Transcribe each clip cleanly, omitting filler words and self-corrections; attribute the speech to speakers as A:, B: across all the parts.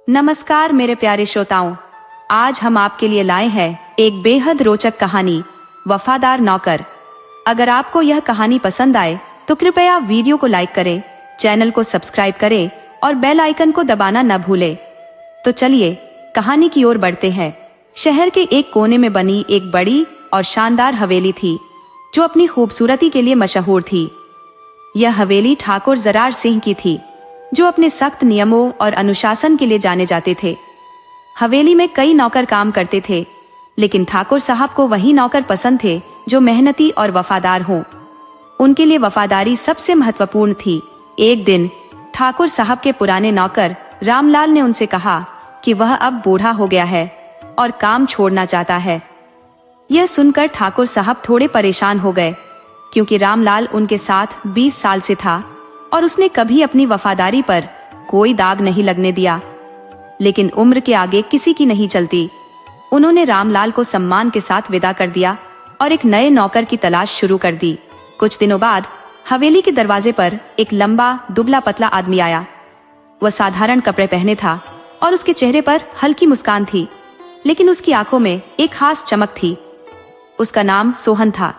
A: नमस्कार मेरे प्यारे श्रोताओं, आज हम आपके लिए लाए हैं एक बेहद रोचक कहानी, वफादार नौकर। अगर आपको यह कहानी पसंद आए तो कृपया वीडियो को लाइक करें, चैनल को सब्सक्राइब करें और बेल आइकन को दबाना न भूलें। तो चलिए कहानी की ओर बढ़ते हैं। शहर के एक कोने में बनी एक बड़ी और शानदार हवेली थी, जो अपनी खूबसूरती के लिए मशहूर थी। यह हवेली ठाकुर जरार सिंह की थी, जो अपने सख्त नियमों और अनुशासन के लिए जाने जाते थे। हवेली में कई नौकर काम करते थे, लेकिन ठाकुर साहब को वही नौकर पसंद थे जो मेहनती और वफादार हों। उनके लिए वफादारी सबसे महत्वपूर्ण थी। एक दिन ठाकुर साहब के पुराने नौकर रामलाल ने उनसे कहा कि वह अब बूढ़ा हो गया है और काम छोड़ना चाहता है। यह सुनकर ठाकुर साहब थोड़े परेशान हो गए, क्योंकि रामलाल उनके साथ 20 साल से था और उसने कभी अपनी वफादारी पर कोई दाग नहीं लगने दिया। लेकिन उम्र के आगे किसी की नहीं चलती। उन्होंने रामलाल को सम्मान के साथ विदा कर दिया और एक नए नौकर की तलाश शुरू कर दी। कुछ दिनों बाद हवेली के दरवाजे पर एक लंबा दुबला पतला आदमी आया। वह साधारण कपड़े पहने था और उसके चेहरे पर हल्की मुस्कान थी, लेकिन उसकी आंखों में एक खास चमक थी। उसका नाम सोहन था।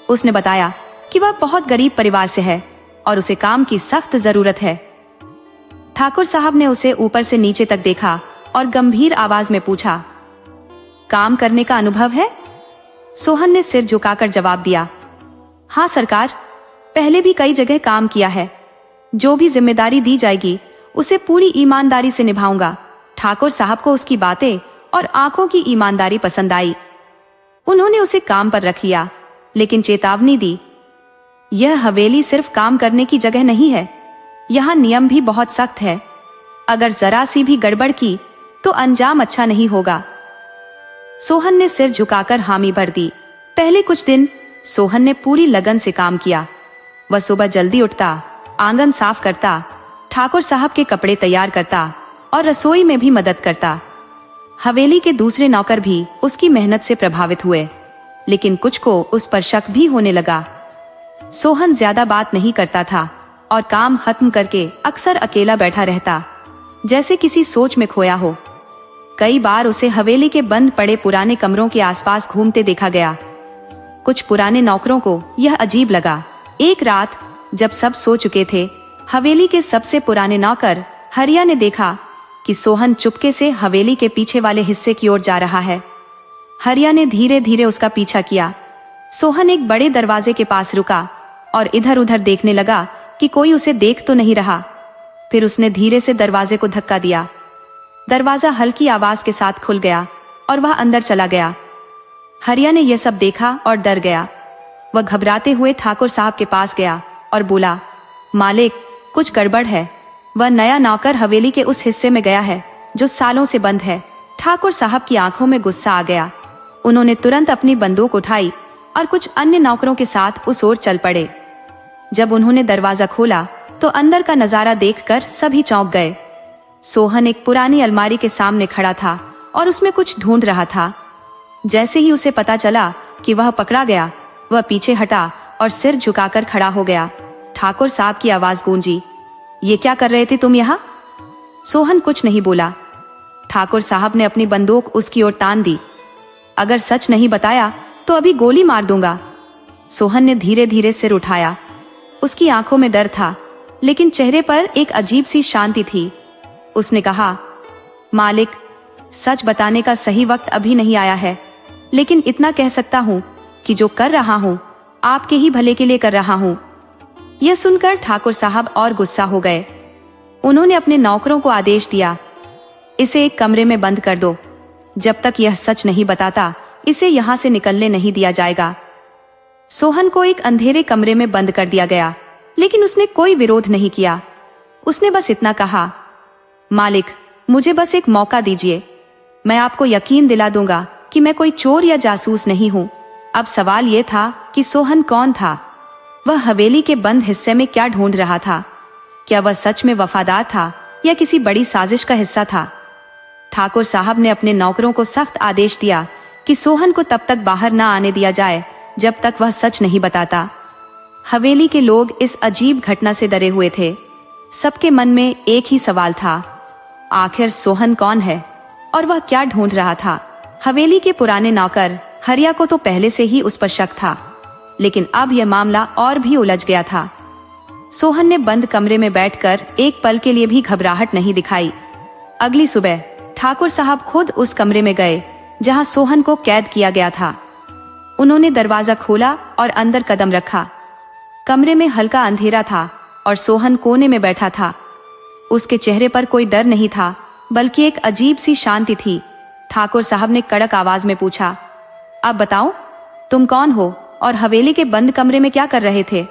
A: उसने बताया कि वह बहुत गरीब परिवार से है और उसे काम की सख्त जरूरत है। ठाकुर साहब ने उसे ऊपर से नीचे तक देखा और गंभीर आवाज में पूछा, काम करने का अनुभव है? सोहन ने सिर झुकाकर जवाब दिया, हाँ सरकार, पहले भी कई जगह काम किया है। जो भी जिम्मेदारी दी जाएगी उसे पूरी ईमानदारी से निभाऊंगा। ठाकुर साहब को उसकी बातें और आंखों की ईमानदारी पसंद आई। उन्होंने उसे काम पर रख लिया, लेकिन चेतावनी दी, यह हवेली सिर्फ काम करने की जगह नहीं है, यहाँ नियम भी बहुत सख्त है। अगर जरा सी भी गड़बड़ की तो अंजाम अच्छा नहीं होगा। सोहन ने सिर झुकाकर हामी भर दी। पहले कुछ दिन सोहन ने पूरी लगन से काम किया। वह सुबह जल्दी उठता, आंगन साफ करता, ठाकुर साहब के कपड़े तैयार करता और रसोई में भी मदद करता। हवेली के दूसरे नौकर भी उसकी मेहनत से प्रभावित हुए, लेकिन कुछ को उस पर शक भी होने लगा। सोहन ज्यादा बात नहीं करता था और काम खत्म करके अक्सर अकेला बैठा रहता, जैसे किसी सोच में खोया हो। कई बार उसे हवेली के बंद पड़े पुराने कमरों के आसपास घूमते देखा गया। कुछ पुराने नौकरों को यह अजीब लगा। एक रात जब सब सो चुके थे, हवेली के सबसे पुराने नौकर हरिया ने देखा कि सोहन चुपके से हवेली के पीछे वाले हिस्से की ओर जा रहा है। हरिया ने धीरे धीरे उसका पीछा किया। सोहन एक बड़े दरवाजे के पास रुका और इधर उधर देखने लगा कि कोई उसे देख तो नहीं रहा। फिर उसने धीरे से दरवाजे को धक्का दिया। दरवाजा हल्की आवाज के साथ खुल गया और वह अंदर चला गया। हरिया ने यह सब देखा और डर गया। वह घबराते हुए ठाकुर साहब के पास गया और बोला, मालिक, कुछ गड़बड़ है। वह नया नौकर हवेली के उस हिस्से में गया है जो सालों से बंद है। ठाकुर साहब की आंखों में गुस्सा आ गया। उन्होंने तुरंत अपनी बंदूक उठाई और कुछ अन्य नौकरों के साथ उस ओर चल पड़े। जब उन्होंने दरवाजा खोला तो अंदर का नजारा देखकर सभी चौंक गए। सोहन एक पुरानी अलमारी के सामने खड़ा था और उसमें कुछ ढूंढ रहा था। जैसे ही उसे पता चला कि वह पकड़ा गया, वह पीछे हटा और सिर झुकाकर खड़ा हो गया। ठाकुर साहब की आवाज गूंजी, ये क्या कर रहे थे तुम यहाँ? सोहन कुछ नहीं बोला। ठाकुर साहब ने अपनी बंदूक उसकी ओर तान दी। अगर सच नहीं बताया तो अभी गोली मार दूंगा। सोहन ने धीरे धीरे सिर उठाया। उसकी आंखों में डर था, लेकिन चेहरे पर एक अजीब सी शांति थी। उसने कहा, मालिक, सच बताने का सही वक्त अभी नहीं आया है, लेकिन इतना कह सकता हूँ कि जो कर रहा हूँ आपके ही भले के लिए कर रहा हूँ। यह सुनकर ठाकुर साहब और गुस्सा हो गए। उन्होंने अपने नौकरों को आदेश दिया, इसे एक कमरे में बंद कर दो। जब तक यह सच नहीं बताता इसे यहाँ से निकलने नहीं दिया जाएगा। सोहन को एक अंधेरे कमरे में बंद कर दिया गया, लेकिन उसने कोई विरोध नहीं किया। उसने बस इतना कहा, मालिक, मुझे बस एक मौका दीजिए। मैं आपको यकीन दिला दूंगा कि मैं कोई चोर या जासूस नहीं हूँ। अब सवाल यह था कि सोहन कौन था? वह हवेली के बंद हिस्से में क्या ढूंढ रहा था? क्या वह सच में वफादार था या किसी बड़ी साजिश का हिस्सा था? ठाकुर साहब ने अपने नौकरों को सख्त आदेश दिया कि सोहन को तब तक बाहर न आने दिया जाए जब तक वह सच नहीं बताता। हवेली के लोग इस अजीब घटना से डरे हुए थे। सबके मन में एक ही सवाल था, आखिर सोहन कौन है और वह क्या ढूंढ रहा था। हवेली के पुराने नौकर हरिया को तो पहले से ही उस पर शक था, लेकिन अब यह मामला और भी उलझ गया था। सोहन ने बंद कमरे में बैठकर एक पल के लिए भी घबराहट नहीं दिखाई। अगली सुबह ठाकुर साहब खुद उस कमरे में गए जहां सोहन को कैद किया गया था। उन्होंने दरवाजा खोला और अंदर कदम रखा। कमरे में हल्का अंधेरा था और सोहन कोने में बैठा था। उसके चेहरे पर कोई डर नहीं था, बल्कि एक अजीब सी शांति थी। ठाकुर साहब ने कड़क आवाज में पूछा, अब बताओ, तुम कौन हो और हवेली के बंद कमरे में क्या कर रहे थे?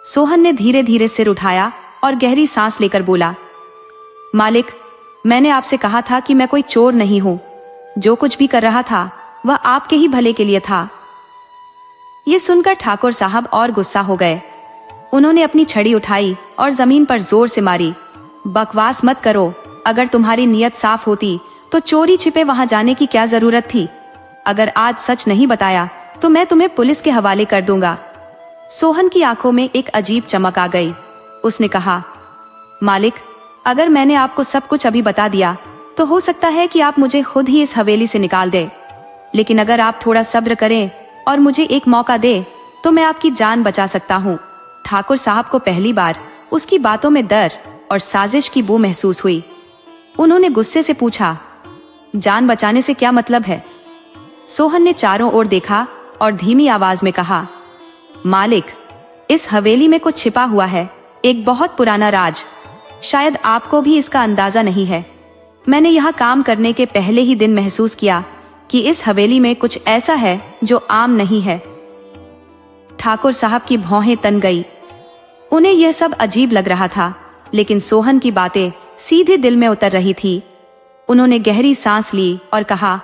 A: सोहन ने धीरे धीरे सिर उठाया और गहरी सांस लेकर बोला, मालिक, मैंने आपसे कहा था कि मैं कोई चोर नहीं हूं। जो कुछ भी कर रहा था वह आपके ही भले के लिए था। ये सुनकर ठाकुर साहब और गुस्सा हो गए। उन्होंने अपनी छड़ी उठाई और जमीन पर जोर से मारी। बकवास मत करो, अगर तुम्हारी नीयत साफ होती तो चोरी छिपे वहां जाने की क्या जरूरत थी। अगर आज सच नहीं बताया तो मैं तुम्हें पुलिस के हवाले कर दूंगा। सोहन की आंखों में एक अजीब चमक आ गई। उसने कहा, मालिक, अगर मैंने आपको सब कुछ अभी बता दिया तो हो सकता है कि आप मुझे खुद ही इस हवेली से निकाल दें। लेकिन अगर आप थोड़ा सब्र करें और मुझे एक मौका दे तो मैं आपकी जान बचा सकता हूँ। ठाकुर साहब को पहली बार उसकी बातों में डर और साजिश की बू महसूस हुई। उन्होंने गुस्से से पूछा, जान बचाने से क्या मतलब है? सोहन ने चारों ओर देखा और धीमी आवाज में कहा, मालिक, इस हवेली में कुछ छिपा हुआ है, एक बहुत पुराना राज। शायद आपको भी इसका अंदाजा नहीं है। मैंने यहाँ काम करने के पहले ही दिन महसूस किया कि इस हवेली में कुछ ऐसा है जो आम नहीं है। ठाकुर साहब की भौहें तन गई। उन्हें यह सब अजीब लग रहा था, लेकिन सोहन की बातें सीधे दिल में उतर रही थी। उन्होंने गहरी सांस ली और कहा,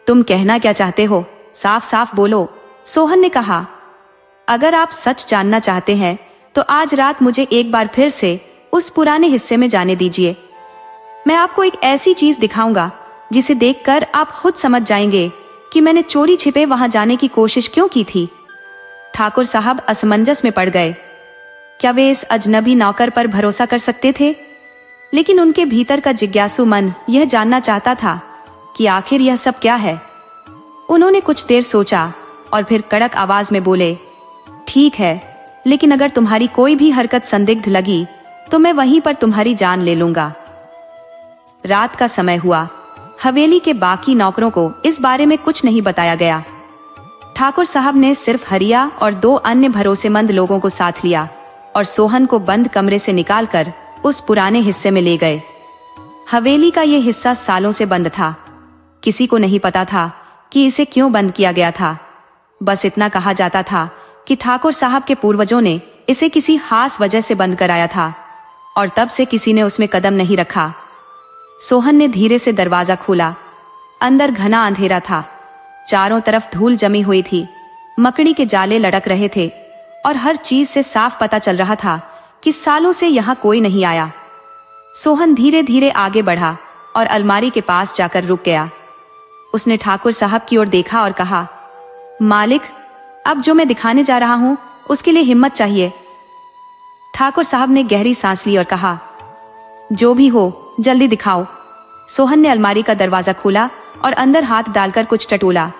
A: तुम कहना क्या चाहते हो? साफ साफ बोलो। सोहन ने कहा, अगर आप सच जानना चाहते हैं तो आज रात मुझे एक बार फिर से उस पुराने हिस्से में जाने दीजिए। मैं आपको एक ऐसी चीज दिखाऊंगा जिसे देखकर आप खुद समझ जाएंगे कि मैंने चोरी छिपे वहां जाने की कोशिश क्यों की थी। ठाकुर साहब असमंजस में पड़ गए। क्या वे इस अजनबी नौकर पर भरोसा कर सकते थे? लेकिन उनके भीतर का जिज्ञासु मन यह जानना चाहता था कि आखिर यह सब क्या है। उन्होंने कुछ देर सोचा और फिर कड़क आवाज में बोले, ठीक है, लेकिन अगर तुम्हारी कोई भी हरकत संदिग्ध लगी तो मैं वहीं पर तुम्हारी जान ले लूंगा। रात का समय हुआ। हवेली के बाकी नौकरों को इस बारे में कुछ नहीं बताया गया। ठाकुर साहब ने सिर्फ हरिया और 2 अन्य भरोसेमंद लोगों को साथ लिया और सोहन को बंद कमरे से निकालकर उस पुराने हिस्से में ले गए। हवेली का यह हिस्सा सालों से बंद था। किसी को नहीं पता था कि इसे क्यों बंद किया गया था। बस इतना कहा जाता था कि ठाकुर साहब के पूर्वजों ने इसे किसी खास वजह से बंद कराया था और तब से किसी ने उसमें कदम नहीं रखा। सोहन ने धीरे से दरवाजा खोला। अंदर घना अंधेरा था। चारों तरफ धूल जमी हुई थी। मकड़ी के जाले लटक रहे थे और हर चीज से साफ पता चल रहा था कि सालों से यहाँ कोई नहीं आया। सोहन धीरे धीरे आगे बढ़ा और अलमारी के पास जाकर रुक गया। उसने ठाकुर साहब की ओर देखा और कहा, मालिक, अब जो मैं दिखाने जा रहा हूं उसके लिए हिम्मत चाहिए। ठाकुर साहब ने गहरी सांस ली और कहा, जो भी हो जल्दी दिखाओ। सोहन ने अलमारी का दरवाजा खोला और अंदर हाथ डालकर कुछ टटोला।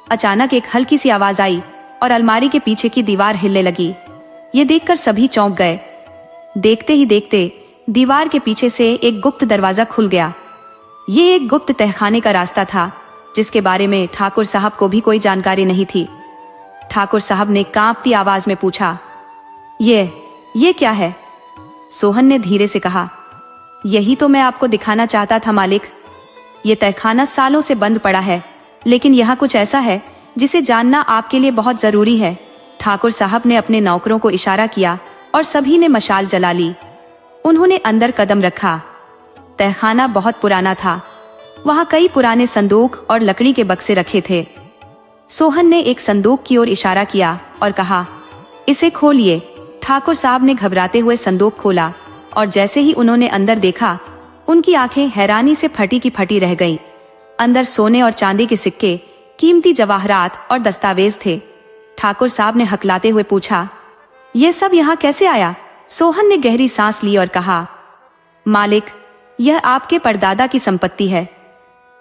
A: अचानक एक हल्की सी आवाज आई और अलमारी के पीछे की दीवार हिलने लगी। ये देखकर सभी चौंक गए। देखते ही देखते दीवार के पीछे से एक गुप्त दरवाजा खुल गया। ये एक गुप्त तहखाने का रास्ता था जिसके बारे में ठाकुर साहब को भी कोई जानकारी नहीं थी। ठाकुर साहब ने कांपती आवाज में पूछा, ये क्या है? सोहन ने धीरे से कहा, यही तो मैं आपको दिखाना चाहता था मालिक। ये तहखाना सालों से बंद पड़ा है, लेकिन यहाँ कुछ ऐसा है जिसे जानना आपके लिए बहुत जरूरी है। ठाकुर साहब ने अपने नौकरों को इशारा किया और सभी ने मशाल जला ली। उन्होंने अंदर कदम रखा। तहखाना बहुत पुराना था। वहां कई पुराने संदूक और लकड़ी के बक्से रखे थे। सोहन ने एक संदूक की ओर इशारा किया और कहा, इसे खोलिए। ठाकुर साहब ने घबराते हुए संदूक खोला और जैसे ही उन्होंने अंदर देखा, उनकी आंखें हैरानी से फटी की फटी रह गईं। अंदर सोने और चांदी के सिक्के, कीमती जवाहरात और दस्तावेज थे। ठाकुर साहब ने हकलाते हुए पूछा, यह सब यहाँ कैसे आया? सोहन ने गहरी सांस ली और कहा, मालिक, यह आपके परदादा की संपत्ति है।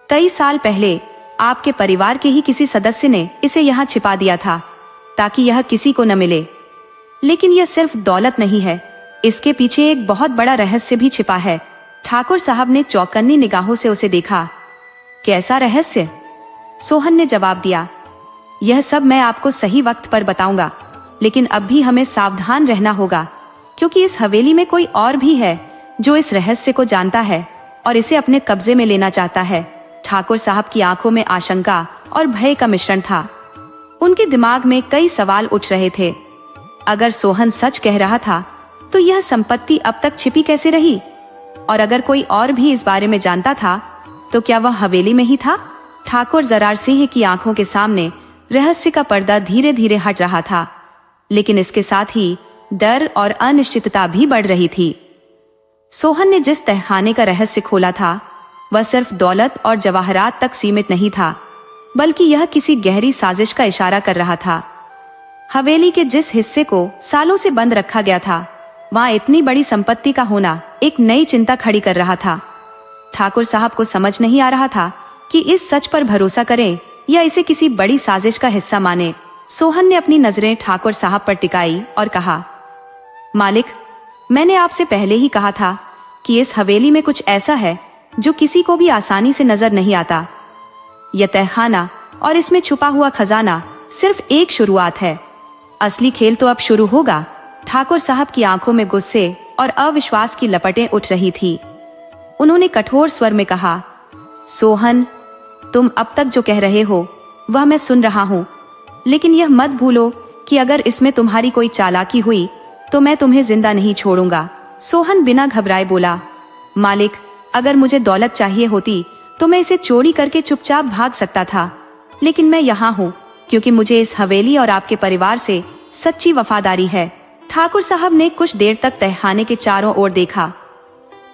A: कई साल पहले आपके परिवार के ही किसी सदस्य ने इसे यहाँ छिपा दिया था ताकि यह किसी को न मिले। लेकिन यह सिर्फ दौलत नहीं है, इसके पीछे एक बहुत बड़ा रहस्य भी छिपा है। ठाकुर साहब ने चौकन्नी निगाहों से उसे देखा। कैसा रहस्य? सोहन ने जवाब दिया, यह सब मैं आपको सही वक्त पर बताऊंगा, लेकिन अब भी हमें सावधान रहना होगा, क्योंकि इस हवेली में कोई और भी है जो इस रहस्य को जानता है और इसे अपने कब्जे में लेना चाहता है। ठाकुर साहब की आंखों में आशंका और भय का मिश्रण था। उनके दिमाग में कई सवाल उठ रहे थे। अगर सोहन सच कह रहा था तो यह संपत्ति अब तक छिपी कैसे रही? और अगर कोई और भी इस बारे में जानता था तो क्या वह हवेली में ही था? ठाकुर जरार सिंह की आंखों के सामने रहस्य का पर्दा धीरे धीरे हट रहा था, लेकिन इसके साथ ही डर और अनिश्चितता भी बढ़ रही थी। सोहन ने जिस तहखाने का रहस्य खोला था वह सिर्फ दौलत और जवाहरात तक सीमित नहीं था, बल्कि यह किसी गहरी साजिश का इशारा कर रहा था। हवेली के जिस हिस्से को सालों से बंद रखा गया था, वहां इतनी बड़ी संपत्ति का होना एक नई चिंता खड़ी कर रहा था। ठाकुर साहब को समझ नहीं आ रहा था कि इस सच पर भरोसा करें या इसे किसी बड़ी साजिश का हिस्सा माने। सोहन ने अपनी नजरें ठाकुर साहब पर टिकाई और कहा, मालिक, मैंने आपसे पहले ही कहा था कि इस हवेली में कुछ ऐसा है जो किसी को भी आसानी से नजर नहीं आता। यह तहखाना और इसमें छुपा हुआ खजाना सिर्फ एक शुरुआत है। असली खेल तो अब शुरू होगा। ठाकुर साहब की आंखों में गुस्से और अविश्वास की लपटें उठ रही थी। उन्होंने कठोर स्वर में कहा, सोहन, तुम अब तक जो कह रहे हो वह मैं सुन रहा हूँ, लेकिन यह मत भूलो कि अगर इसमें तुम्हारी कोई चालाकी हुई तो मैं तुम्हें जिंदा नहीं छोड़ूंगा। सोहन बिना घबराए बोला, मालिक, अगर मुझे दौलत चाहिए होती तो मैं इसे चोरी करके चुपचाप भाग सकता था, लेकिन मैं यहाँ हूँ क्योंकि मुझे इस हवेली और आपके परिवार से सच्ची वफादारी है। ठाकुर साहब ने कुछ देर तक तहखाने के चारों ओर देखा।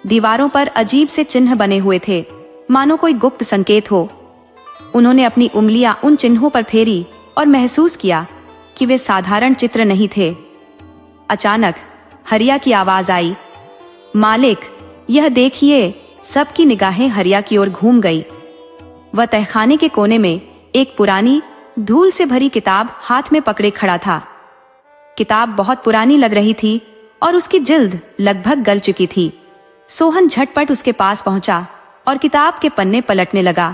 A: दीवारों पर अजीब से चिन्ह बने हुए थे, मानो कोई गुप्त संकेत हो। उन्होंने अपनी उंगलियां उन चिन्हों पर फेरी और महसूस किया कि वे साधारण चित्र नहीं थे। अचानक हरिया की आवाज आई, मालिक, यह देखिए। सबकी निगाहें हरिया की ओर घूम गई। वह तहखाने के कोने में एक पुरानी धूल से भरी किताब हाथ में पकड़े खड़ा था। किताब बहुत पुरानी लग रही थी और उसकी जिल्द लगभग गल चुकी थी। सोहन झटपट उसके पास पहुंचा और किताब के पन्ने पलटने लगा।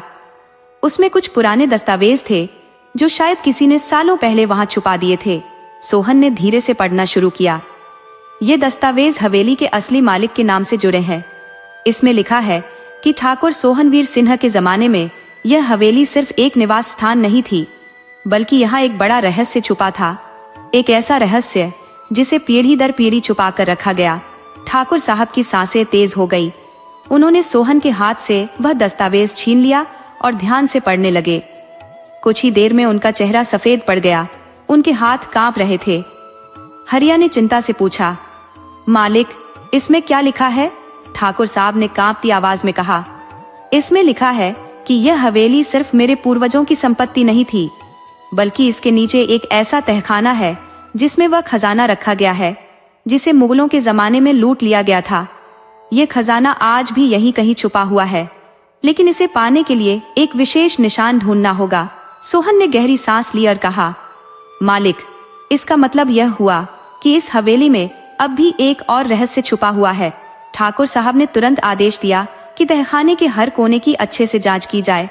A: उसमें कुछ पुराने दस्तावेज थे जो शायद किसी ने सालों पहले वहां छुपा दिए थे। सोहन ने धीरे से पढ़ना शुरू किया। ये दस्तावेज हवेली के असली मालिक के नाम से जुड़े हैं। इसमें लिखा है कि ठाकुर सोहनवीर सिन्हा के जमाने में यह हवेली सिर्फ एक निवास स्थान नहीं थी, बल्कि यहाँ एक बड़ा रहस्य छुपा था। एक ऐसा रहस्य जिसे पीढ़ी दर पीढ़ी छुपा कर रखा गया। ठाकुर साहब की सांसें तेज हो गई। उन्होंने सोहन के हाथ से वह दस्तावेज छीन लिया और ध्यान से पढ़ने लगे। कुछ ही देर में उनका चेहरा सफेद पड़ गया। उनके हाथ कांप रहे थे। हरिया ने चिंता से पूछा, मालिक, इसमें क्या लिखा है? ठाकुर साहब ने कांपती आवाज में कहा, इसमें लिखा है कि यह हवेली सिर्फ मेरे पूर्वजों की संपत्ति नहीं थी, बल्कि इसके नीचे एक ऐसा तहखाना है जिसमें वह खजाना रखा गया है जिसे मुगलों के जमाने में लूट लिया गया था। यह खजाना आज भी यहीं कहीं छुपा हुआ है, लेकिन इसे पाने के लिए एक विशेष निशान ढूंढना होगा। सोहन ने गहरी सांस ली और कहा, मालिक, इसका मतलब यह हुआ कि इस हवेली में अब भी एक और रहस्य छुपा हुआ है। ठाकुर साहब ने तुरंत आदेश दिया कि तहखाने के हर कोने की अच्छे से जांच की जाए।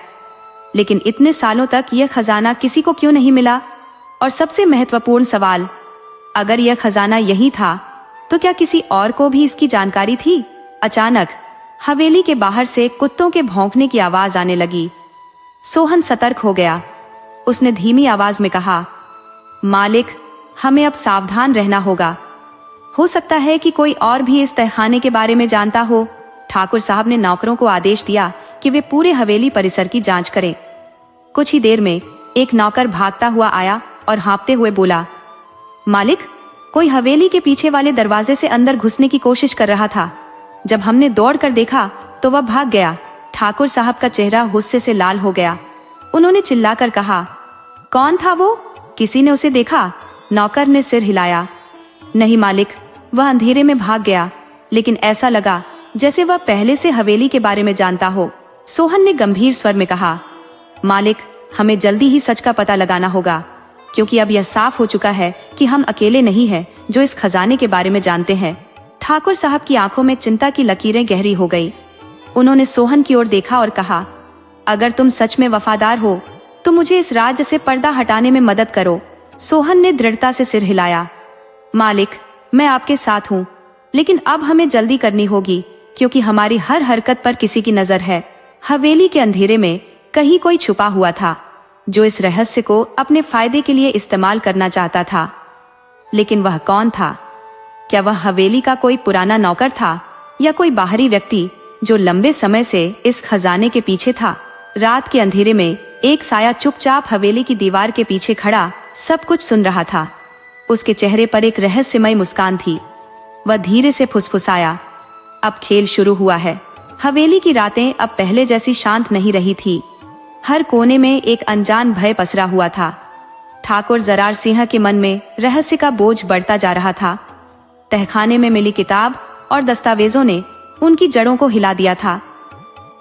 A: लेकिन इतने सालों तक यह खजाना किसी को क्यों नहीं मिला? और सबसे महत्वपूर्ण सवाल, अगर यह खजाना यही था तो क्या किसी और को भी इसकी जानकारी थी? अचानक हवेली के बाहर से कुत्तों के भौंकने की आवाज आने लगी। सोहन सतर्क हो गया। उसने धीमी आवाज में कहा, मालिक, हमें अब सावधान रहना होगा। हो सकता है कि कोई और भी इस तहखाने के बारे में जानता हो। ठाकुर साहब ने नौकरों को आदेश दिया कि वे पूरे हवेली परिसर की जांच करें। कुछ ही देर में एक नौकर भागता हुआ आया और हाँफते हुए बोला, मालिक, कोई हवेली के पीछे वाले दरवाजे से अंदर घुसने की कोशिश कर रहा था। जब हमने दौड़कर देखा तो वह भाग गया। ठाकुर साहब का चेहरा गुस्से से लाल हो गया। उन्होंने चिल्लाकर कहा, कौन था वो? किसी ने उसे देखा? नौकर ने सिर हिलाया। नहीं मालिक, वह अंधेरे में भाग गया, लेकिन ऐसा लगा जैसे वह पहले से हवेली के बारे में जानता हो। सोहन ने गंभीर स्वर में कहा, मालिक, हमें जल्दी ही सच का पता लगाना होगा, क्योंकि अब यह साफ हो चुका है कि हम अकेले नहीं हैं जो इस खजाने के बारे में जानते हैं। ठाकुर साहब की आंखों में चिंता की लकीरें गहरी हो गई। उन्होंने सोहन की ओर देखा और कहा, अगर तुम सच में वफादार हो तो मुझे इस राज्य से पर्दा हटाने में मदद करो। सोहन ने दृढ़ता से सिर हिलाया। मालिक, मैं आपके साथ हूँ, लेकिन अब हमें जल्दी करनी होगी, क्योंकि हमारी हर हरकत पर किसी की नजर है। हवेली के अंधेरे में कहीं कोई छुपा हुआ था जो इस रहस्य को अपने फायदे के लिए इस्तेमाल करना चाहता था। लेकिन वह कौन था? क्या वह हवेली का कोई पुराना नौकर था या कोई बाहरी व्यक्ति जो लंबे समय से इस खजाने के पीछे था? रात के अंधेरे में एक साया चुपचाप हवेली की दीवार के पीछे खड़ा सब कुछ सुन रहा था। उसके चेहरे पर एक रहस्यमय मुस्कान थी। वह धीरे से फुसफुसाया, अब खेल शुरू हुआ है। हवेली की रातें अब पहले जैसी शांत नहीं रही थी। हर कोने में एक अनजान भय पसरा हुआ था। ठाकुर जरार सिंह के मन में रहस्य का बोझ बढ़ता जा रहा था। तहखाने में मिली किताब और दस्तावेजों ने उनकी जड़ों को हिला दिया था।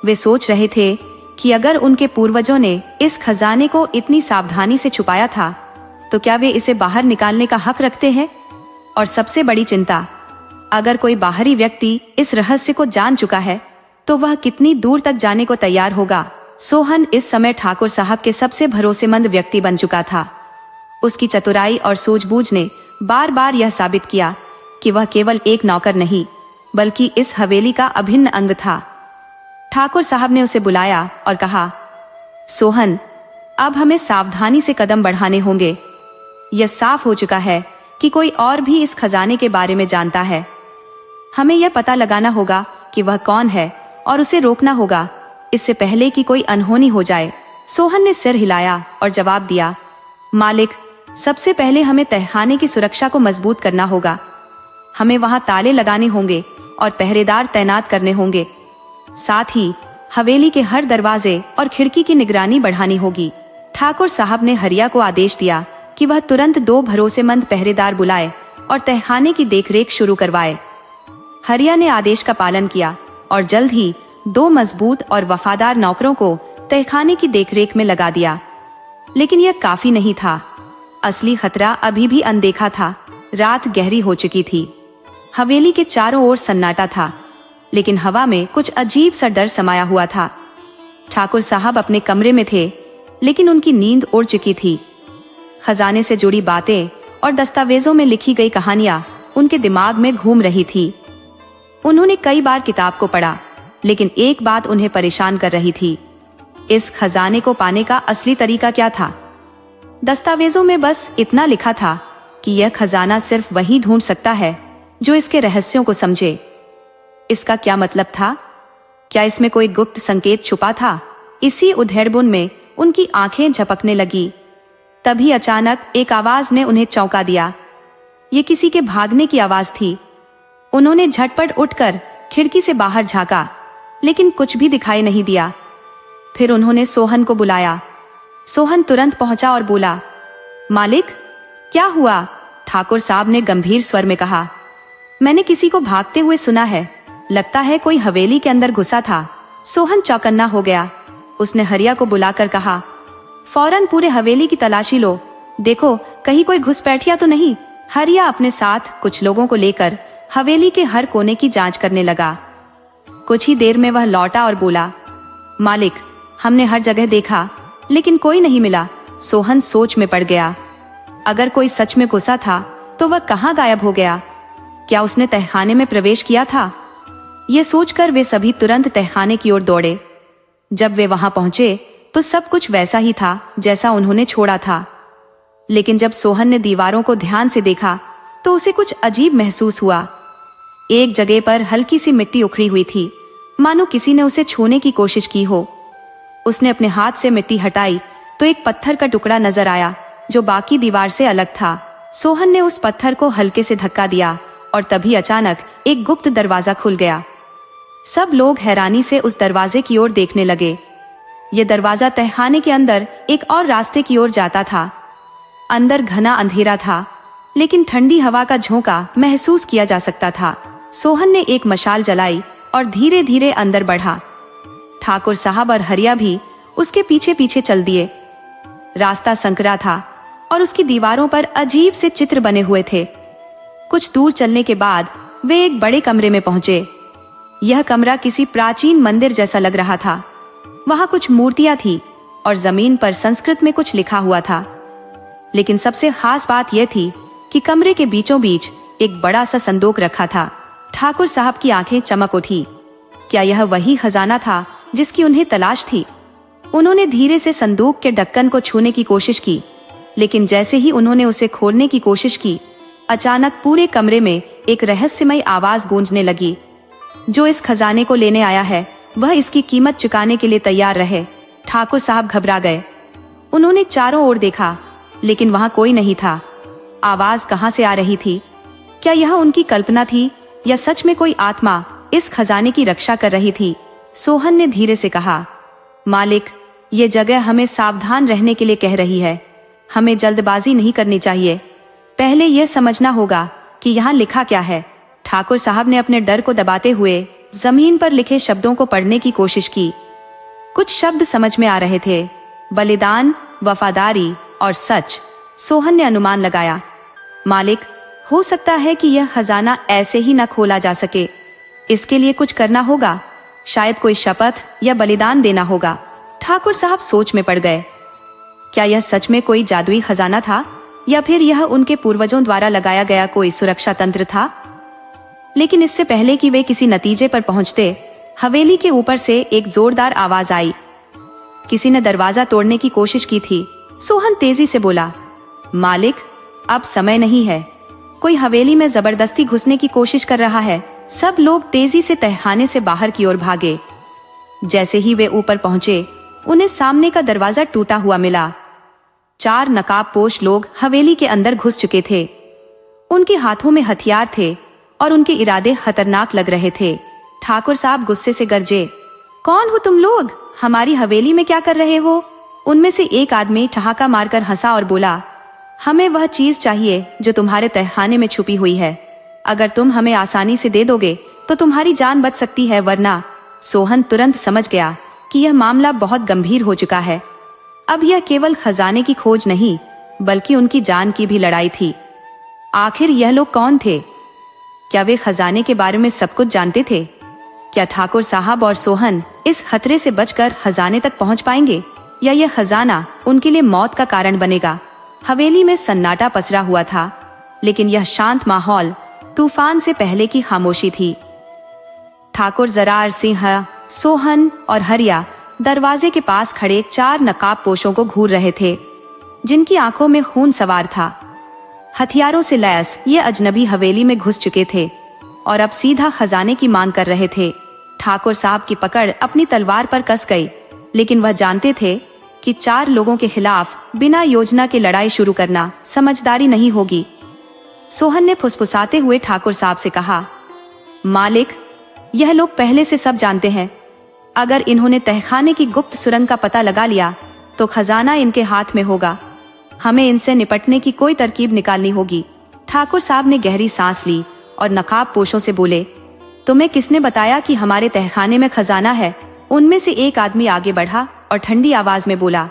A: वे सोच रहे थे कि अगर उनके पूर्वजों ने इस खजाने को इतनी सावधानी से छुपाया था, तो क्या वे इसे बाहर निकालने का हक रखते हैं? और सबसे बड़ी चिंता, अगर कोई बाहरी व्यक्ति इस रहस्य को जान चुका है, तो वह कितनी दूर तक जाने को तैयार होगा। सोहन इस समय ठाकुर साहब के सबसे भरोसेमंद व्यक्ति बन चुका था। उसकी चतुराई और सूझबूझ ने बार बार यह साबित किया कि वह केवल एक नौकर नहीं, बल्कि इस हवेली का अभिन्न अंग था। ठाकुर साहब ने उसे बुलाया और कहा, सोहन, अब हमें सावधानी से कदम बढ़ाने होंगे। यह साफ हो चुका है कि कोई और भी इस खजाने के बारे में जानता है। हमें यह पता लगाना होगा कि वह कौन है और उसे रोकना होगा, इससे पहले कि कोई अनहोनी हो जाए। सोहन ने सिर हिलाया और जवाब दिया, मालिक, सबसे पहले हमें तहखाने की सुरक्षा को मजबूत करना होगा। हमें वहां ताले लगाने होंगे और पहरेदार तैनात करने होंगे। साथ ही हवेली के हर दरवाजे और खिड़की की निगरानी बढ़ानी होगी। ठाकुर साहब ने हरिया को आदेश दिया कि वह तुरंत 2 भरोसेमंद पहरेदार बुलाए और तहखाने की देखरेख शुरू करवाए। हरिया ने आदेश का पालन किया और जल्द ही 2 मजबूत और वफादार नौकरों को तहखाने की देखरेख में लगा दिया। लेकिन यह काफी नहीं था। असली खतरा अभी भी अनदेखा था। रात गहरी हो चुकी थी। हवेली के चारों ओर सन्नाटा था, लेकिन हवा में कुछ अजीब सा डर समाया हुआ था। ठाकुर साहब अपने कमरे में थे, लेकिन उनकी नींद उड़ चुकी थी। खजाने से जुड़ी बातें और दस्तावेजों में लिखी गई कहानियां उनके दिमाग में घूम रही थी। उन्होंने कई बार किताब को पढ़ा, लेकिन एक बात उन्हें परेशान कर रही थी। इस खजाने को पाने का असली तरीका क्या था? दस्तावेजों में बस इतना लिखा था कि यह खजाना सिर्फ वही ढूंढ सकता है जो इसके रहस्यों को समझे। इसका क्या मतलब था? क्या इसमें कोई गुप्त संकेत छुपा था? इसी उधेड़बुन में उनकी आंखें झपकने लगी। तभी अचानक एक आवाज ने उन्हें चौंका दिया। ये किसी के भागने की आवाज थी। उन्होंने झटपट उठकर खिड़की से बाहर झांका, लेकिन कुछ भी दिखाई नहीं दिया। फिर उन्होंने सोहन को बुलाया। सोहन तुरंत पहुंचा और बोला, मालिक, क्या हुआ? ठाकुर साहब ने गंभीर स्वर में कहा, मैंने किसी को भागते हुए सुना है। लगता है कोई हवेली के अंदर घुसा था। सोहन चौकन्ना हो गया। उसने हरिया को बुलाकर कहा, फौरन पूरे हवेली की तलाशी लो, देखो कहीं कोई घुसपैठिया तो नहीं। हरिया अपने साथ कुछ लोगों को लेकर हवेली के हर कोने की जांच करने लगा। कुछ ही देर में वह लौटा और बोला, मालिक, हमने हर जगह देखा, लेकिन कोई नहीं मिला। सोहन सोच में पड़ गया। अगर कोई सच में घुसा था तो वह कहाँ गायब हो गया? क्या उसने तहखाने में प्रवेश किया था? ये सोचकर वे सभी तुरंत तहखाने की ओर दौड़े। जब वे वहां पहुंचे तो सब कुछ वैसा ही था जैसा उन्होंने छोड़ा था। लेकिन जब सोहन ने दीवारों को ध्यान से देखा तो उसे कुछ अजीब महसूस हुआ। एक जगह पर हल्की सी मिट्टी उखड़ी हुई थी, मानो किसी ने उसे छूने की कोशिश की हो। उसने अपने हाथ से मिट्टी हटाई तो एक पत्थर का टुकड़ा नजर आया जो बाकी दीवार से अलग था। सोहन ने उस पत्थर को हल्के से धक्का दिया और तभी अचानक एक गुप्त दरवाजा खुल गया। सब लोग हैरानी से उस दरवाजे की ओर देखने लगे। यह दरवाजा तहखाने के अंदर एक और रास्ते की ओर जाता था। अंदर घना अंधेरा था, लेकिन ठंडी हवा का झोंका महसूस किया जा सकता था। सोहन ने एक मशाल जलाई और धीरे धीरे अंदर बढ़ा। ठाकुर साहब और हरिया भी उसके पीछे पीछे चल दिए। रास्ता संकरा था और उसकी दीवारों पर अजीब से चित्र बने हुए थे। कुछ दूर चलने के बाद वे एक बड़े कमरे में पहुंचे। यह कमरा किसी प्राचीन मंदिर जैसा लग रहा था। वहां कुछ मूर्तियां थी और जमीन पर संस्कृत में कुछ लिखा हुआ था। लेकिन सबसे खास बात यह थी कि कमरे के बीचों बीच एक बड़ा सा संदूक रखा था। ठाकुर साहब की आंखें चमक उठी। क्या यह वही खजाना था जिसकी उन्हें तलाश थी? उन्होंने धीरे से संदूक के ढक्कन को छूने की कोशिश की, लेकिन जैसे ही उन्होंने उसे खोलने की कोशिश की, अचानक पूरे कमरे में एक रहस्यमय आवाज गूंजने लगी। जो इस खजाने को लेने आया है वह इसकी कीमत चुकाने के लिए तैयार रहे। ठाकुर साहब घबरा गए। उन्होंने चारों ओर देखा, लेकिन वहां कोई नहीं था। आवाज कहां से आ रही थी? क्या यह उनकी कल्पना थी या सच में कोई आत्मा इस खजाने की रक्षा कर रही थी? सोहन ने धीरे से कहा, मालिक, ये जगह हमें सावधान रहने के लिए कह रही है। हमें जल्दबाजी नहीं करनी चाहिए। पहले यह समझना होगा कि यहाँ लिखा क्या है। ठाकुर साहब ने अपने डर को दबाते हुए जमीन पर लिखे शब्दों को पढ़ने की कोशिश की। कुछ शब्द समझ में आ रहे थे, बलिदान, वफादारी और सच। सोहन ने अनुमान लगाया, मालिक, हो सकता है कि यह खजाना ऐसे ही न खोला जा सके। इसके लिए कुछ करना होगा, शायद कोई शपथ या बलिदान देना होगा। ठाकुर साहब सोच में पड़ गए। क्या यह सच में कोई जादुई खजाना था या फिर यह उनके पूर्वजों द्वारा लगाया गया कोई सुरक्षा तंत्र था? लेकिन इससे पहले कि वे किसी नतीजे पर पहुंचते, हवेली के ऊपर से एक जोरदार आवाज आई। किसी ने दरवाजा तोड़ने की कोशिश की थी। सोहन तेजी से बोला, मालिक, अब समय नहीं है। कोई हवेली में जबरदस्ती घुसने की कोशिश कर रहा है। सब लोग तेजी से तहखाने से बाहर की ओर भागे। जैसे ही वे ऊपर पहुंचे, उन्हें सामने का दरवाजा टूटा हुआ मिला। 4 नकाबपोश लोग हवेली के अंदर घुस चुके थे। उनके हाथों में हथियार थे और उनके इरादे खतरनाक लग रहे थे। ठाकुर साहब गुस्से से गरजे, कौन हो तुम लोग? हमारी हवेली में क्या कर रहे हो? उनमें से एक आदमी ठहाका मारकर हंसा और बोला, हमें वह चीज चाहिए जो तुम्हारे तहखाने में छुपी हुई है। अगर तुम हमें आसानी से दे दोगे तो तुम्हारी जान बच सकती है, वरना। सोहन तुरंत समझ गया कि यह मामला बहुत गंभीर हो चुका है। अब यह केवल खजाने की खोज नहीं, बल्कि उनकी जान की भी लड़ाई थी। आखिर यह लोग कौन थे? क्या वे खजाने के बारे में सब कुछ जानते थे? क्या ठाकुर साहब और सोहन इस खतरे से बचकर खजाने तक पहुंच पाएंगे, या यह खजाना उनके लिए मौत का कारण बनेगा? हवेली में सन्नाटा पसरा हुआ था, लेकिन यह शांत माहौल तूफान से पहले की खामोशी थी। ठाकुर जरार सिंह, सोहन और हरिया दरवाजे के पास खड़े 4 नकाबपोशों को घूर रहे थे, जिनकी आंखों में खून सवार था। हथियारों से लैस ये अजनबी हवेली में घुस चुके थे और अब सीधा खजाने की मांग कर रहे थे। ठाकुर साहब की पकड़ अपनी तलवार पर कस गई, लेकिन वह जानते थे कि 4 लोगों के खिलाफ बिना योजना के लड़ाई शुरू करना समझदारी नहीं होगी। सोहन ने फुसफुसाते हुए ठाकुर साहब से कहा, मालिक, यह लोग पहले से सब जानते हैं। अगर इन्होंने तहखाने की गुप्त सुरंग का पता लगा लिया तो खजाना इनके हाथ में होगा। हमें इनसे निपटने की कोई तरकीब निकालनी होगी। ठाकुर साहब ने गहरी सांस ली और नकाबपोशों से बोले, तुम्हें किसने बताया कि हमारे तहखाने में खजाना है? उनमें से एक आदमी आगे बढ़ा और ठंडी आवाज में बोला,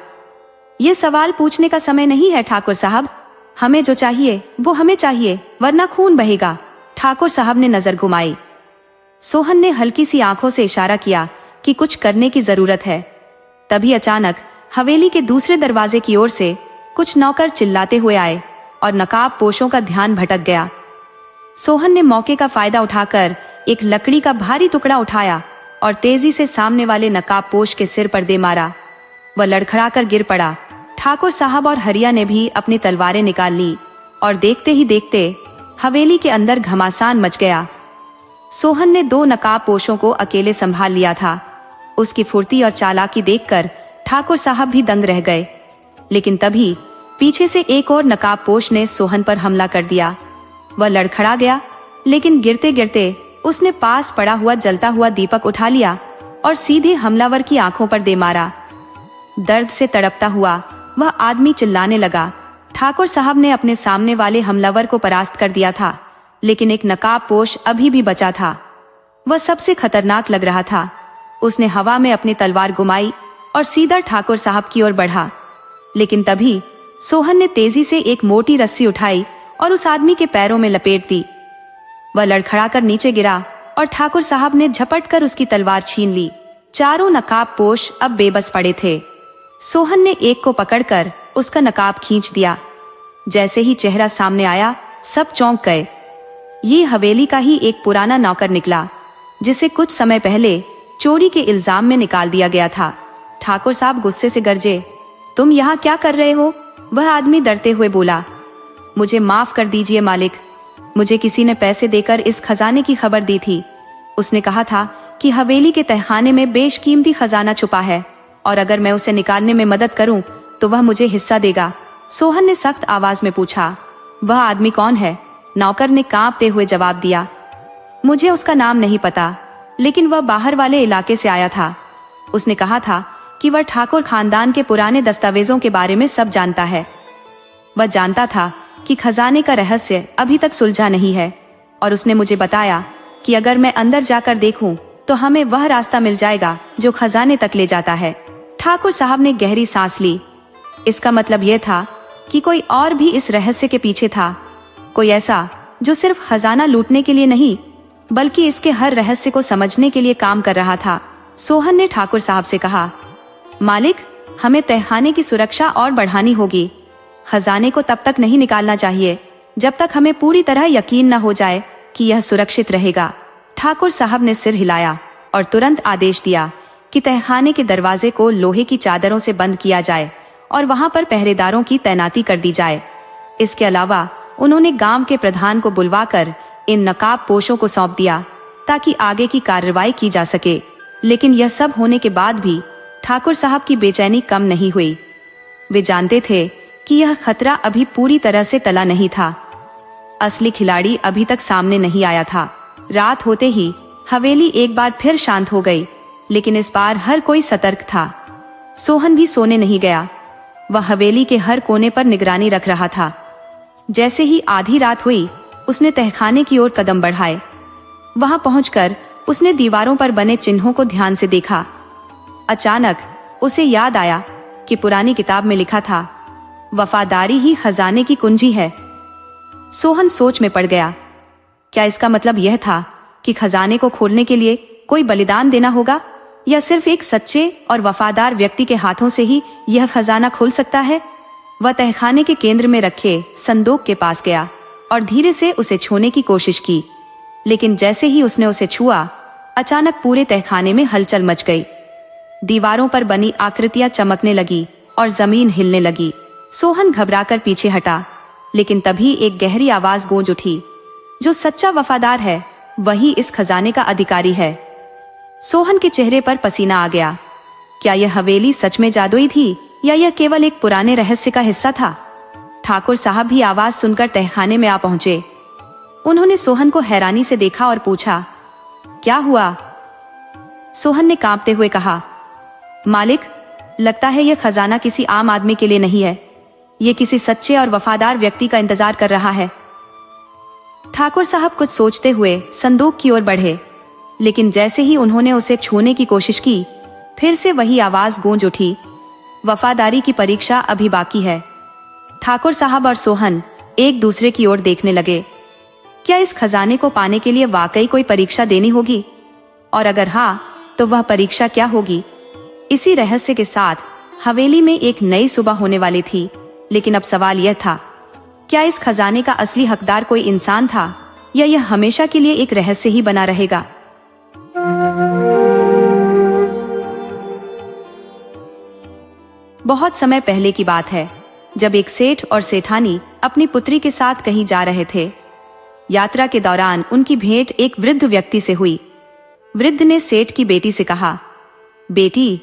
A: ये सवाल पूछने का समय नहीं है ठाकुर साहब। हमें जो चाहिए वो हमें चाहिए, वरना खून बहेगा। ठाकुर साहब ने नजर घुमाई। सोहन ने हल्की सी आंखों से इशारा किया कि कुछ करने की जरूरत है। तभी अचानक हवेली के दूसरे दरवाजे की ओर से कुछ नौकर चिल्लाते हुए आए और नकाबपोशों का ध्यान भटक गया। सोहन ने मौके का फायदा उठाकर एक लकड़ी का भारी टुकड़ा उठाया और तेजी से सामने वाले नकाबपोश के सिर पर दे मारा। वह लड़खड़ाकर गिर पड़ा। ठाकुर साहब और हरिया ने भी अपनी तलवारें निकाल ली और देखते ही देखते हवेली के अंदर घमासान मच गया। सोहन ने 2 नकाबपोशों को अकेले संभाल लिया था। उसकी फुर्ती और चालाकी देखकर ठाकुर साहब भी दंग रह गए। लेकिन तभी पीछे से एक और नकाबपोश ने सोहन पर हमला कर दिया। वह लड़खड़ा गया, लेकिन गिरते गिरते उसने पास पड़ा हुआ जलता हुआ दीपक उठा लिया और सीधे हमलावर की आंखों पर दे मारा। दर्द से तड़पता हुआ वह आदमी चिल्लाने लगा। ठाकुर साहब ने अपने सामने वाले हमलावर को परास्त कर दिया था, लेकिन एक नकाबपोश अभी भी बचा था। वह सबसे खतरनाक लग रहा था। उसने हवा में अपनी तलवार घुमाई और सीधा ठाकुर साहब की ओर बढ़ा। लेकिन तभी सोहन ने तेजी से एक मोटी रस्सी उठाई और उस आदमी के पैरों में लपेट दी। वह लड़खड़ाकर नीचे गिरा और ठाकुर साहब ने झपट कर उसकी तलवार छीन ली। चारों नकाबपोश अब बेबस पड़े थे। सोहन ने एक को पकड़कर उसका नकाब खींच दिया। जैसे ही चेहरा सामने आया, सब चौंक गए। ये हवेली का ही एक पुराना नौकर निकला, जिसे कुछ समय पहले चोरी के इल्जाम में निकाल दिया गया था। ठाकुर साहब गुस्से से गरजे, तुम यहाँ क्या कर रहे हो? वह आदमी डरते हुए बोला, मुझे माफ कर दीजिए मालिक, मुझे किसी ने पैसे देकर इस खजाने की खबर दी थी। उसने कहा था कि हवेली के तहखाने में बेशकीमती खजाना छुपा है और अगर मैं उसे निकालने में मदद करूं तो वह मुझे हिस्सा देगा। सोहन ने सख्त आवाज में पूछा, वह आदमी कौन है? नौकर ने कांपते हुए जवाब दिया, मुझे उसका नाम नहीं पता, लेकिन वह बाहर वाले इलाके से आया था। उसने कहा था कि वह ठाकुर खानदान के पुराने दस्तावेजों के बारे में सब जानता है। वह जानता था कि खजाने का रहस्य अभी तक सुलझा नहीं है और उसने मुझे बताया कि अगर मैं अंदर जाकर देखूं तो हमें वह रास्ता मिल जाएगा जो खजाने तक ले जाता है। ठाकुर साहब ने गहरी सांस ली। इसका मतलब यह था कि कोई और भी इस रहस्य के पीछे था, कोई ऐसा जो सिर्फ खजाना लूटने के लिए नहीं बल्कि इसके हर रहस्य को समझने के लिए काम कर रहा था। सोहन ने ठाकुर साहब से कहा, मालिक, हमें तहखाने की सुरक्षा और बढ़ानी होगी। खजाने को तब तक नहीं निकालना चाहिए जब तक हमें पूरी तरह यकीन न हो जाए कि यह सुरक्षित रहेगा। ठाकुर साहब ने सिर हिलाया और तुरंत आदेश दिया कि तहखाने के दरवाजे को लोहे की चादरों से बंद किया जाए और वहां पर पहरेदारों की तैनाती कर दी जाए। इसके अलावा उन्होंने गांव के प्रधान को बुलवाकर इन नकाबपोशों को सौंप दिया ताकि आगे की कार्रवाई की जा सके। लेकिन यह सब होने के बाद भी ठाकुर साहब की बेचैनी कम नहीं हुई। वे जानते थे कि यह खतरा अभी पूरी तरह से टला नहीं था। असली खिलाड़ी अभी तक सामने नहीं आया था। रात होते ही हवेली एक बार फिर शांत हो गई, लेकिन इस बार हर कोई सतर्क था। सोहन भी सोने नहीं गया। वह हवेली के हर कोने पर निगरानी रख रहा था। जैसे ही आधी रात हुई, उसने तहखाने की ओर कदम बढ़ाए। वहां पहुंचकर उसने दीवारों पर बने चिन्हों को ध्यान से देखा। अचानक उसे याद आया कि पुरानी किताब में लिखा था, वफादारी ही खजाने की कुंजी है। सोहन सोच में पड़ गया। क्या इसका मतलब यह था कि खजाने को खोलने के लिए कोई बलिदान देना होगा, या सिर्फ एक सच्चे और वफादार व्यक्ति के हाथों से ही यह खजाना खुल सकता है? वह तहखाने के केंद्र में रखे संदूक के पास गया और धीरे से उसे छूने की कोशिश की। लेकिन जैसे ही उसने उसे छुआ, अचानक पूरे तहखाने में हलचल मच गई। दीवारों पर बनी आकृतियां चमकने लगी और जमीन हिलने लगी। सोहन घबराकर पीछे हटा, लेकिन तभी एक गहरी आवाज गूंज उठी, जो सच्चा वफादार है वही इस खजाने का अधिकारी है। सोहन के चेहरे पर पसीना आ गया। क्या यह हवेली सच में जादुई थी या यह केवल एक पुराने रहस्य का हिस्सा था? ठाकुर साहब भी आवाज सुनकर तहखाने में आ पहुंचे। उन्होंने सोहन को हैरानी से देखा और पूछा, क्या हुआ? सोहन ने कांपते हुए कहा, मालिक, लगता है यह खजाना किसी आम आदमी के लिए नहीं है। यह किसी सच्चे और वफादार व्यक्ति का इंतजार कर रहा है। ठाकुर साहब कुछ सोचते हुए संदूक की ओर बढ़े, लेकिन जैसे ही उन्होंने उसे छूने की कोशिश की, फिर से वही आवाज गूंज उठी, वफादारी की परीक्षा अभी बाकी है। ठाकुर साहब और सोहन एक दूसरे की ओर देखने लगे। क्या इस खजाने को पाने के लिए वाकई कोई परीक्षा देनी होगी? और अगर हाँ, तो वह परीक्षा क्या होगी? इसी रहस्य के साथ हवेली में एक नई सुबह होने वाली थी, लेकिन अब सवाल यह था, क्या इस खजाने का असली हकदार कोई इंसान था या यह हमेशा के लिए एक रहस्य ही बना रहेगा? बहुत समय पहले की बात है, जब एक सेठ और सेठानी अपनी पुत्री के साथ कहीं जा रहे थे। यात्रा के दौरान उनकी भेंट एक वृद्ध व्यक्ति से हुई। वृद्ध ने सेठ की बेटी से कहा, बेटी,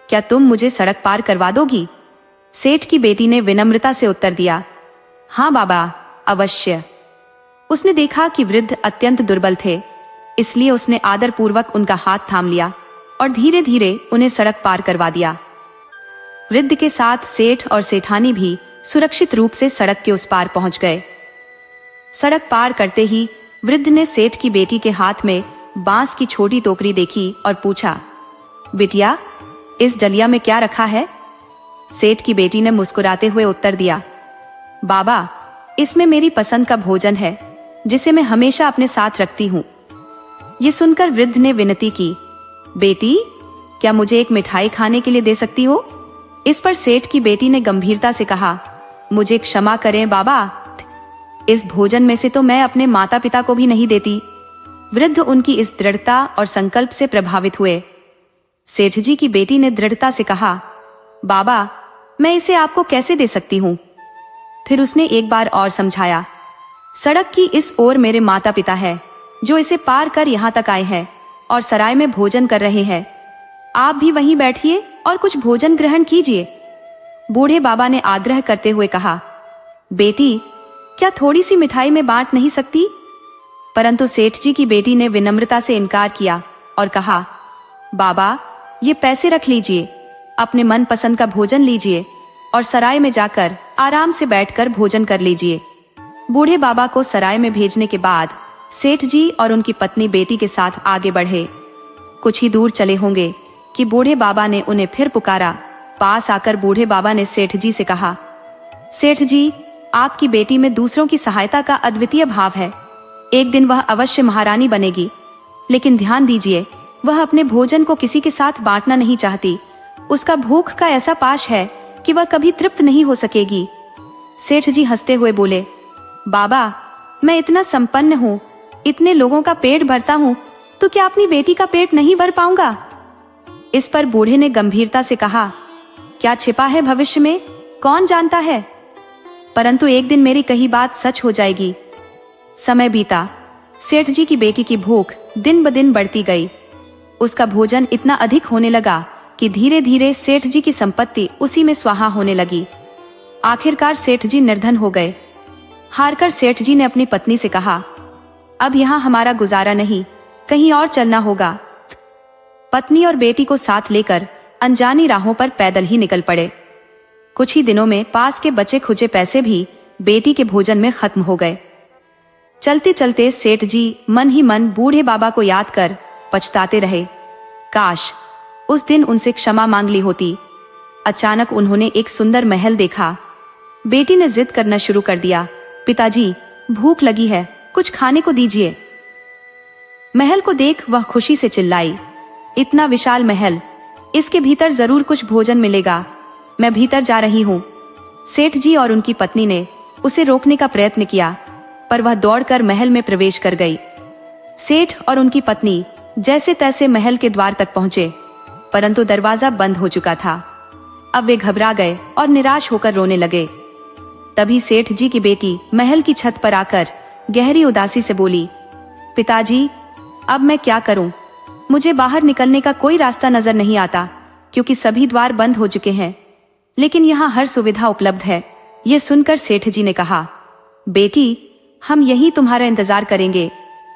A: क्या तुम मुझे सड़क पार करवा दोगी? सेठ की बेटी ने विनम्रता से उत्तर दिया, हाँ बाबा, अवश्य। उसने देखा कि वृद्ध अत्यंत दुर्बल थे, इसलिए उसने आदरपूर्वक उनका हाथ थाम लिया और धीरे धीरे उन्हें सड़क पार करवा दिया। वृद्ध के साथ सेठ और सेठानी भी सुरक्षित रूप से सड़क के उस पार पहुंच गए। सड़क पार करते ही वृद्ध ने सेठ की बेटी के हाथ में बांस की छोटी टोकरी देखी और पूछा, बिटिया, इस डलिया में क्या रखा है? सेठ की बेटी ने मुस्कुराते हुए उत्तर दिया, बाबा, इसमें मेरी पसंद का भोजन है जिसे मैं हमेशा अपने साथ रखती हूँ। ये सुनकर वृद्ध ने विनती की, बेटी, क्या मुझे एक मिठाई खाने के लिए दे सकती हो? इस पर सेठ की बेटी ने गंभीरता से कहा, मुझे क्षमा करें बाबा, इस भोजन में से तो मैं अपने माता पिता को भी नहीं देती। वृद्ध उनकी इस दृढ़ता और संकल्प से प्रभावित हुए। सेठ जी की बेटी ने दृढ़ता से कहा, बाबा, मैं इसे आपको कैसे दे सकती हूँ? फिर उसने एक बार और समझाया, सड़क की इस ओर मेरे माता पिता है जो इसे पार कर यहाँ तक आए हैं और सराय में भोजन कर रहे हैं। आप भी वहीं बैठिए और कुछ भोजन ग्रहण कीजिए। बूढ़े बाबा ने आग्रह करते हुए कहा, बेटी, क्या थोड़ी सी मिठाई में बांट नहीं सकती? परंतु सेठ जी की बेटी ने विनम्रता से इनकार किया और कहा, बाबा, ये पैसे रख लीजिए, अपने मनपसंद का भोजन लीजिए और सराय में जाकर आराम से बैठकर भोजन कर लीजिए। बूढ़े बाबा को सराय में भेजने के बाद सेठ जी और उनकी पत्नी बेटी के साथ आगे बढ़े। कुछ ही दूर चले होंगे कि बूढ़े बाबा ने उन्हें फिर पुकारा। पास आकर बूढ़े बाबा ने सेठ जी से कहा, सेठ जी, आपकी बेटी में दूसरों की सहायता का अद्वितीय भाव है। एक दिन वह अवश्य महारानी बनेगी, लेकिन ध्यान दीजिए, वह अपने भोजन को किसी के साथ बांटना नहीं चाहती। उसका भूख का ऐसा पाश है कि वह कभी तृप्त नहीं हो सकेगी। सेठ जी हंसते हुए बोले, बाबा, मैं इतना संपन्न हूँ, इतने लोगों का पेट भरता हूँ, तो क्या अपनी बेटी का पेट नहीं भर पाऊंगा? इस पर बूढ़े ने गंभीरता से कहा, क्या छिपा है भविष्य में, कौन जानता है? परंतु एक दिन मेरी कही बात सच हो जाएगी। समय बीता। सेठ जी की बेटी की भूख दिन ब दिन बढ़ती गई। उसका भोजन इतना अधिक होने लगा कि धीरे धीरे सेठ जी की संपत्ति उसी में स्वाहा होने लगी। आखिरकार सेठ जी निर्धन हो गए। हारकर सेठ जी ने अपनी पत्नी से कहा, अब यहाँ हमारा गुजारा नहीं, कहीं और चलना होगा। पत्नी और बेटी को साथ लेकर अनजानी राहों पर पैदल ही निकल पड़े। कुछ ही दिनों में पास के बचे खुचे पैसे भी बेटी के भोजन में खत्म हो गए। चलते चलते सेठ जी मन ही मन बूढ़े बाबा को याद कर पछताते रहे। काश उस दिन उनसे क्षमा मांग ली होती। अचानक उन्होंने एक सुंदर महल देखा। बेटी ने जिद करना शुरू कर दिया, पिताजी, भूख लगी है, कुछ खाने को दीजिए। महल को देख वह खुशी से चिल्लाई, इतना विशाल महल, इसके भीतर जरूर कुछ भोजन मिलेगा, मैं भीतर जा रही हूँ। सेठ जी और उनकी पत्नी ने उसे रोकने का प्रयत्न किया, पर वह दौड़कर महल में प्रवेश कर गई। सेठ और उनकी पत्नी जैसे तैसे महल के द्वार तक पहुंचे, परंतु दरवाजा बंद हो चुका था। अब वे घबरा गए और निराश होकर रोने लगे। तभी सेठ जी की बेटी महल की छत पर आकर गहरी उदासी से बोली, पिताजी, अब मैं क्या करूं? मुझे बाहर निकलने का कोई रास्ता नजर नहीं आता, क्योंकि सभी द्वार बंद हो चुके हैं, लेकिन यहाँ हर सुविधा उपलब्ध है। ये सुनकर सेठ जी ने कहा, बेटी, हम यहीं तुम्हारा इंतजार करेंगे।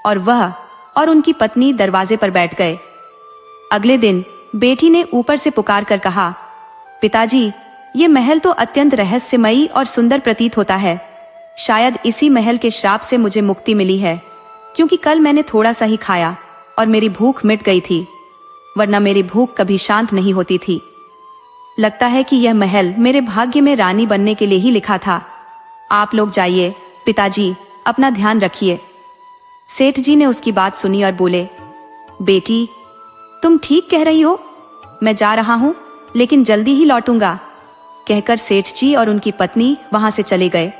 A: और वह और उनकी पत्नी दरवाजे पर बैठ गए। अगले दिन बेटी ने ऊपर से पुकार कर कहा, पिताजी, ये महल तो अत्यंत रहस्यमयी और सुंदर प्रतीत होता है। शायद इसी महल के श्राप से मुझे मुक्ति मिली है, क्योंकि कल मैंने थोड़ा सा ही खाया और मेरी भूख मिट गई थी, वरना मेरी भूख कभी शांत नहीं होती थी। लगता है कि यह महल मेरे भाग्य में रानी बनने के लिए ही लिखा था। आप लोग जाइए, पिताजी, अपना ध्यान रखिए। सेठ जी ने उसकी बात सुनी और बोले, बेटी, तुम ठीक कह रही हो, मैं जा रहा हूँ, लेकिन जल्दी ही लौटूंगा। कहकर सेठ जी और उनकी पत्नी वहां से चले गए।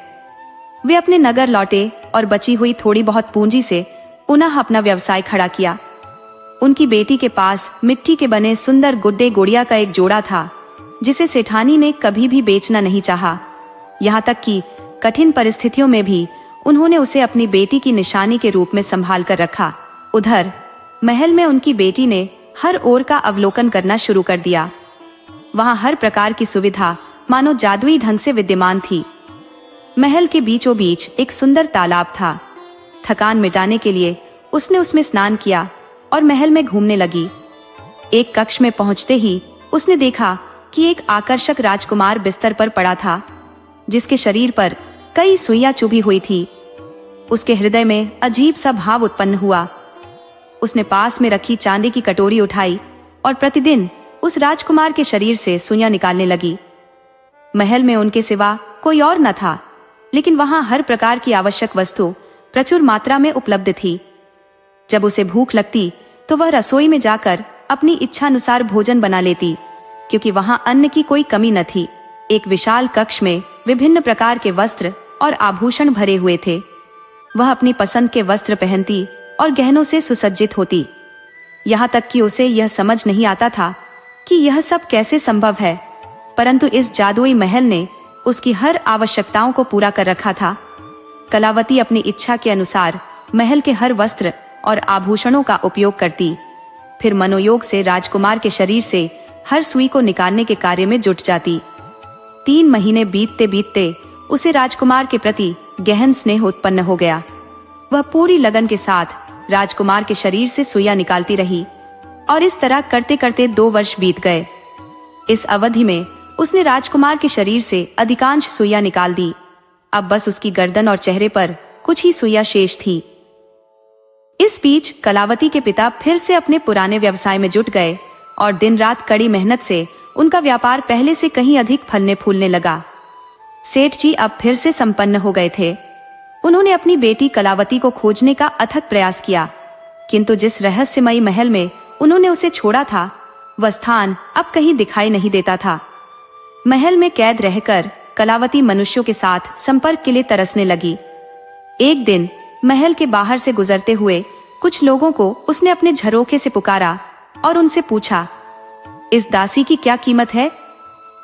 A: वे अपने नगर लौटे और बची हुई थोड़ी बहुत पूंजी से पुनः अपना व्यवसाय खड़ा किया। उनकी बेटी के पास मिट्टी के बने सुंदर गुड्डे गुड़िया का एक जोड़ा था, जिसे सेठानी ने कभी भी बेचना नहीं चाहा। यहाँ तक कि कठिन परिस्थितियों में भी उन्होंने उसे अपनी बेटी की निशानी के रूप में संभाल कर रखा। उधर महल में उनकी बेटी ने हर ओर का अवलोकन करना शुरू कर दिया। वहां हर प्रकार की सुविधा मानो जादुई ढंग से विद्यमान थी। महल के बीचों बीच एक सुंदर तालाब था। थकान मिटाने के लिए उसने उसमें स्नान किया और महल में घूमने लगी। एक कक्ष में पहुंचते ही उसने देखा कि एक आकर्षक राजकुमार बिस्तर पर पड़ा था, जिसके शरीर पर कई सुइयां चुभी हुई थी। उसके हृदय में अजीब सा भाव उत्पन्न हुआ। उसने पास में रखी चांदी की कटोरी उठाई और प्रतिदिन उस राजकुमार के शरीर से सुइयां निकालने लगी। महल में उनके सिवा कोई और न था, लेकिन वहां हर प्रकार की आवश्यक वस्तु प्रचुर मात्रा में उपलब्ध थी। जब उसे भूख लगती तो वह रसोई में जाकर अपनी इच्छानुसार भोजन बना लेती, क्योंकि वहां अन्न की कोई कमी न थी। एक विशाल कक्ष में विभिन्न प्रकार के वस्त्र और आभूषण भरे हुए थे। वह अपनी पसंद के वस्त्र पहनती और गहनों से सुसज्जित होती। यहाँ तक कि उसे यह समझ नहीं आता था कि यह सब कैसे संभव है, परंतु इस जादुई महल ने उसकी हर आवश्यकताओं को पूरा कर रखा था। कलावती अपनी इच्छा के अनुसार महल के हर वस्त्र और आभूषणों का उपयोग करती, फिर मनोयोग से राजकुमार के शरीर से हर सुई को निकालने के कार्य में जुट जाती। 3 महीने बीतते बीतते उसे राजकुमार के प्रति गहन स्नेह उत्पन्न हो गया। वह पूरी लगन के साथ राजकुमार के शरीर से सुइयां निकालती रही और इस तरह करते करते 2 वर्ष बीत गए। इस अवधि में उसने राजकुमार के शरीर से अधिकांश सुइयां निकाल दी। अब बस उसकी गर्दन और चेहरे पर कुछ ही सुइयां शेष थी। इस बीच कलावती के पिता फिर से अपने पुराने व्यवसाय में जुट गए और दिन रात कड़ी मेहनत से उनका व्यापार पहले से कहीं अधिक फलने फूलने लगा। सेठ जी अब फिर से संपन्न हो गए थे। उन्होंने अपनी बेटी कलावती को खोजने का अथक प्रयास किया, किंतु जिस रहस्यमयी महल में उन्होंने उसे छोड़ा था, वह स्थान अब कहीं दिखाई नहीं देता था। महल में कैद रहकर कलावती मनुष्यों के साथ संपर्क के लिए तरसने लगी। एक दिन महल के बाहर से गुजरते हुए कुछ लोगों को उसने अपने झरोखे से पुकारा और उनसे पूछा, इस दासी की क्या कीमत है?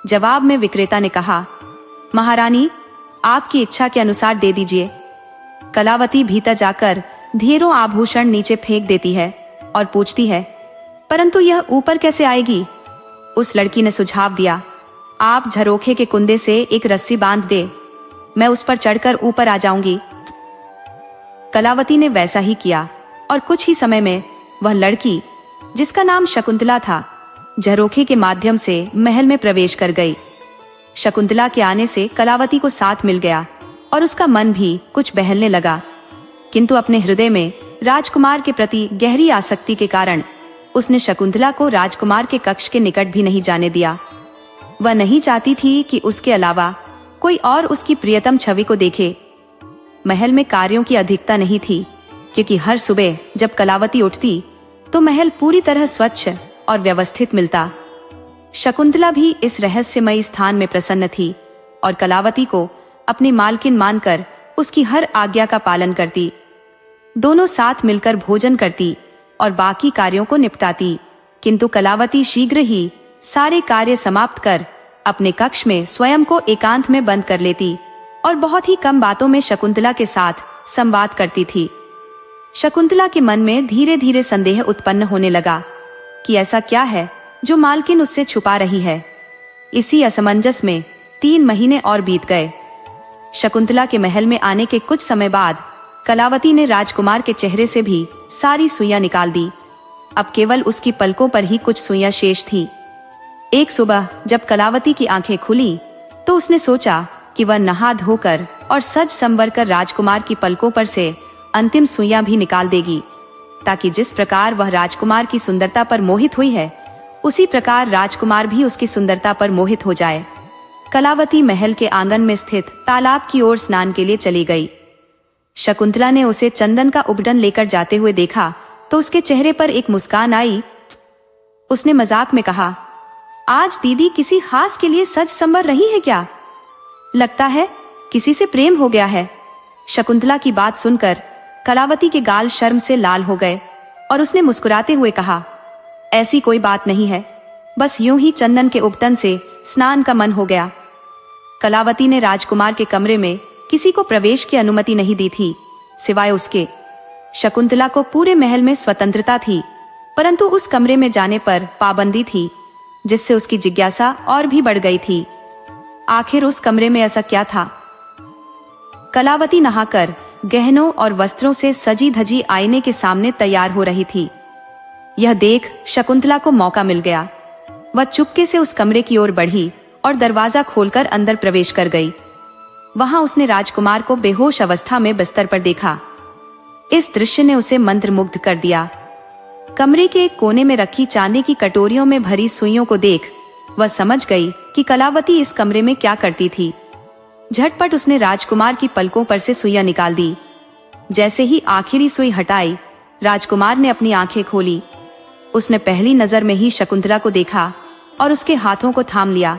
A: जवाब में विक्रेता ने कहा, महारानी, आपकी इच्छा के अनुसार दे दीजिए। कलावती भीतर जाकर ढेरों आभूषण नीचे फेंक देती है और पूछती है, परंतु यह ऊपर कैसे आएगी? उस लड़की ने सुझाव दिया, आप झरोखे के कुंदे से एक रस्सी बांध दे, मैं उस पर चढ़कर ऊपर आ जाऊंगी। कलावती ने वैसा ही किया और कुछ ही समय में वह लड़की, जिसका नाम शकुंतला था, झरोखे के माध्यम से महल में प्रवेश कर गई। शकुंतला के आने से कलावती को साथ मिल गया और उसका मन भी कुछ बहलने लगा, किंतु अपने हृदय में राजकुमार के प्रति गहरी आसक्ति के कारण उसने शकुंतला को राजकुमार के कक्ष के निकट भी नहीं जाने दिया। वह नहीं चाहती थी कि उसके अलावा कोई और उसकी प्रियतम छवि को देखे। महल में कार्यों की अधिकता नहीं थी, क्योंकि हर सुबह जब कलावती उठती तो महल पूरी तरह स्वच्छ और व्यवस्थित मिलता। शकुंतला भी इस रहस्यमयी स्थान में प्रसन्न थी और कलावती को अपनी मालकिन मानकर उसकी हर आज्ञा का पालन करती। दोनों साथ मिलकर भोजन करती और बाकी कार्यों को निपटाती, किंतु कलावती शीघ्र ही सारे कार्य समाप्त कर अपने कक्ष में स्वयं को एकांत में बंद कर लेती और बहुत ही कम बातों में शकुंतला के साथ संवाद करती थी। शकुंतला के मन में धीरे धीरे संदेह उत्पन्न होने लगा कि ऐसा क्या है जो मालकिन उससे छुपा रही है। इसी असमंजस में 3 महीने और बीत गए। शकुंतला के महल में आने के कुछ समय बाद कलावती ने राजकुमार के चेहरे से भी सारी सुइयां निकाल दी। अब केवल उसकी पलकों पर ही कुछ सुइयां शेष थी। एक सुबह जब कलावती की आंखें खुली तो उसने सोचा कि वह नहा धोकर और सज संवर कर राजकुमार की पलकों पर से अंतिम सुइयां भी निकाल देगी, ताकि जिस प्रकार वह राजकुमार की सुंदरता पर मोहित हुई है, उसी प्रकार राजकुमार भी उसकी सुंदरता पर मोहित हो जाए। कलावती महल के आंगन में स्थित तालाब की ओर स्नान के लिए चली गई। शकुंतला ने उसे चंदन का उबटन लेकर जाते हुए देखा तो उसके चेहरे पर एक मुस्कान आई। उसने मजाक में कहा, आज दीदी किसी खास के लिए सज संवर रही है क्या? लगता है किसी से प्रेम हो गया है। शकुंतला की बात सुनकर कलावती के गाल शर्म से लाल हो गए और उसने मुस्कुराते हुए कहा, ऐसी कोई बात नहीं है, बस यूं ही चंदन के उबटन से स्नान का मन हो गया। कलावती ने राजकुमार के कमरे में किसी को प्रवेश की अनुमति नहीं दी थी सिवाय उसके। शकुंतला को पूरे महल में स्वतंत्रता थी, परंतु उस कमरे में जाने पर पाबंदी थी, जिससे उसकी जिज्ञासा और भी बढ़ गई थी। आखिर उस कमरे में ऐसा क्या था? कलावती नहाकर गहनों और वस्त्रों से सजी धजी आईने के सामने तैयार हो रही थी। यह देख शकुंतला को मौका मिल गया। वह चुपके से उस कमरे की ओर बढ़ी और दरवाजा खोलकर अंदर प्रवेश कर गई। वहां उसने राजकुमार को बेहोश अवस्था में बिस्तर पर देखा। इस दृश्य ने उसे मंत्रमुग्ध कर दिया। कमरे के एक कोने में रखी चांदी की कटोरियों में भरी सुइयों को देख वह समझ गई कि कलावती इस कमरे में क्या करती थी। झटपट उसने राजकुमार की पलकों पर से सुइयां निकाल दी। जैसे ही आखिरी सुई हटाई, राजकुमार ने अपनी आंखें खोली। उसने पहली नजर में ही शकुंतला को देखा और उसके हाथों को थाम लिया।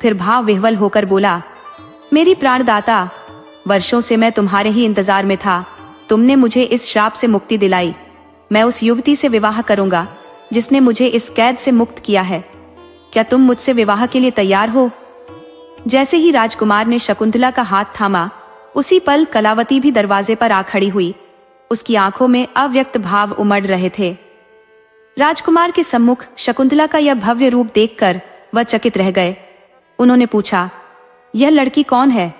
A: फिर भाव विह्वल होकर बोला, मेरी प्राणदाता, वर्षों से मैं तुम्हारे ही इंतजार में था। तुमने मुझे इस श्राप से मुक्ति दिलाई। मैं उस युवती से विवाह करूंगा जिसने मुझे इस कैद से मुक्त किया है। क्या तुम मुझसे विवाह के लिए तैयार हो? जैसे ही राजकुमार ने शकुंतला का हाथ थामा, उसी पल कलावती भी दरवाजे पर आ खड़ी हुई। उसकी आंखों में अव्यक्त भाव उमड़ रहे थे। राजकुमार के सम्मुख शकुंतला का यह भव्य रूप देखकर वह चकित रह गए। उन्होंने पूछा, यह लड़की कौन है?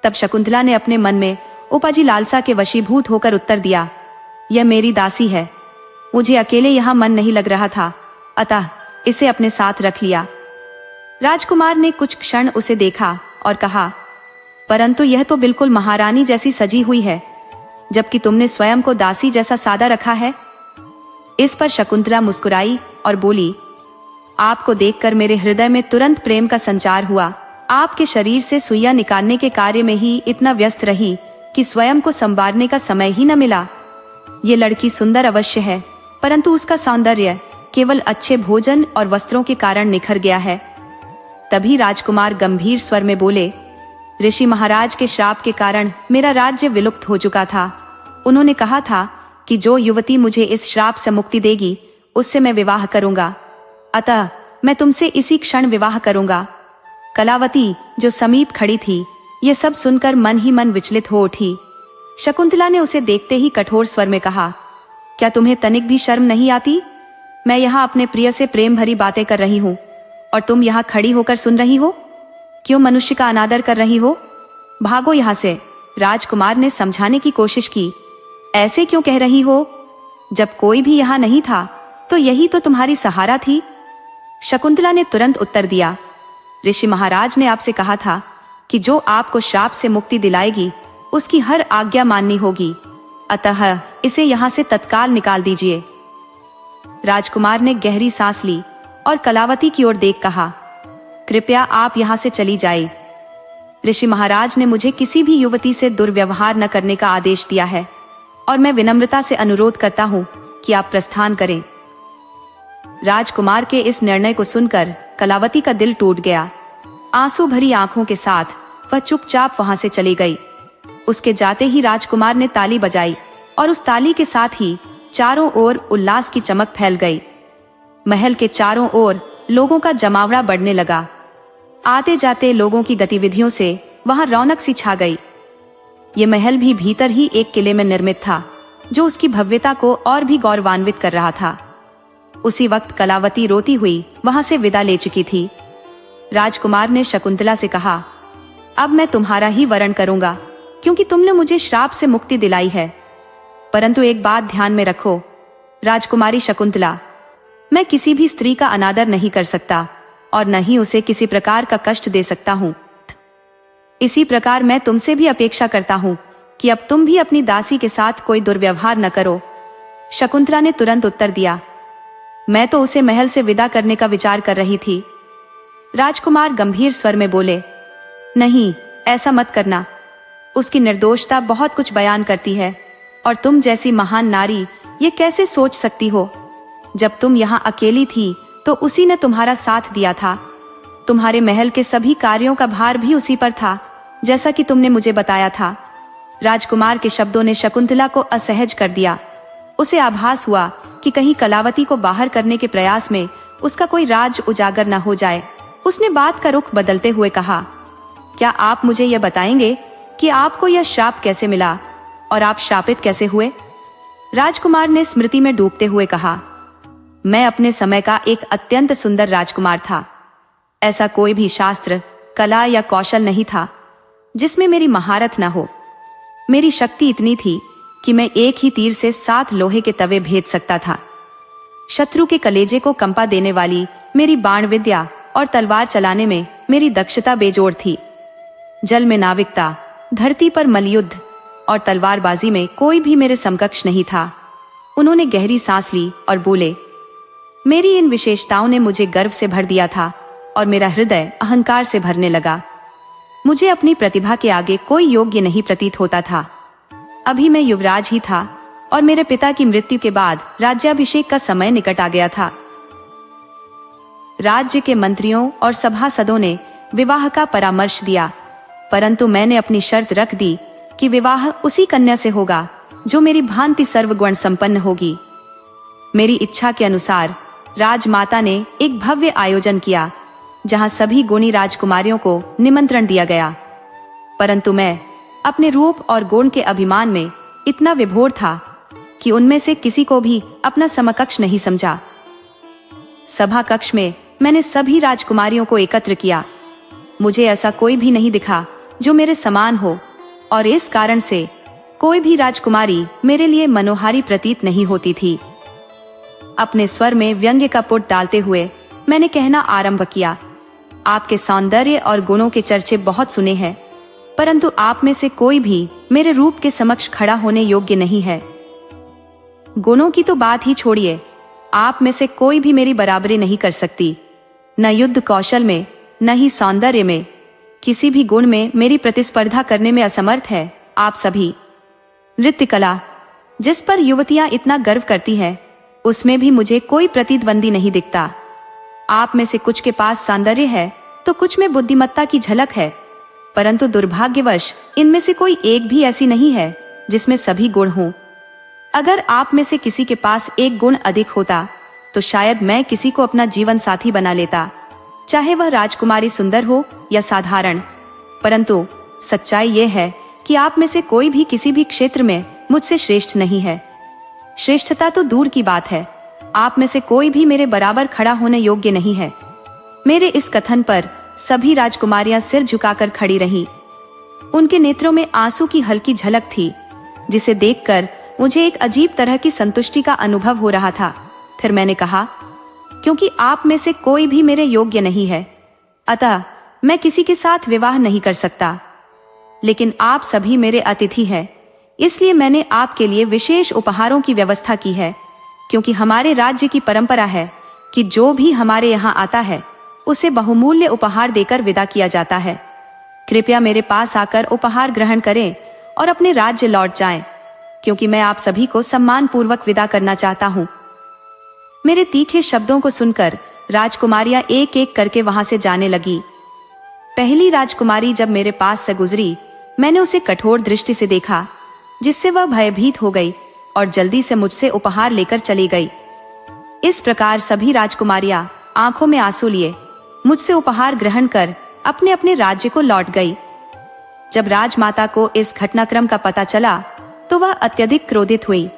A: तब शकुंतला ने अपने मन में उपजी लालसा के वशीभूत होकर उत्तर दिया, यह मेरी दासी है। मुझे अकेले यहाँ मन नहीं लग रहा था, अतः इसे अपने साथ रख लिया। राजकुमार ने कुछ क्षण उसे देखा और कहा, परंतु यह तो बिल्कुल महारानी जैसी सजी हुई है, जबकि तुमने स्वयं को दासी जैसा सादा रखा है। इस पर शकुंतला मुस्कुराई और बोली, आपको देखकर मेरे हृदय में तुरंत प्रेम का संचार हुआ। आपके शरीर से सुइयां निकालने के कार्य में ही इतना व्यस्त रही कि स्वयं को संवारने का समय ही न मिला। ये लड़की सुंदर अवश्य है, परंतु उसका सौंदर्य केवल अच्छे भोजन और वस्त्रों के कारण निखर गया है। तभी राजकुमार गंभीर स्वर में बोले, ऋषि महाराज के श्राप के कारण मेरा राज्य विलुप्त हो चुका था। उन्होंने कहा था कि जो युवती मुझे इस श्राप से मुक्ति देगी उससे मैं विवाह करूंगा। अतः मैं तुमसे इसी क्षण विवाह करूंगा। कलावती, जो समीप खड़ी थी, ये सब सुनकर मन ही मन विचलित हो उठी। शकुंतला ने उसे देखते ही कठोर स्वर में कहा, क्या तुम्हें तनिक भी शर्म नहीं आती? मैं यहाँ अपने प्रिय से प्रेम भरी बातें कर रही हूँ और तुम यहाँ खड़ी होकर सुन रही हो? क्यों मनुष्य का अनादर कर रही हो? भागो यहाँ से। राजकुमार ने समझाने की कोशिश की, ऐसे क्यों कह रही हो? जब कोई भी यहाँ नहीं था तो यही तो तुम्हारी सहारा थी। शकुंतला ने तुरंत उत्तर दिया, ऋषि महाराज ने आपसे कहा था कि जो आपको श्राप से मुक्ति दिलाएगी उसकी हर आज्ञा माननी होगी, अतः इसे यहाँ से तत्काल निकाल दीजिए। राजकुमार ने गहरी सांस ली और कलावती की ओर देख कहा, कृपया आप यहाँ से चली जाइए। ऋषि महाराज ने मुझे किसी भी युवती से दुर्व्यवहार न करने का आदेश दिया है और मैं विनम्रता से अनुरोध करता हूँ कि आप प्रस्थान करें। राजकुमार के इस निर्णय को सुनकर कलावती का दिल टूट गया। आंसू भरी आंखों के साथ वह चुपचाप वहां से चली गई। उसके जाते ही राजकुमार ने ताली बजाई और उस ताली के साथ ही चारों ओर उल्लास की चमक फैल गई। महल के चारों ओर लोगों का जमावड़ा बढ़ने लगा। आते जाते लोगों की गतिविधियों से वहां रौनक सी छा गई। ये महल भी भीतर ही एक किले में निर्मित था, जो उसकी भव्यता को और भी गौरवान्वित कर रहा था। उसी वक्त कलावती रोती हुई वहां से विदा ले चुकी थी। राजकुमार ने शकुंतला से कहा, अब मैं तुम्हारा ही वरण करूंगा, क्योंकि तुमने मुझे श्राप से मुक्ति दिलाई है। परंतु एक बात ध्यान में रखो, राजकुमारी शकुंतला, मैं किसी भी स्त्री का अनादर नहीं कर सकता और न ही उसे किसी प्रकार का कष्ट दे सकता हूँ। इसी प्रकार मैं तुमसे भी अपेक्षा करता हूँ कि अब तुम भी अपनी दासी के साथ कोई दुर्व्यवहार न करो। शकुंतला ने तुरंत उत्तर दिया, मैं तो उसे महल से विदा करने का विचार कर रही थी। राजकुमार गंभीर स्वर में बोले, नहीं, ऐसा मत करना। उसकी निर्दोषता बहुत कुछ बयान करती है और तुम जैसी महान नारी ये कैसे सोच सकती हो? जब तुम यहाँ अकेली थी तो उसी ने तुम्हारा साथ दिया था। तुम्हारे महल के सभी कार्यों का भार भी उसी पर था, जैसा कि तुमने मुझे बताया था। राजकुमार के शब्दों ने शकुंतला को असहज कर दिया। उसे आभास हुआ कि कहीं कलावती को बाहर करने के प्रयास में उसका कोई राज उजागर न हो जाए। उसने बात का रुख बदलते हुए कहा, क्या आप मुझे यह बताएंगे कि आपको यह श्राप कैसे मिला और आप श्रापित कैसे हुए? राजकुमार ने स्मृति में डूबते हुए कहा, मैं अपने समय का एक अत्यंत सुंदर राजकुमार था। ऐसा कोई भी शास्त्र, कला या कौशल नहीं था जिसमें मेरी महारत न हो। मेरी शक्ति इतनी थी कि मैं एक ही तीर से 7 लोहे के तवे भेद सकता था। शत्रु के कलेजे को कंपा देने वाली मेरी बाण विद्या और तलवार चलाने में मेरी दक्षता बेजोड़ थी। जल में नाविकता, धरती पर मलयुद्ध और तलवारबाजी में कोई भी मेरे समकक्ष नहीं था। उन्होंने गहरी सांस ली और बोले, मेरी इन विशेषताओं ने मुझे गर्व से भर दिया था और मेरा हृदय अहंकार से भरने लगा। मुझे अपनी प्रतिभा के आगे कोई योग्य नहीं प्रतीत होता था। अभी मैं युवराज ही था और मेरे पिता की मृत्यु के बाद राज्याभिषेक का समय निकट आ गया था। राज्य के मंत्रियों और सभासदों ने विवाह का परामर्श दिया, परंतु मैंने अपनी शर्त रख दी कि विवाह उसी कन्या से होगा जो मेरी भांति सर्वगुण संपन्न होगी। मेरी इच्छा के अनुसार राजमाता ने एक भव्य आयोजन किया, जहां सभी गुणी राजकुमारियों को निमंत्रण दिया गया, परंतु मैं अपने रूप और गुण के अभिमान में इतना विभोर था कि उनमें से किसी को भी अपना समकक्ष नहीं समझा। सभा कक्ष में मैंने सभी राजकुमारियों को एकत्र किया। मुझे ऐसा कोई भी नहीं दिखा जो मेरे समान हो, और इस कारण से कोई भी राजकुमारी मेरे लिए मनोहारी प्रतीत नहीं होती थी। अपने स्वर में व्यंग्य का पुट डालते हुए मैंने कहना आरंभ किया, आपके सौंदर्य और गुणों के चर्चे बहुत सुने हैं, परंतु आप में से कोई भी मेरे रूप के समक्ष खड़ा होने योग्य नहीं है। गुणों की तो बात ही छोड़िए, आप में से कोई भी मेरी बराबरी नहीं कर सकती। न युद्ध कौशल में, न ही सौंदर्य में, किसी भी गुण में मेरी प्रतिस्पर्धा करने में असमर्थ है आप सभी। नृत्य कला, जिस पर युवतियां इतना गर्व करती हैं, उसमें भी मुझे कोई प्रतिद्वंदी नहीं दिखता। आप में से कुछ के पास सौंदर्य है तो कुछ में बुद्धिमत्ता की झलक है, परंतु दुर्भाग्यवश इनमें से कोई एक भी ऐसी नहीं है जिसमें सभी गुण हों। अगर आप में से किसी के पास एक गुण अधिक होता तो शायद मैं किसी को अपना जीवन साथी बना लेता, चाहे वह राजकुमारी सुंदर हो या साधारण। परंतु सच्चाई यह है कि आप में से कोई भी किसी भी क्षेत्र में मुझसे श्रेष्ठ नहीं है। श्रेष्ठता तो दूर की बात है, आप में से कोई भी मेरे बराबर खड़ा होने योग्य नहीं है। मेरे इस कथन पर सभी राजकुमारियां सिर झुकाकर खड़ी रहीं। उनके नेत्रों में आंसू की हल्की झलक थी, जिसे देखकर मुझे एक अजीब तरह की संतुष्टि का अनुभव हो रहा था। फिर मैंने कहा, क्योंकि आप में से कोई भी मेरे योग्य नहीं है, अतः मैं किसी के साथ विवाह नहीं कर सकता। लेकिन आप सभी मेरे अतिथि हैं, इसलिए मैंने आपके लिए विशेष उपहारों की व्यवस्था की है, क्योंकि हमारे राज्य की परंपरा है कि जो भी हमारे यहाँ आता है उसे बहुमूल्य उपहार देकर विदा किया जाता है। कृपया मेरे पास आकर उपहार ग्रहण करें और अपने राज्य लौट जाएं, क्योंकि मैं आप सभी को सम्मान पूर्वक विदा करना चाहता हूँ। मेरे तीखे शब्दों को सुनकर राजकुमारियां एक एक करके वहां से जाने लगी। पहली राजकुमारी जब मेरे पास से गुजरी, मैंने उसे कठोर दृष्टि से देखा, जिससे वह भयभीत हो गई और जल्दी से मुझसे उपहार लेकर चली गई। इस प्रकार सभी राजकुमारियां आंखों में आंसू लिए मुझसे उपहार ग्रहण कर अपने अपने राज्य को लौट गई। जब राजमाता को इस घटनाक्रम का पता चला तो वह अत्यधिक क्रोधित हुई।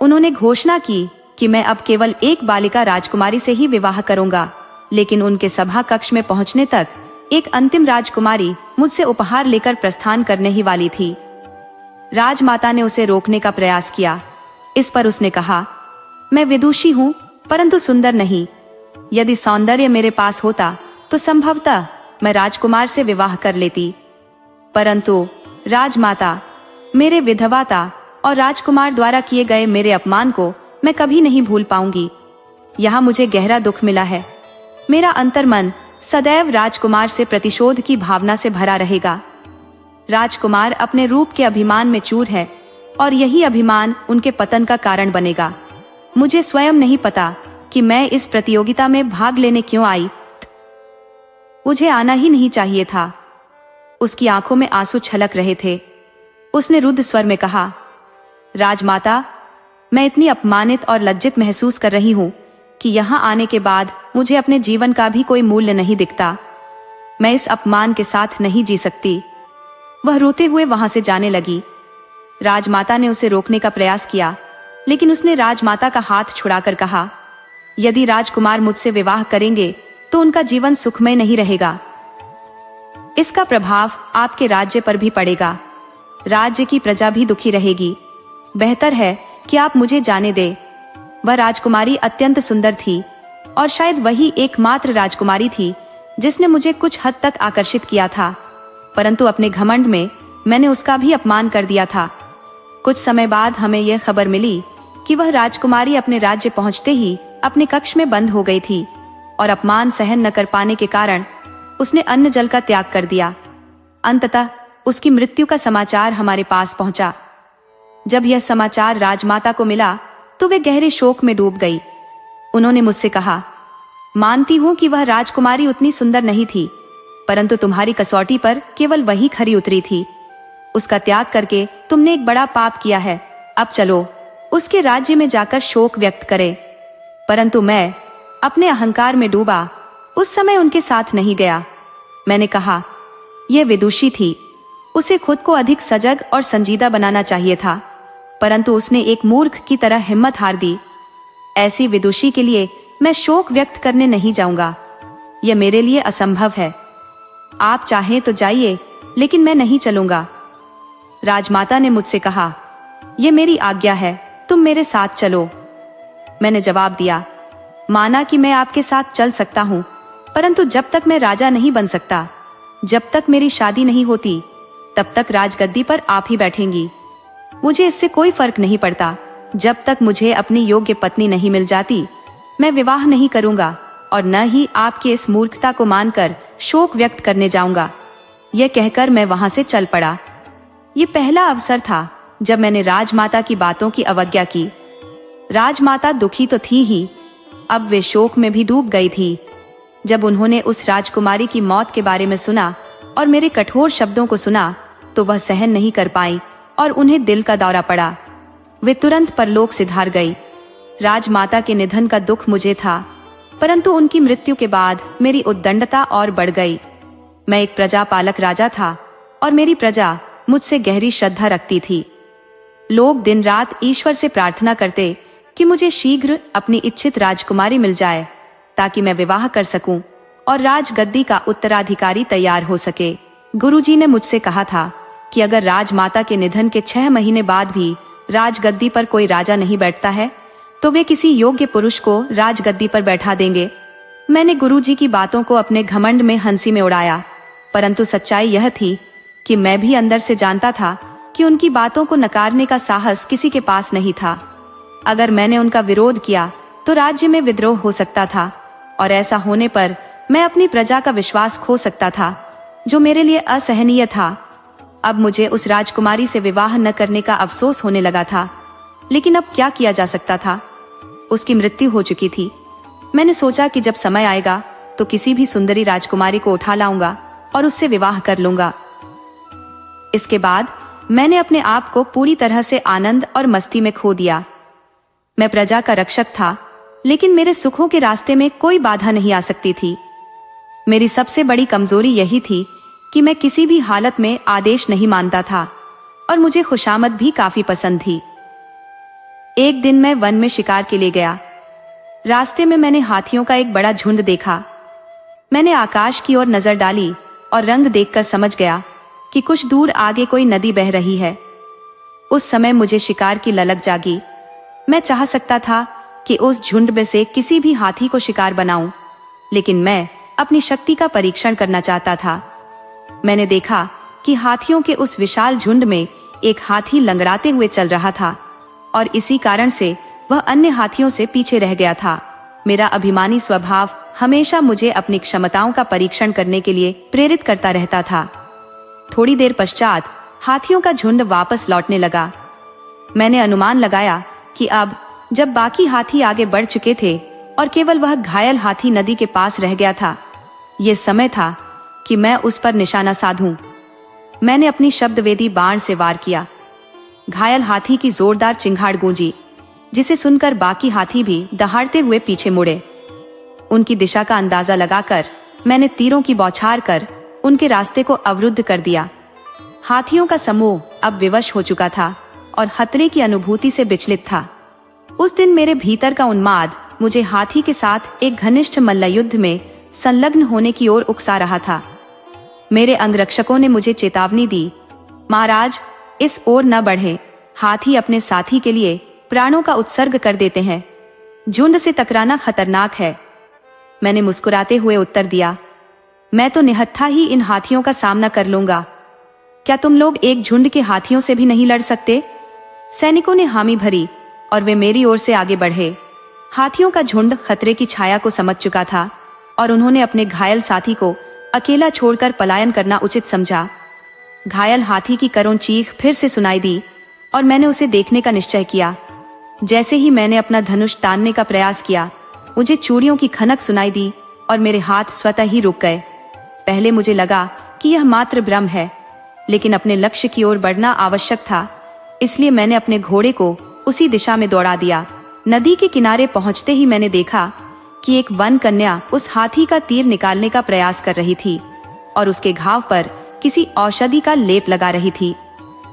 A: उन्होंने घोषणा की कि मैं अब केवल एक बालिका राजकुमारी से ही विवाह करूंगा, लेकिन उनके सभा कक्ष में पहुंचने तक एक अंतिम राजकुमारी मुझसे उपहार लेकर प्रस्थान करने ही वाली थी। राजमाता ने उसे रोकने का प्रयास किया। इस पर उसने कहा, मैं विदुषी हूं परंतु सुंदर नहीं। यदि सौंदर्य मेरे पास होता तो संभवतः मैं राजकुमार से विवाह कर लेती, परंतु राजमाता, मेरे विधवाता और राजकुमार द्वारा किए गए मेरे अपमान को मैं कभी नहीं भूल पाऊंगी। यहाँ मुझे गहरा दुख मिला है। मेरा अंतर्मन सदैव राजकुमार से प्रतिशोध की भावना से भरा रहेगा। राजकुमार अपने रूप के अभिमान में चूर है और यही अभिमान उनके पतन का कारण बनेगा। मुझे स्वयं नहीं पता कि मैं इस प्रतियोगिता में भाग लेने क्यों आई। मुझे आना ही नहीं चाहिए था। उसकी आंखों में आंसू छलक रहे थे। उसने रुद्ध स्वर में कहा, राजमाता, मैं इतनी अपमानित और लज्जित महसूस कर रही हूं कि यहाँ आने के बाद मुझे अपने जीवन का भी कोई मूल्य नहीं दिखता। मैं इस अपमान के साथ नहीं जी सकती। वह रोते हुए वहां से जाने लगी। राजमाता ने उसे रोकने का प्रयास किया, लेकिन उसने राजमाता का हाथ छुड़ाकर कहा, यदि राजकुमार मुझसे विवाह करेंगे तो उनका जीवन सुखमय नहीं रहेगा। इसका प्रभाव आपके राज्य पर भी पड़ेगा। राज्य की प्रजा भी दुखी रहेगी। बेहतर है कि आप मुझे जाने दें। वह राजकुमारी अत्यंत सुंदर थी और शायद वही एकमात्र राजकुमारी थी जिसने मुझे कुछ हद तक आकर्षित किया था, परंतु अपने घमंड में मैंने उसका भी अपमान कर दिया था। कुछ समय बाद हमें यह खबर मिली कि वह राजकुमारी अपने राज्य पहुंचते ही अपने कक्ष में बंद हो गई थी और अपमान सहन न कर पाने के कारण उसने अन्न जल का त्याग कर दिया। अंततः उसकी मृत्यु का समाचार हमारे पास पहुंचा। जब यह समाचार राजमाता को मिला तो वे गहरे शोक में डूब गई। उन्होंने मुझसे कहा, मानती हूं कि वह राजकुमारी उतनी सुंदर नहीं थी, परंतु तुम्हारी कसौटी पर केवल वही खरी उतरी थी। उसका त्याग करके तुमने एक बड़ा पाप किया है। अब चलो उसके राज्य में जाकर शोक व्यक्त करें। परंतु मैं अपने अहंकार में डूबा उस समय उनके साथ नहीं गया। मैंने कहा, यह विदुषी थी, उसे खुद को अधिक सजग और संजीदा बनाना चाहिए था, परंतु उसने एक मूर्ख की तरह हिम्मत हार दी। ऐसी विदुषी के लिए मैं शोक व्यक्त करने नहीं जाऊंगा, यह मेरे लिए असंभव है। आप चाहें तो जाइए, लेकिन मैं नहीं चलूंगा। राजमाता ने मुझसे कहा, यह मेरी आज्ञा है, तुम मेरे साथ चलो। मैंने जवाब दिया, माना कि मैं आपके साथ चल सकता हूं, परंतु जब तक मैं राजा नहीं बन सकता, जब तक मेरी शादी नहीं होती, तब तक राजगद्दी पर आप ही बैठेंगी। मुझे इससे कोई फर्क नहीं पड़ता। जब तक मुझे अपनी योग्य पत्नी नहीं मिल जाती, मैं विवाह नहीं करूंगा और न ही आपकी इस मूर्खता को मानकर शोक व्यक्त करने जाऊंगा। यह कहकर मैं वहां से चल पड़ा। ये पहला अवसर था जब मैंने राजमाता की बातों की अवज्ञा की। राजमाता दुखी तो थी ही, अब वे शोक में भी डूब गई थी। जब उन्होंने उस राजकुमारी की मौत के बारे में सुना और मेरे कठोर शब्दों को सुना, तो वह सहन नहीं कर पाई और उन्हें दिल का दौरा पड़ा। वे तुरंत परलोक सिधार गई। राजमाता के निधन का दुख मुझे था, परंतु उनकी मृत्यु के बाद मेरी उद्दंडता और बढ़ गई। मैं एक प्रजापालक राजा था और मेरी प्रजा मुझसे गहरी श्रद्धा रखती थी। लोग दिन रात ईश्वर से प्रार्थना करते कि मुझे शीघ्र अपनी इच्छित राजकुमारी मिल जाए, ताकि मैं विवाह कर सकूं और राजगद्दी का उत्तराधिकारी तैयार हो सके। गुरुजी ने मुझसे कहा था कि अगर राजमाता के निधन के 6 महीने बाद भी राजगद्दी पर कोई राजा नहीं बैठता है, तो वे किसी योग्य पुरुष को राजगद्दी पर बैठा देंगे। मैंने गुरुजी की बातों को अपने घमंड में हंसी में उड़ाया, परंतु सच्चाई यह थी कि मैं भी अंदर से जानता था कि उनकी बातों को नकारने का साहस किसी के पास नहीं था। अगर मैंने उनका विरोध किया तो राज्य में विद्रोह हो सकता था और ऐसा होने पर मैं अपनी प्रजा का विश्वास खो सकता था, जो मेरे लिए असहनीय था। अब मुझे उस राजकुमारी से विवाह न करने का अफसोस होने लगा था, लेकिन अब क्या किया जा सकता था? उसकी मृत्यु हो चुकी थी। मैंने सोचा कि जब समय आएगा तो किसी भी सुंदरी राजकुमारी को उठा लाऊंगा और उससे विवाह कर लूंगा। इसके बाद मैंने अपने आप को पूरी तरह से आनंद और मस्ती में खो दिया। मैं प्रजा का रक्षक था, लेकिन मेरे सुखों के रास्ते में कोई बाधा नहीं आ सकती थी। मेरी सबसे बड़ी कमजोरी यही थी कि मैं किसी भी हालत में आदेश नहीं मानता था और मुझे खुशामद भी काफी पसंद थी। एक दिन मैं वन में शिकार के लिए गया। रास्ते में मैंने हाथियों का एक बड़ा झुंड देखा। मैंने आकाश की ओर नजर डाली और रंग देखकर समझ गया कि कुछ दूर आगे कोई नदी बह रही है। उस समय मुझे शिकार की ललक जागी। मैं चाह सकता था कि उस झुंड में से किसी भी हाथी को शिकार बनाऊं, लेकिन मैं अपनी शक्ति का परीक्षण करना चाहता था। मैंने देखा कि हाथियों के उस विशाल झुंड में एक हाथी लंगड़ाते हुए चल रहा था और इसी कारण से वह अन्य हाथियों से पीछे रह गया था। मेरा अभिमानी स्वभाव हमेशा मुझे अपनी क्षमताओं का परीक्षण करने के लिए प्रेरित करता रहता था। थोड़ी देर पश्चात हाथियों का झुंड वापस लौटने लगा। मैंने अनुमान लगाया कि अब जब बाकी हाथी आगे बढ़ चुके थे और केवल वह घायल हाथी नदी के पास रह गया था, यह समय था कि मैं उस पर निशाना साधूं। मैंने अपनी शब्दवेदी बाण से वार किया। घायल हाथी की जोरदार चिंगाड़ गूंजी, जिसे सुनकर बाकी हाथी भी दहाड़ते हुए पीछे मुड़े। उनकी दिशा का अंदाजा लगाकर मैंने तीरों की बौछार कर उनके रास्ते को अवरुद्ध कर दिया। हाथियों का समूह अब विवश हो चुका था और खतरे की अनुभूति से विचलित था। उस दिन मेरे भीतर का उन्माद मुझे हाथी के साथ एक घनिष्ठ मल्लयुद्ध में संलग्न होने की ओर उकसा रहा था। मेरे अंगरक्षकों ने मुझे चेतावनी दी, महाराज, इस ओर न बढ़ें। हाथी अपने साथी के लिए प्राणों का उत्सर्ग कर देते हैं। झुंड से टकराना खतरनाक है। मैंने मुस्कुराते हुए उत्तर दिया, मैं तो निहत्था ही इन हाथियों का सामना कर लूंगा। क्या तुम लोग एक झुंड के हाथियों से भी नहीं लड़ सकते? सैनिकों ने हामी भरी, और वे मेरी ओर से आगे बढ़े। हाथियों का झुंड खतरे की छाया को समझ चुका था और उन्होंने अपने घायल साथी को अकेला छोड़कर पलायन करना उचित समझा। घायल हाथी की करुण चीख फिर से सुनाई दी और मैंने उसे देखने का निश्चय किया। जैसे ही मैंने अपना धनुष तानने का प्रयास किया, मुझे चूड़ियों की खनक सुनाई दी और मेरे हाथ स्वतः ही रुक गए। पहले मुझे लगा कि यह मात्र भ्रम है, लेकिन अपने लक्ष्य की ओर बढ़ना आवश्यक था, इसलिए मैंने अपने घोड़े को उसी दिशा में दौड़ा दिया। नदी के किनारे पहुंचते ही मैंने देखा कि एक वन कन्या उस हाथी का तीर निकालने का प्रयास कर रही थी और उसके घाव पर किसी औषधि का लेप लगा रही थी।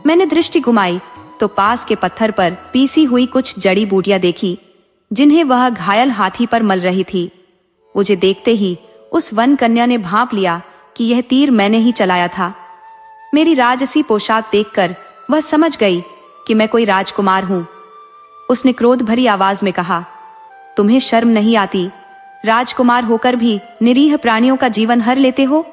A: मैंने दृष्टि घुमाई तो पास के पत्थर पर पीसी हुई कुछ जड़ी बूटियां देखी, जिन्हें वह घायल हाथी पर मल रही थी। मुझे देखते ही उस वन कन्या ने भांप लिया कि यह तीर मैंने ही चलाया था। मेरी राजसी पोशाक देखकर वह समझ गई कि मैं कोई राजकुमार हूं। उसने क्रोध भरी आवाज में कहा, तुम्हें शर्म नहीं आती? राजकुमार होकर भी निरीह प्राणियों का जीवन हर लेते हो।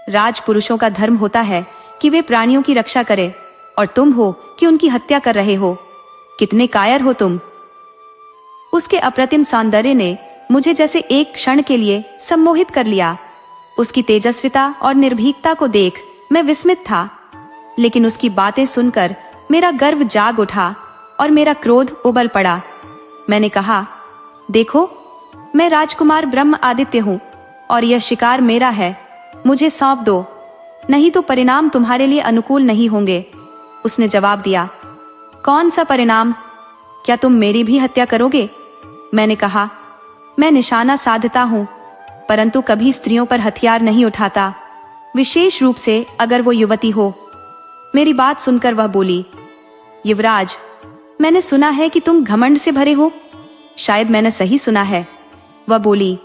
A: राजपुरुषों का धर्म होता है कि वे प्राणियों की रक्षा करें, और तुम हो कि उनकी हत्या कर रहे हो। कितने कायर हो तुम। उसके अप्रतिम सौंदर्य ने मुझे जैसे एक क्षण के लिए सम्मोहित कर लिया। उसकी तेजस्विता और निर्भीकता को देख मैं विस्मित था, लेकिन उसकी बातें सुनकर मेरा गर्व जाग उठा और मेरा क्रोध उबल पड़ा। मैंने कहा, देखो, मैं राजकुमार ब्रह्म आदित्य हूँ और यह शिकार मेरा है। मुझे सौंप दो, नहीं तो परिणाम तुम्हारे लिए अनुकूल नहीं होंगे। उसने जवाब दिया, कौन सा परिणाम? क्या तुम मेरी भी हत्या करोगे? मैंने कहा, मैं निशाना साधता हूँ, परंतु कभी स्त्रियों पर हथियार नहीं उठाता, विशेष रूप से अगर वो युवती हो। मेरी बात सुनकर वह बोली, युवराज, मैंने सुना है कि तुम घमंड से भरे हो। शायद मैंने सही सुना है। वह बोली,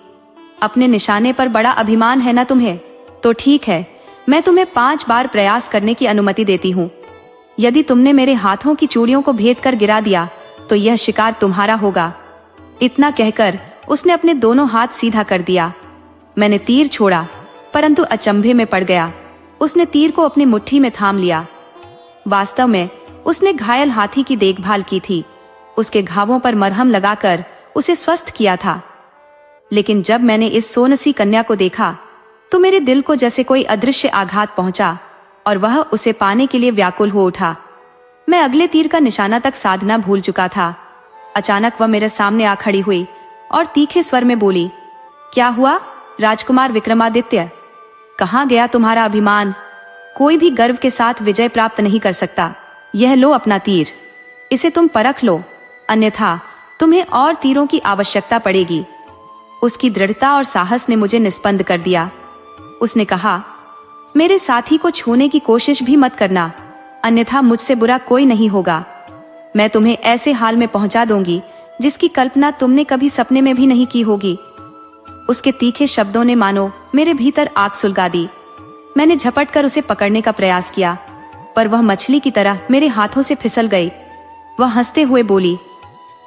A: अपने निशाने पर बड़ा अभिमान है ना तुम्हें? तो ठीक है, मैं तुम्हें 5 बार प्रयास करने की अनुमति देती हूँ। यदि तुमने मेरे हाथों की चूड़ियों को भेद कर गिरा दिया तो यह शिकार तुम्हारा होगा। इतना कहकर उसने अपने दोनों हाथ सीधा कर दिया। मैंने तीर छोड़ा, परंतु अचंभे में पड़ गया। उसने तीर को अपनी मुट्ठी में थाम लिया। वास्तव में उसने घायल हाथी की देखभाल की थी, उसके घावों पर मरहम लगाकर उसे स्वस्थ किया था। लेकिन जब मैंने इस सोनसी कन्या को देखा तो मेरे दिल को जैसे कोई अदृश्य आघात पहुंचा और वह उसे पाने के लिए व्याकुल हो उठा। मैं अगले तीर का निशाना तक साधना भूल चुका था। अचानक वह मेरे सामने आ खड़ी हुई और तीखे स्वर में बोली, क्या हुआ राजकुमार विक्रमादित्य? कहाँ गया तुम्हारा अभिमान? कोई भी गर्व के साथ विजय प्राप्त नहीं कर सकता। यह लो अपना तीर, इसे तुम परख लो, अन्यथा तुम्हें और तीरों की आवश्यकता पड़ेगी। उसकी दृढ़ता और साहस ने मुझे निस्पंद कर दिया। उसने कहा, मेरे साथी को छूने की कोशिश भी मत करना, अन्यथा मुझसे बुरा कोई नहीं होगा। मैं तुम्हें ऐसे हाल में पहुंचा दूंगी जिसकी कल्पना तुमने कभी सपने में भी नहीं की होगी। उसके तीखे शब्दों ने मानो मेरे भीतर आग सुलगा दी। मैंने झपट कर उसे पकड़ने का प्रयास किया, पर वह मछली की तरह मेरे हाथों से फिसल गई। वह हंसते हुए बोली,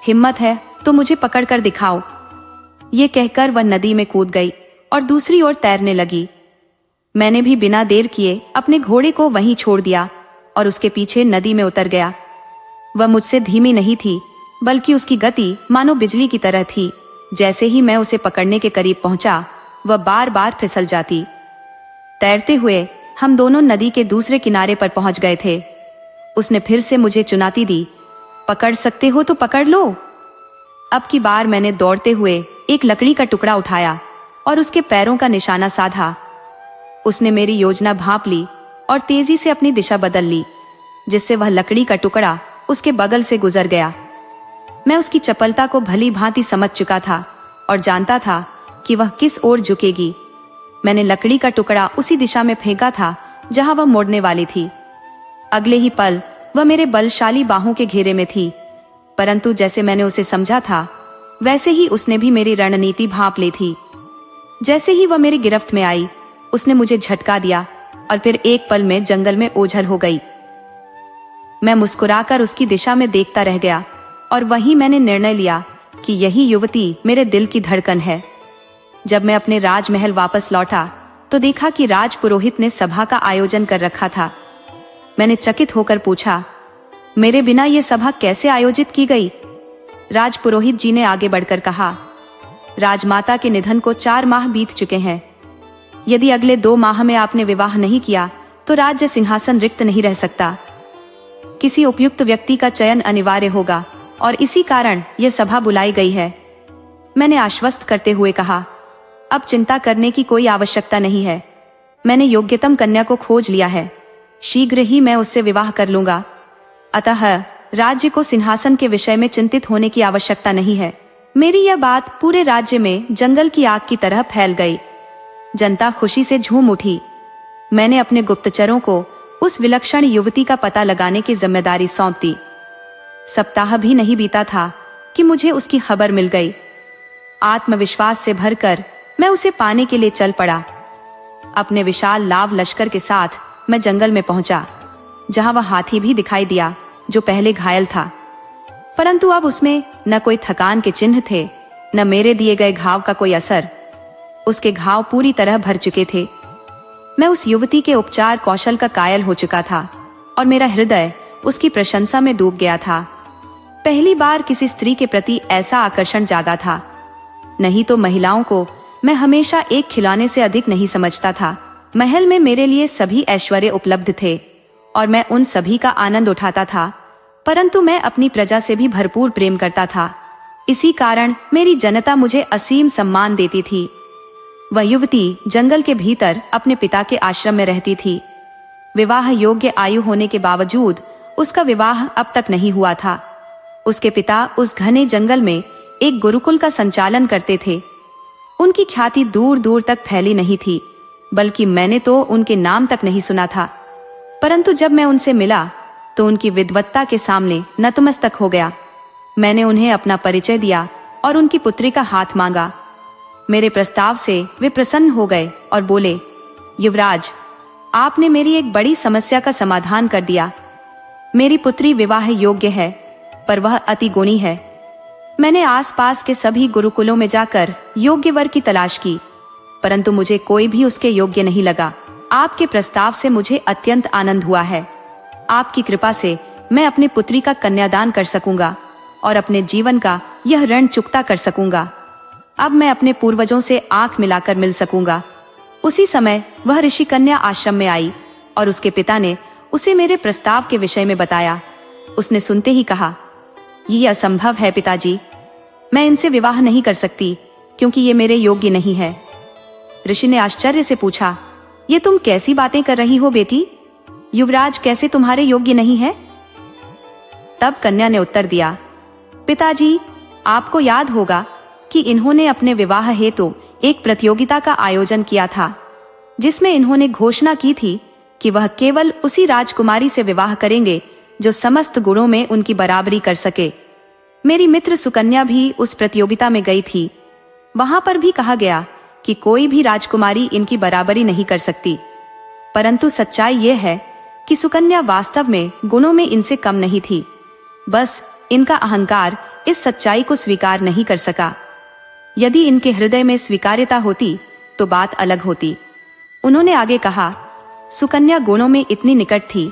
A: हिम्मत है तो मुझे पकड़ कर दिखाओ। ये कहकर वह नदी में कूद गई और दूसरी ओर तैरने लगी। मैंने भी बिना देर किए अपने घोड़े को वहीं छोड़ दिया और उसके पीछे नदी में उतर गया। वह मुझसे धीमी नहीं थी, बल्कि उसकी गति मानो बिजली की तरह थी। जैसे ही मैं उसे पकड़ने के करीब पहुंचा, वह बार बार फिसल जाती। तैरते हुए हम दोनों नदी के दूसरे किनारे पर पहुंच गए थे। उसने फिर से मुझे चुनौती दी, पकड़ सकते हो तो पकड़ लो। अब की बार मैंने दौड़ते हुए एक लकड़ी का टुकड़ा उठाया और उसके पैरों का निशाना साधा। उसने मेरी योजना भांप ली और तेजी से अपनी दिशा बदल ली, जिससे वह लकड़ी का टुकड़ा उसके बगल से गुजर गया। मैं उसकी चपलता को भली भांति समझ चुका था और जानता था कि वह किस ओर झुकेगी। मैंने लकड़ी का टुकड़ा उसी दिशा में फेंका था जहां वह मुड़ने वाली थी। अगले ही पल वह मेरे बलशाली बाहों के घेरे में थी, परंतु जैसे मैंने उसे समझा था वैसे ही उसने भी मेरी रणनीति भांप ली थी। जैसे ही वह मेरी गिरफ्त में आई, उसने मुझे झटका दिया और फिर एक पल में जंगल में ओझल हो गई। मैं मुस्कुराकर उसकी दिशा में देखता रह गया और वहीं मैंने निर्णय लिया कि यही युवती मेरे दिल की धड़कन है। जब मैं अपने राजमहल वापस लौटा तो देखा कि राजपुरोहित ने सभा का आयोजन कर रखा था। मैंने चकित होकर पूछा, मेरे बिना ये सभा कैसे आयोजित की गई? राजपुरोहित जी ने आगे बढ़कर कहा, राजमाता के निधन को 4 माह बीत चुके हैं। यदि अगले 2 माह में आपने विवाह नहीं किया तो राज्य सिंहासन रिक्त नहीं रह सकता। किसी उपयुक्त व्यक्ति का चयन अनिवार्य होगा और इसी कारण यह सभा बुलाई गई है। मैंने आश्वस्त करते हुए कहा, अब चिंता करने की कोई आवश्यकता नहीं है। मैंने योग्यतम कन्या को खोज लिया है, शीघ्र ही मैं उससे विवाह कर लूंगा। अतः राज्य को सिंहासन के विषय में चिंतित होने की आवश्यकता नहीं है। मेरी यह बात पूरे राज्य में जंगल की आग की तरह फैल गई। जनता खुशी से झूम उठी। मैंने अपने गुप्तचरों को उस विलक्षण युवती का पता लगाने की जिम्मेदारी सौंप दी। सप्ताह भी नहीं बीता था कि मुझे उसकी खबर मिल गई। आत्मविश्वास से भरकर मैं उसे पाने के लिए चल पड़ा। अपने विशाल लाव लश्कर के साथ मैं जंगल में पहुंचा, जहां वह हाथी भी दिखाई दिया जो पहले घायल था, परंतु अब उसमें न कोई थकान के चिन्ह थे, न मेरे दिए गए घाव का कोई असर। उसके घाव पूरी तरह भर चुके थे। मैं उस युवती के उपचार कौशल का कायल हो चुका था और मेरा हृदय उसकी प्रशंसा में डूब गया था। पहली बार किसी स्त्री के प्रति ऐसा आकर्षण जागा था। नहीं तो महिलाओं को मैं हमेशा एक खिलौने से अधिक नहीं समझता था। महल में मेरे लिए सभी ऐश्वर्य उपलब्ध थे और मैं उन सभी का आनंद उठाता था, परंतु मैं अपनी प्रजा से भी भरपूर प्रेम करता था। इसी कारण मेरी जनता मुझे असीम सम्मान देती थी। वह युवती जंगल के भीतर अपने पिता के आश्रम में रहती थी। विवाह योग्य आयु होने के बावजूद उसका विवाह अब तक नहीं हुआ था। उसके पिता उस घने जंगल में एक गुरुकुल का संचालन करते थे। उनकी ख्याति दूर दूर तक फैली नहीं थी, बल्कि मैंने तो उनके नाम तक नहीं सुना था। परंतु जब मैं उनसे मिला तो उनकी विद्वत्ता के सामने नतमस्तक हो गया। मैंने उन्हें अपना परिचय दिया और उनकी पुत्री का हाथ मांगा। मेरे प्रस्ताव से वे प्रसन्न हो गए और बोले, युवराज, आपने मेरी एक बड़ी समस्या का समाधान कर दिया। मेरी पुत्री विवाह योग्य है, पर वह अति गुणी है। मैंने आसपास के सभी गुरुकुलों में जाकर योग्य वर की तलाश की, परंतु मुझे कोई भी उसके योग्य नहीं लगा। आपके प्रस्ताव से मुझे अत्यंत आनंद हुआ है। आपकी कृपा से मैं अपनी पुत्री का कन्यादान कर सकूंगा और अपने जीवन का यह ऋण चुकता कर सकूंगा। अब मैं अपने पूर्वजों से आंख मिलाकर मिल सकूंगा। उसी समय वह ऋषि कन्या आश्रम में आई और उसके पिता ने उसे मेरे प्रस्ताव के विषय में बताया। उसने सुनते ही कहा, ये असंभव है पिताजी, मैं इनसे विवाह नहीं कर सकती क्योंकि ये मेरे योग्य नहीं है। ऋषि ने आश्चर्य से पूछा, ये तुम कैसी बातें कर रही हो बेटी? युवराज कैसे तुम्हारे योग्य नहीं है? तब कन्या ने उत्तर दिया, पिताजी, आपको याद होगा कि इन्होंने अपने विवाह हेतु एक प्रतियोगिता का आयोजन किया था, जिसमें इन्होंने घोषणा की थी कि वह केवल उसी राजकुमारी से विवाह करेंगे जो समस्त गुणों में उनकी बराबरी कर सके। मेरी मित्र सुकन्या भी उस प्रतियोगिता में गई थी। वहां पर भी कहा गया कि कोई भी राजकुमारी इनकी बराबरी नहीं कर सकती, परंतु सच्चाई यह है कि सुकन्या वास्तव में गुणों में इनसे कम नहीं थी। बस इनका अहंकार इस सच्चाई को स्वीकार नहीं कर सका। यदि इनके हृदय में स्वीकार्यता होती तो बात अलग होती। उन्होंने आगे कहा, सुकन्या गुणों में इतनी निकट थी,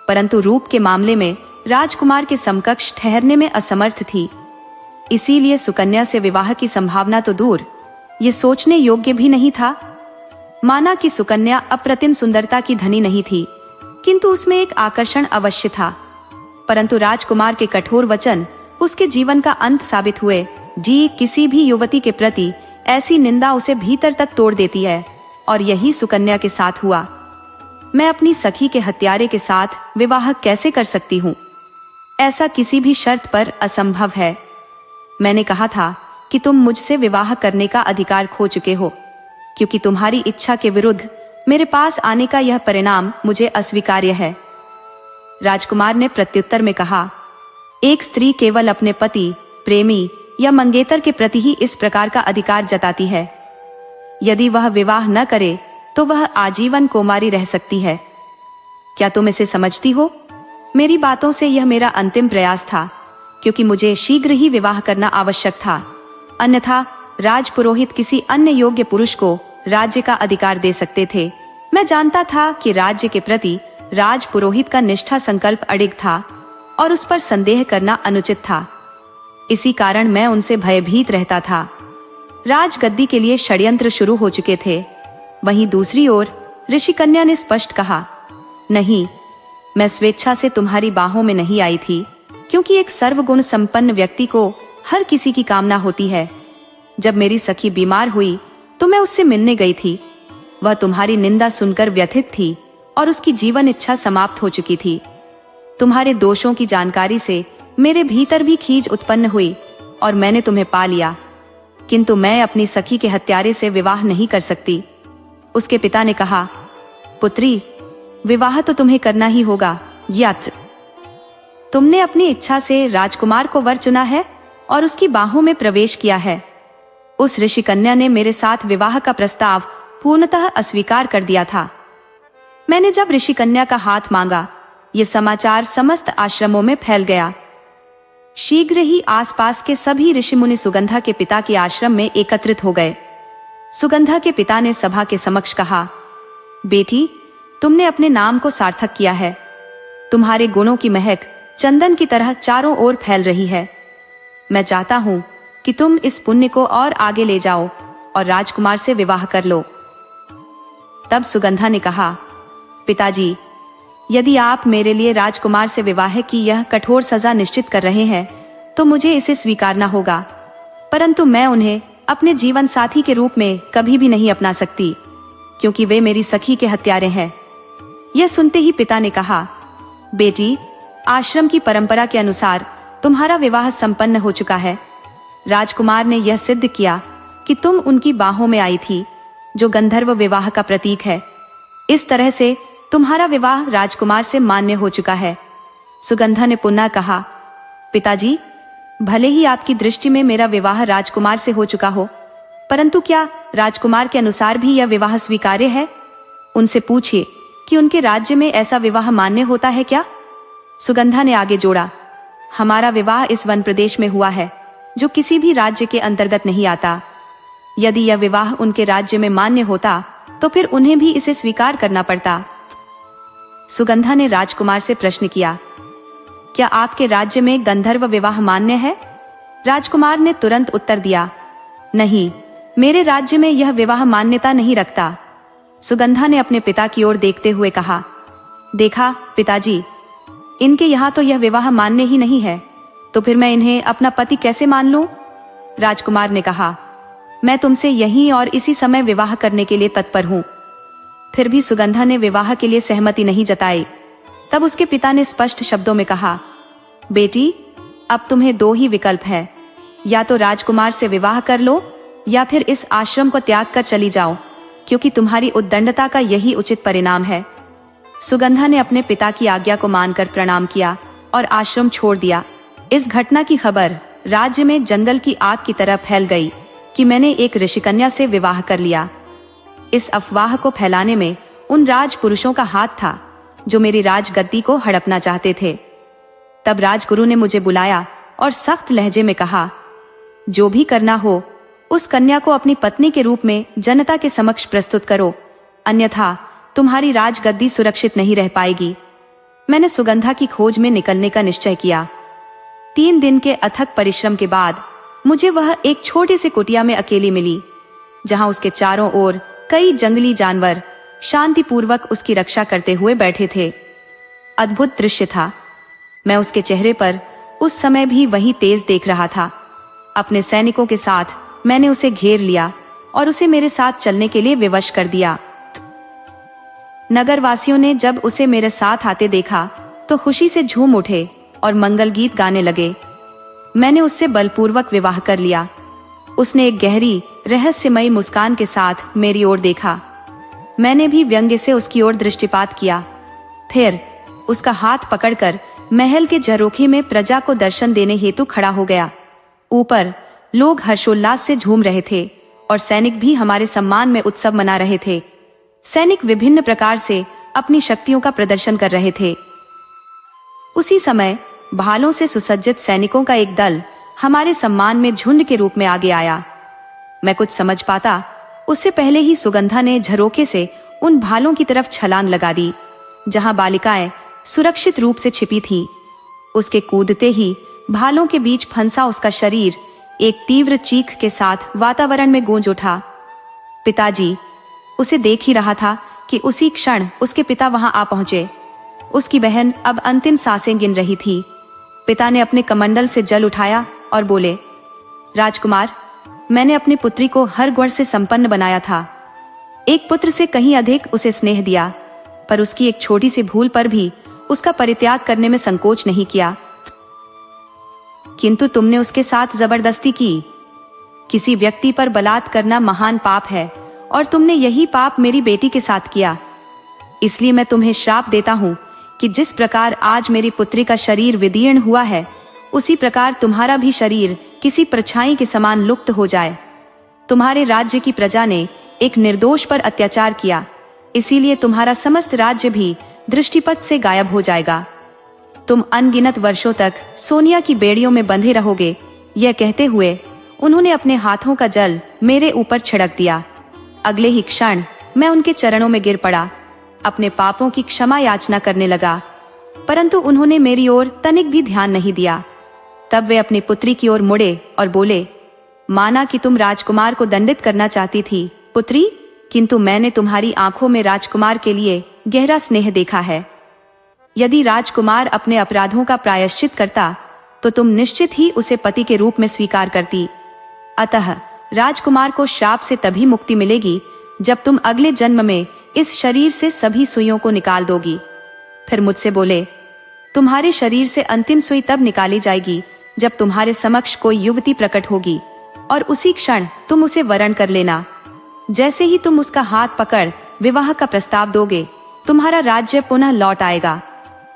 A: परंतु रूप के मामले में राजकुमार के समकक्ष ठहरने में असमर्थ थी। इसीलिए सुकन्या से विवाह की संभावना तो दूर, ये सोचने योग्य भी नहीं था। माना कि सुकन्या अप्रतिम सुंदरता की धनी नहीं थी, किंतु उसमें एक आकर्षण अवश्य था। परंतु राजकुमार के कठोर वचन उसके जीवन का अंत साबित हुए। जी, किसी भी युवती के प्रति ऐसी निंदा उसे भीतर तक तोड़ देती है, और यही सुकन्या के साथ हुआ। मैं अपनी सखी के हत्यारे के साथ विवाह कैसे कर सकती हूँ? ऐसा किसी भी शर्त पर असंभव है। मैंने कहा था कि तुम मुझसे विवाह करने का अधिकार खो चुके हो, क्योंकि तुम्हारी इच्छा के विरुद्ध मेरे पास आने का यह परिणाम मुझे अस्वीकार्य है। राजकुमार ने प्रत्युत्तर में कहा, एक स्त्री केवल अपने पति, प्रेमी या मंगेतर के प्रति ही इस प्रकार का अधिकार जताती है। यदि वह विवाह न करे तो वह आजीवन कुमारी रह सकती है। क्या तुम इसे समझती हो? मेरी बातों से यह मेरा अंतिम प्रयास था, क्योंकि मुझे शीघ्र ही विवाह करना आवश्यक था। अन्यथा राजपुरोहित किसी अन्य योग्य पुरुष को राज्य का अधिकार दे सकते थे। मैं जानता था कि राज्य के प्रति राजपुरोहित का निष्ठा संकल्प अडिग था और उस पर संदेह करना अनुचित था। इसी कारण मैं उनसे भयभीत रहता था। राजगद्दी के लिए षड्यंत्र शुरू हो चुके थे। वहीं दूसरी ओर ऋषिकन्या ने स्पष्ट कहा, नहीं, मैं स्वेच्छा से तुम्हारी बाहों में नहीं आई थी, क्योंकि एक सर्वगुण संपन्न व्यक्ति को हर किसी की कामना होती है। जब मेरी सखी बीमार हुई तो मैं उससे मिलने गई थी। वह तुम्हारी निंदा सुनकर व्यथित थी और उसकी जीवन इच्छा समाप्त हो चुकी थी। तुम्हारे दोषों की जानकारी से मेरे भीतर भी खीज उत्पन्न हुई और मैंने तुम्हें पा लिया, किंतु मैं अपनी सखी के हत्यारे से विवाह नहीं कर सकती। उसके पिता ने कहा, पुत्री, विवाह तो तुम्हें करना ही होगा, यत् तुमने अपनी इच्छा से राजकुमार को वर चुना है और उसकी बाहों में प्रवेश किया है। उस ऋषिकन्या ने मेरे साथ विवाह का प्रस्ताव पूर्णतः अस्वीकार कर दिया था। मैंने जब ऋषिकन्या का हाथ मांगा, ये समाचार समस्त आश्रमों में फैल गया। शीघ्र ही आसपास के सभी ऋषि मुनि सुगंधा के पिता के आश्रम में एकत्रित हो गए। सुगंधा के पिता ने सभा के समक्ष कहा, बेटी, तुमने अपने नाम को सार्थक किया है। तुम्हारे गुणों की महक चंदन की तरह चारों ओर फैल रही है। मैं चाहता हूं कि तुम इस पुण्य को और आगे ले जाओ और राजकुमार से विवाह कर लो। तब सुगंधा ने कहा, पिताजी, यदि आप मेरे लिए राजकुमार से विवाह की यह कठोर सजा निश्चित कर रहे हैं तो मुझे इसे स्वीकारना होगा, परंतु मैं उन्हें अपने जीवन साथी के रूप में कभी भी नहीं अपना सकती, क्योंकि वे मेरी सखी के हत्यारे हैं। यह सुनते ही पिता ने कहा, बेटी, आश्रम की परंपरा के अनुसार तुम्हारा विवाह संपन्न हो चुका है। राजकुमार ने यह सिद्ध किया कि तुम उनकी बाहों में आई थी, जो गंधर्व विवाह का प्रतीक है। इस तरह से तुम्हारा विवाह राजकुमार से मान्य हो चुका है। सुगंधा ने पुनः कहा, पिताजी, भले ही आपकी दृष्टि में मेरा विवाह राजकुमार से हो चुका हो, परंतु क्या राजकुमार के अनुसार भी यह विवाह स्वीकार्य है? उनसे पूछिए कि उनके राज्य में ऐसा विवाह मान्य होता है क्या? सुगंधा ने आगे जोड़ा, हमारा विवाह इस वन प्रदेश में हुआ है, जो किसी भी राज्य के अंतर्गत नहीं आता। यदि यह विवाह उनके राज्य में मान्य होता तो फिर उन्हें भी इसे स्वीकार करना पड़ता। सुगंधा ने राजकुमार से प्रश्न किया, क्या आपके राज्य में गंधर्व विवाह मान्य है? राजकुमार ने तुरंत उत्तर दिया, नहीं, मेरे राज्य में यह विवाह मान्यता नहीं रखता। सुगंधा ने अपने पिता की ओर देखते हुए कहा, देखा पिताजी, इनके यहाँ तो यह विवाह मान्य ही नहीं है, तो फिर मैं इन्हें अपना पति कैसे मान लूं? राजकुमार ने कहा, मैं तुमसे यहीं और इसी समय विवाह करने के लिए तत्पर हूं। फिर भी सुगंधा ने विवाह के लिए सहमति नहीं जताई। तब उसके पिता ने स्पष्ट शब्दों में कहा, बेटी, अब तुम्हें दो ही विकल्प है, या तो राजकुमार से विवाह कर लो या फिर इस आश्रम को त्याग कर चली जाओ, क्योंकि तुम्हारी उद्दंडता का यही उचित परिणाम है। सुगंधा ने अपने पिता की आज्ञा को मानकर प्रणाम किया और आश्रम छोड़ दिया। इस घटना की खबर राज्य में जंगल की आग की तरह फैल गई कि मैंने एक ऋषिकन्या से विवाह कर लिया। इस अफवाह को फैलाने में उन राजपुरुषों का हाथ था जो मेरी राजगद्दी को हड़पना चाहते थे। तब राजगुरु ने मुझे बुलाया और सख्त लहजे में कहा, जो भी करना हो उस कन्या को अपनी पत्नी के रूप में जनता के समक्ष प्रस्तुत करो, अन्यथा तुम्हारी राजगद्दी सुरक्षित नहीं रह पाएगी। मैंने सुगंधा की खोज में निकलने का निश्चय किया। 3 दिन के अथक परिश्रम के बाद मुझे वह एक छोटे से कुटिया में अकेली मिली, जहां उसके चारों ओर कई जंगली जानवर शांतिपूर्वक उसकी रक्षा करते हुए बैठे थे। अद्भुत दृश्य था। मैं उसके चेहरे पर उस समय भी वही तेज देख रहा था। अपने सैनिकों के साथ मैंने उसे घेर लिया और उसे मेरे साथ चलने के लिए विवश कर दिया। नगरवासियों ने जब उसे मेरे साथ आते देखा तो खुशी से झूम उठे और मंगल गीत गाने लगे। मैंने उससे बलपूर्वक विवाह कर लिया। उसने एक गहरी रहस्यमयी मुस्कान के साथ मेरी ओर देखा। मैंने भी व्यंग्य से उसकी ओर दृष्टिपात किया। फिर उसका हाथ पकड़कर महल के झरोखे में प्रजा को दर्शन देने हेतु खड़ा हो गया। ऊपर लोग हर्षोल्लास से झूम रहे थे और सैनिक भी हमारे सम्मान में उत्सव मना रहे थे। सैनिक विभिन्न प्रकार से अपनी शक्तियों का प्रदर्शन कर रहे थे। उसी समय भालों से सुसज्जित सैनिकों का एक दल हमारे सम्मान में झुंड के रूप में आगे आया। मैं कुछ समझ पाता उससे पहले ही सुगंधा ने झरोखे से उन भालों की तरफ छलांग लगा दी, जहां बालिकाएं सुरक्षित रूप से छिपी थीं। उसके कूदते ही भालों के बीच फंसा उसका शरीर एक तीव्र चीख के साथ वातावरण में गूंज उठा। पिताजी! उसे देख ही रहा था कि उसी क्षण उसके पिता वहां आ पहुंचे। उसकी बहन अब अंतिम सांसें गिन रही थी। पिता ने अपने कमंडल से जल उठाया और बोले, राजकुमार, मैंने अपनी पुत्री को हर गुण से संपन्न बनाया था। एक पुत्र से कहीं अधिक उसे स्नेह दिया, पर उसकी एक छोटी सी भूल पर भी उसका परित्याग करने में संकोच नहीं किया। किंतु तुमने उसके साथ जबरदस्ती की। किसी व्यक्ति पर बलात्कार करना महान पाप है और तुमने यही पाप मेरी बेटी के साथ किया। इसलिए मैं तुम्हें श्राप देता हूँ कि जिस प्रकार आज मेरी पुत्री का शरीर विदीर्ण हुआ है, उसी प्रकार तुम्हारा भी शरीर किसी परछाई के समान लुप्त हो जाए। तुम्हारे राज्य की प्रजा ने एक निर्दोष पर अत्याचार किया, इसीलिए तुम्हारा समस्त राज्य भी दृष्टिपथ से गायब हो जाएगा। तुम अनगिनत वर्षों तक सोनिया की बेड़ियों में बंधे रहोगे। यह कहते हुए उन्होंने अपने हाथों का जल मेरे ऊपर छिड़क दिया। अगले ही क्षण मैं उनके चरणों में गिर पड़ा, अपने पापों की क्षमा याचना करने लगा, परंतु उन्होंने मेरी ओर तनिक भी ध्यान नहीं दिया। तब वे अपनी पुत्री की ओर मुड़े और बोले, माना कि तुम राजकुमार को दंडित करना चाहती थी पुत्री, किंतु मैंने तुम्हारी आंखों में राजकुमार के लिए गहरा स्नेह देखा है। यदि राजकुमार अपने अपराधों का प्रायश्चित करता तो तुम निश्चित ही उसे पति के रूप में स्वीकार करती। अतः राजकुमार को श्राप से तभी मुक्ति मिलेगी जब तुम अगले जन्म में इस शरीर से सभी सुइयों को निकाल दोगी। फिर मुझसे बोले, तुम्हारे शरीर से अंतिम सुई तब निकाली जाएगी जब तुम्हारे समक्ष कोई युवती प्रकट होगी और उसी क्षण तुम उसे वरण कर लेना। जैसे ही तुम उसका हाथ पकड़ विवाह का प्रस्ताव दोगे, तुम्हारा राज्य पुनः लौट आएगा।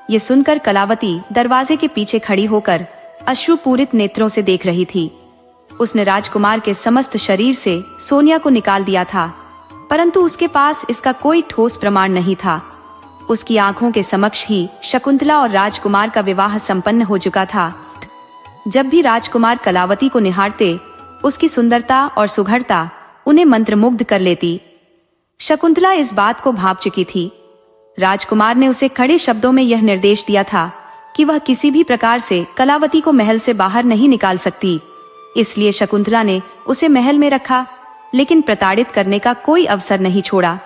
A: ये सुनकर कलावती दरवाजे के पीछे खड़ी होकर अश्रुपूरित नेत्रों से देख रही थी। उसने राजकुमार के समस्त शरीर से सोनिया को निकाल दिया था, परंतु उसके पास इसका कोई ठोस प्रमाण नहीं था। उसकी आंखों के समक्ष ही शकुंतला और राजकुमार का विवाह संपन्न हो चुका था। जब भी राजकुमार कलावती को निहारते, उसकी सुंदरता और सुघड़ता उन्हें मंत्रमुग्ध कर लेती। शकुंतला इस बात को भांप चुकी थी। राजकुमार ने उसे खड़े शब्दों में यह निर्देश दिया था कि वह किसी भी प्रकार से कलावती को महल से बाहर नहीं निकाल सकती। इसलिए शकुंतला ने उसे महल में रखा, लेकिन प्रताड़ित करने का कोई अवसर नहीं छोड़ा।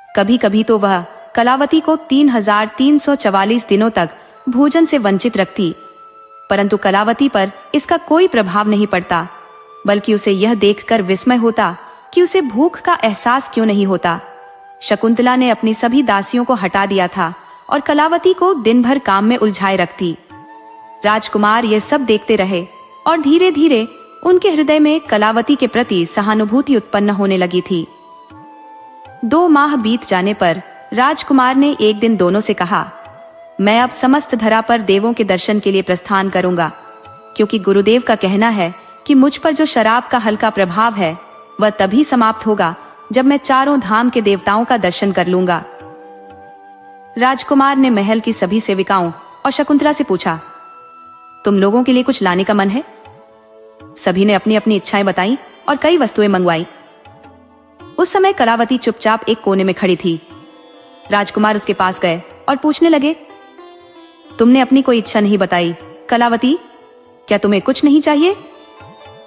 A: कभी कभी तो वह कलावती को 3344 दिनों तक भोजन से वंचित रखती, परंतु कलावती पर इसका कोई प्रभाव नहीं पड़ता, बल्कि उसे यह देखकर विस्मय होता कि उसे भूख का एहसास क्यों नहीं होता। शकुंतला ने अपनी सभी दासियों को हटा दिया था और कलावती को दिन भर काम में उलझाए रखती। राजकुमार ये सब देखते रहे और धीरे धीरे उनके हृदय में कलावती के प्रति सहानुभूति उत्पन्न होने लगी थी। 2 माह बीत जाने पर राजकुमार ने एक दिन दोनों से कहा, मैं अब समस्त धरा पर देवों के दर्शन के लिए प्रस्थान करूंगा, क्योंकि गुरुदेव का कहना है कि मुझ पर जो शराब का हल्का प्रभाव है वह तभी समाप्त होगा जब मैं चारों धाम के देवताओं का दर्शन कर लूंगा। राजकुमार ने महल की सभी सेविकाओं और शकुंतला से पूछा, तुम लोगों के लिए कुछ लाने का मन है? सभी ने अपनी अपनी इच्छाएं बताई और कई वस्तुएं मंगवाई। उस समय कलावती चुपचाप एक कोने में खड़ी थी। राजकुमार उसके पास गए और पूछने लगे, तुमने अपनी कोई इच्छा नहीं बताई, कलावती, क्या तुम्हें कुछ नहीं चाहिए?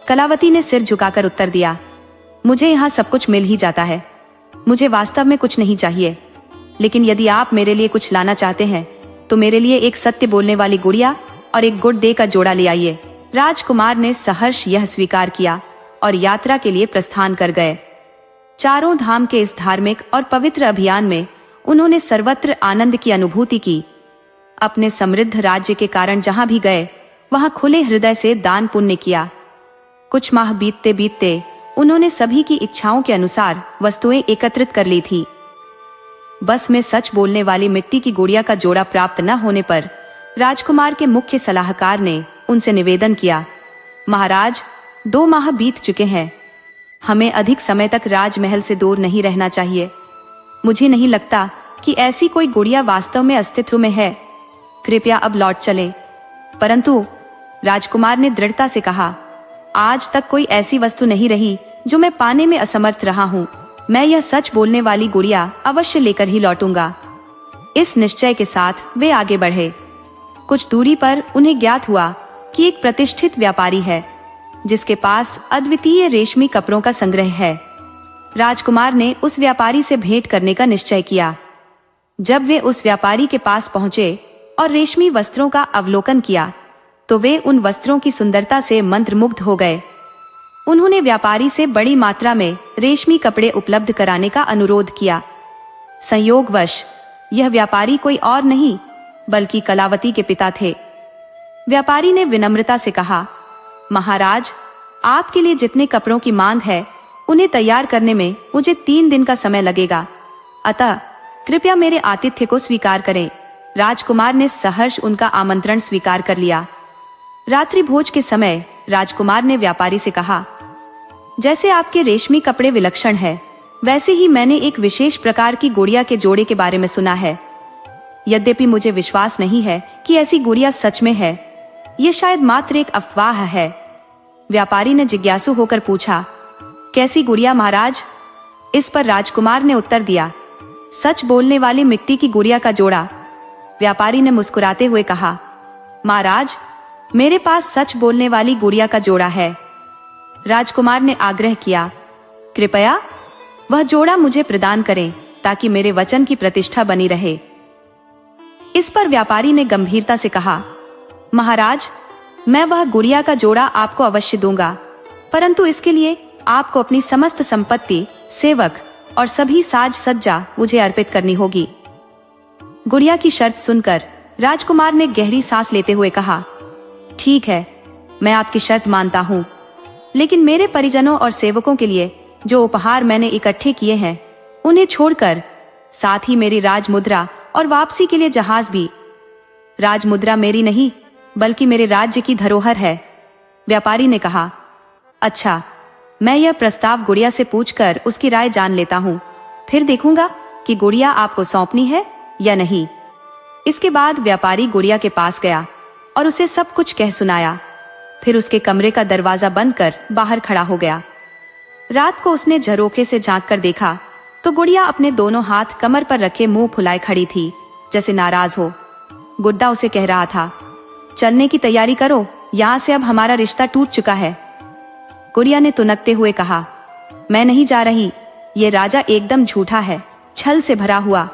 A: कलावती ने सिर झुकाकर उत्तर दिया, मुझे यहाँ सब कुछ मिल ही जाता है, मुझे वास्तव में कुछ नहीं चाहिए। लेकिन यदि आप मेरे लिए कुछ लाना चाहते हैं तो मेरे लिए एक सत्य बोलने वाली गुड़िया और एक गुड्डे का जोड़ा ले आइए। राजकुमार ने सहर्ष यह स्वीकार किया और यात्रा के लिए प्रस्थान कर गए। चारों धाम के इस धार्मिक और पवित्र अभियान में उन्होंने सर्वत्र आनंद की अनुभूति की। अपने समृद्ध राज्य के कारण जहां भी गए वहां खुले हृदय से दान पुण्य किया। कुछ माह बीतते बीतते उन्होंने सभी की इच्छाओं के अनुसार वस्तुएं एकत्रित कर ली थी। बस में सच बोलने वाली मिट्टी की गुड़िया का जोड़ा प्राप्त न होने पर राजकुमार के मुख्य सलाहकार ने उनसे निवेदन किया, महाराज, 2 माह बीत चुके हैं, हमें अधिक समय तक राजमहल से दूर नहीं रहना चाहिए। मुझे नहीं लगता कि ऐसी कोई गुड़िया वास्तव में अस्तित्व में है, कृपया अब लौट चलें। परंतु राजकुमार ने दृढ़ता से कहा, आज तक कोई ऐसी वस्तु नहीं रही जो मैं पाने में असमर्थ रहा हूँ। मैं यह सच बोलने वाली गुड़िया अवश्य लेकर ही लौटूंगा। इस निश्चय के साथ वे आगे बढ़े। कुछ दूरी पर उन्हें ज्ञात हुआ कि एक प्रतिष्ठित व्यापारी है जिसके पास अद्वितीय रेशमी कपड़ों का संग्रह है। राजकुमार ने उस व्यापारी से भेंट करने का निश्चय किया। जब वे उस व्यापारी के पास पहुंचे और रेशमी वस्त्रों का अवलोकन किया तो वे उन वस्त्रों की सुंदरता से मंत्रमुग्ध हो गए। उन्होंने व्यापारी से बड़ी मात्रा में रेशमी कपड़े उपलब्ध कराने का अनुरोध किया। संयोगवश यह व्यापारी कोई और नहीं बल्कि कलावती के पिता थे। व्यापारी ने विनम्रता से कहा, महाराज, आपके लिए जितने कपड़ों की मांग है उन्हें तैयार करने में मुझे 3 दिन का समय लगेगा, अतः कृपया मेरे आतिथ्य को स्वीकार करें। राजकुमार ने सहर्ष उनका आमंत्रण स्वीकार कर लिया। रात्रि भोज के समय राजकुमार ने व्यापारी से कहा, जैसे आपके रेशमी कपड़े विलक्षण है, वैसे ही मैंने एक विशेष प्रकार की गुड़िया के जोड़े के बारे में सुना है। यद्यपि मुझे विश्वास नहीं है कि ऐसी गुड़िया सच में है, ये शायद मात्र एक अफवाह है। व्यापारी ने जिज्ञासु होकर पूछा, कैसी गुड़िया महाराज? इस पर राजकुमार ने उत्तर दिया, सच बोलने वाली मिट्टी की गुड़िया का जोड़ा। व्यापारी ने मुस्कुराते हुए कहा, महाराज, मेरे पास सच बोलने वाली गुड़िया का जोड़ा है। राजकुमार ने आग्रह किया, कृपया वह जोड़ा मुझे प्रदान करें ताकि मेरे वचन की प्रतिष्ठा बनी रहे। इस पर व्यापारी ने गंभीरता से कहा, महाराज, मैं वह गुड़िया का जोड़ा आपको अवश्य दूंगा, परंतु इसके लिए आपको अपनी समस्त संपत्ति, सेवक और सभी साज सज्जा मुझे अर्पित करनी होगी। गुड़िया की शर्त सुनकर राजकुमार ने गहरी सांस लेते हुए कहा, ठीक है, मैं आपकी शर्त मानता हूँ, लेकिन मेरे परिजनों और सेवकों के लिए जो उपहार मैंने इकट्ठे किए हैं उन्हें छोड़कर साथ ही मेरी राजमुद्रा और वापसी के लिए जहाज भी। राजमुद्रा मेरी नहीं बल्कि मेरे राज्य की धरोहर है। व्यापारी ने कहा, अच्छा, मैं यह प्रस्ताव गुड़िया से पूछकर उसकी राय जान लेता हूँ, फिर देखूंगा कि गुड़िया आपको सौंपनी है या नहीं। इसके बाद व्यापारी गुड़िया के पास गया और उसे सब कुछ कह सुनाया। फिर उसके कमरे का दरवाजा बंद कर बाहर खड़ा हो गया। रात को उसने झरोखे से झांक कर देखा तो गुड़िया अपने दोनों हाथ कमर पर रखे मुंह फुलाए खड़ी थी, जैसे नाराज हो। गुड्डा उसे कह रहा था, चलने की तैयारी करो, यहाँ से अब हमारा रिश्ता टूट चुका है। गुड़िया ने तुनकते हुए कहा, मैं नहीं जा रही, ये राजा एकदम झूठा है, छल से भरा हुआ,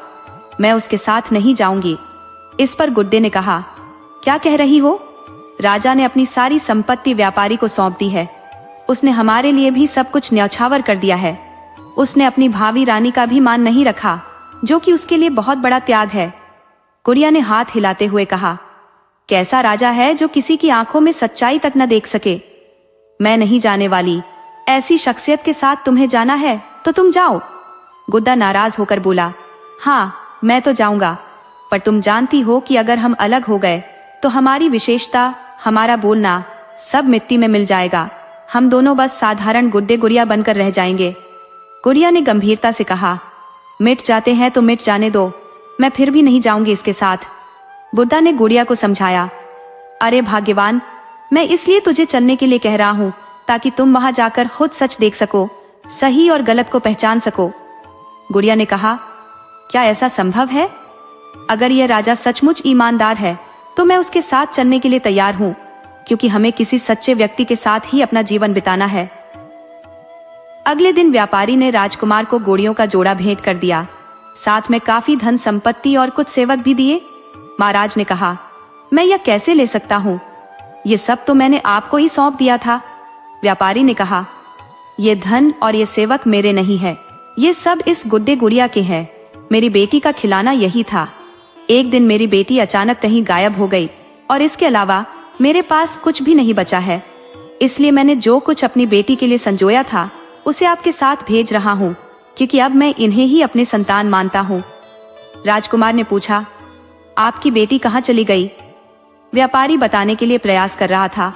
A: मैं उसके साथ नहीं जाऊंगी। इस पर गुड्डे ने कहा, क्या कह रही हो? राजा ने अपनी सारी संपत्ति व्यापारी को सौंप दी है। उसने हमारे लिए भी सब कुछ न्यौछावर कर दिया है। उसने अपनी भावी रानी का भी मान नहीं रखा, जो कि उसके लिए बहुत बड़ा त्याग है। गुड़िया ने हाथ हिलाते हुए कहा, कैसा राजा है जो किसी की आंखों में सच्चाई तक न देख सके? मैं नहीं जाने वाली, ऐसी शख्सियत के साथ तुम्हें जाना है तो तुम जाओ। गुड्डा नाराज होकर बोला, हाँ, मैं तो जाऊंगा, पर तुम जानती हो कि अगर हम अलग हो गए तो हमारी विशेषता, हमारा बोलना सब मिट्टी में मिल जाएगा। हम दोनों बस साधारण गुड्डे गुड़िया बनकर रह जाएंगे। गुड़िया ने गंभीरता से कहा, मिट जाते हैं तो मिट जाने दो, मैं फिर भी नहीं जाऊंगी इसके साथ। बुड्ढा ने गुड़िया को समझाया, अरे भाग्यवान, मैं इसलिए तुझे चलने के लिए कह रहा हूँ ताकि तुम वहां जाकर खुद सच देख सको, सही और गलत को पहचान सको। गुड़िया ने कहा, क्या ऐसा संभव है? अगर यह राजा सचमुच ईमानदार है तो मैं उसके साथ चलने के लिए तैयार हूँ, क्योंकि हमें किसी सच्चे व्यक्ति के साथ ही अपना जीवन बिताना है। अगले दिन व्यापारी ने राजकुमार को गुड़ियों का जोड़ा भेंट कर दिया, साथ में काफी धन संपत्ति और कुछ सेवक भी दिए। महाराज ने कहा, मैं यह कैसे ले सकता हूँ? ये सब तो मैंने आपको ही सौंप दिया था। व्यापारी ने कहा, ये धन और ये सेवक मेरे नहीं है, ये सब इस गुड्डे गुड़िया के हैं। मेरी बेटी का खिलाना यही था। एक दिन मेरी बेटी अचानक कहीं गायब हो गई और इसके अलावा मेरे पास कुछ भी नहीं बचा है, इसलिए मैंने जो कुछ अपनी बेटी के लिए संजोया था उसे आपके साथ भेज रहा हूँ, क्योंकि अब मैं इन्हें ही अपने संतान मानता हूँ। राजकुमार ने पूछा, आपकी बेटी कहाँ चली गई? व्यापारी बताने के लिए प्रयास कर रहा था,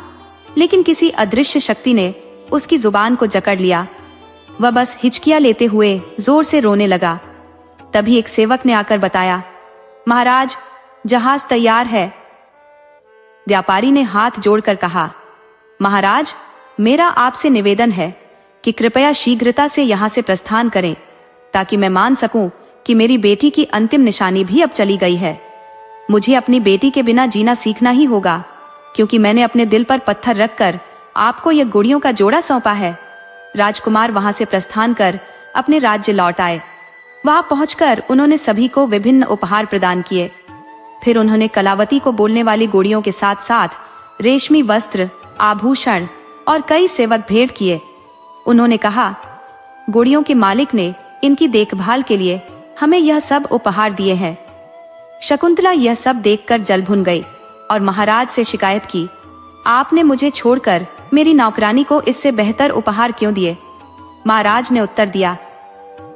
A: लेकिन किसी अदृश्य शक्ति ने उसकी जुबान को जकड़ लिया। वह बस हिचकियां लेते हुए जोर से रोने लगा। तभी एक सेवक ने आकर बताया, महाराज, जहाज तैयार है। व्यापारी ने हाथ जोड़कर कहा, महाराज, मेरा आपसे निवेदन है कि कृपया शीघ्रता से यहाँ से प्रस्थान करें, ताकि मैं मान सकूं कि मेरी बेटी की अंतिम निशानी भी अब चली गई है। मुझे अपनी बेटी के बिना जीना सीखना ही होगा। क्योंकि मैंने अपने दिल पर पत्थर रखकर आपको यह गुड़ियों का जोड़ा सौंपा है। राजकुमार वहां से प्रस्थान कर अपने राज्य लौट आए। वहां पहुंचकर उन्होंने सभी को विभिन्न उपहार प्रदान किए। फिर उन्होंने कलावती को बोलने वाली गुड़ियों के साथ साथ रेशमी वस्त्र, आभूषण और कई सेवक भेंट किए। उन्होंने कहा, गुड़ियों के मालिक ने इनकी देखभाल के लिए हमें यह सब उपहार दिए हैं। शकुंतला यह सब देखकर जल भुन गई और महाराज से शिकायत की, आपने मुझे छोड़कर मेरी नौकरानी को इससे बेहतर उपहार क्यों दिए? महाराज ने उत्तर दिया,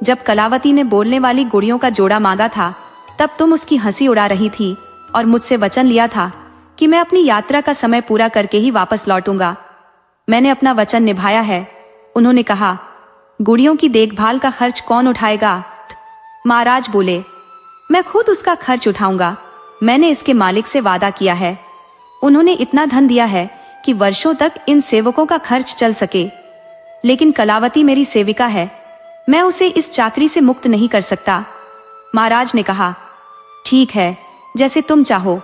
A: जब कलावती ने बोलने वाली गुड़ियों का जोड़ा मांगा था तब तुम उसकी हंसी उड़ा रही थी और मुझसे वचन लिया था कि मैं अपनी यात्रा का समय पूरा करके ही वापस लौटूंगा। मैंने अपना वचन निभाया है। उन्होंने कहा, गुड़ियों की देखभाल का खर्च कौन उठाएगा? महाराज बोले, मैं खुद उसका खर्च उठाऊंगा। मैंने इसके मालिक से वादा किया है। उन्होंने इतना धन दिया है कि वर्षों तक इन सेवकों का खर्च चल सके। लेकिन कलावती मेरी सेविका है, मैं उसे इस चाकरी से मुक्त नहीं कर सकता। महाराज ने कहा, ठीक है, जैसे तुम चाहो।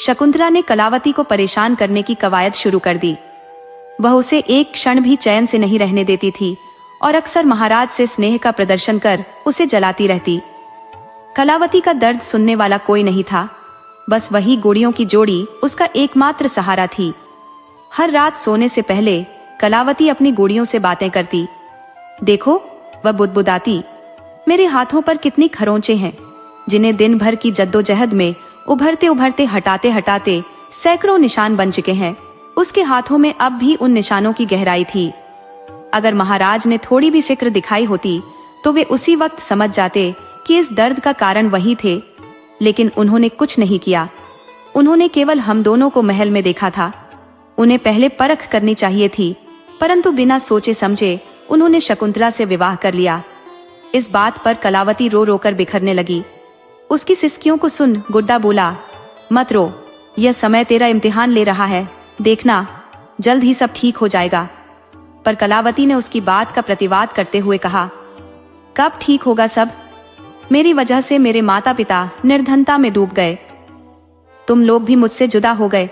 A: शकुंतला ने कलावती को परेशान करने की कवायद शुरू कर दी। वह उसे एक क्षण भी चैन से नहीं रहने देती थी और अक्सर महाराज से स्नेह का प्रदर्शन कर उसे जलाती रहती। कलावती का दर्द सुनने वाला कोई नहीं था। बस वही गुड़ियों की जोड़ी उसका एकमात्र सहारा थी। हर रात सोने से पहले कलावती अपनी गुड़ियों से बातें करती। देखो, वह बुदबुदाती, मेरे हाथों पर कितनी खरोंचे हैं, जिन्हें दिन भर की जद्दोजहद में उभरते उभरते हटाते हटाते सैकड़ों निशान बन चुके हैं। उसके हाथों में अब भी उन निशानों की गहराई थी। अगर महाराज ने थोड़ी भी फिक्र दिखाई होती तो वे उसी वक्त समझ जाते कि इस दर्द का कारण वही थे। लेकिन उन्होंने कुछ नहीं किया। उन्होंने केवल हम दोनों को महल में देखा था। उन्हें पहले परख करनी चाहिए थी, परंतु बिना सोचे समझे उन्होंने शकुंतला से विवाह कर लिया। इस बात पर कलावती रो रोकर बिखरने लगी। उसकी सिसकियों को सुन गुड्डा बोला, मत रो, यह समय तेरा इम्तिहान ले रहा है, देखना जल्द ही सब ठीक हो जाएगा। पर कलावती ने उसकी बात का प्रतिवाद करते हुए कहा, कब ठीक होगा सब? मेरी वजह से मेरे माता पिता निर्धनता में डूब गए। तुम लोग भी मुझसे जुदा हो गए।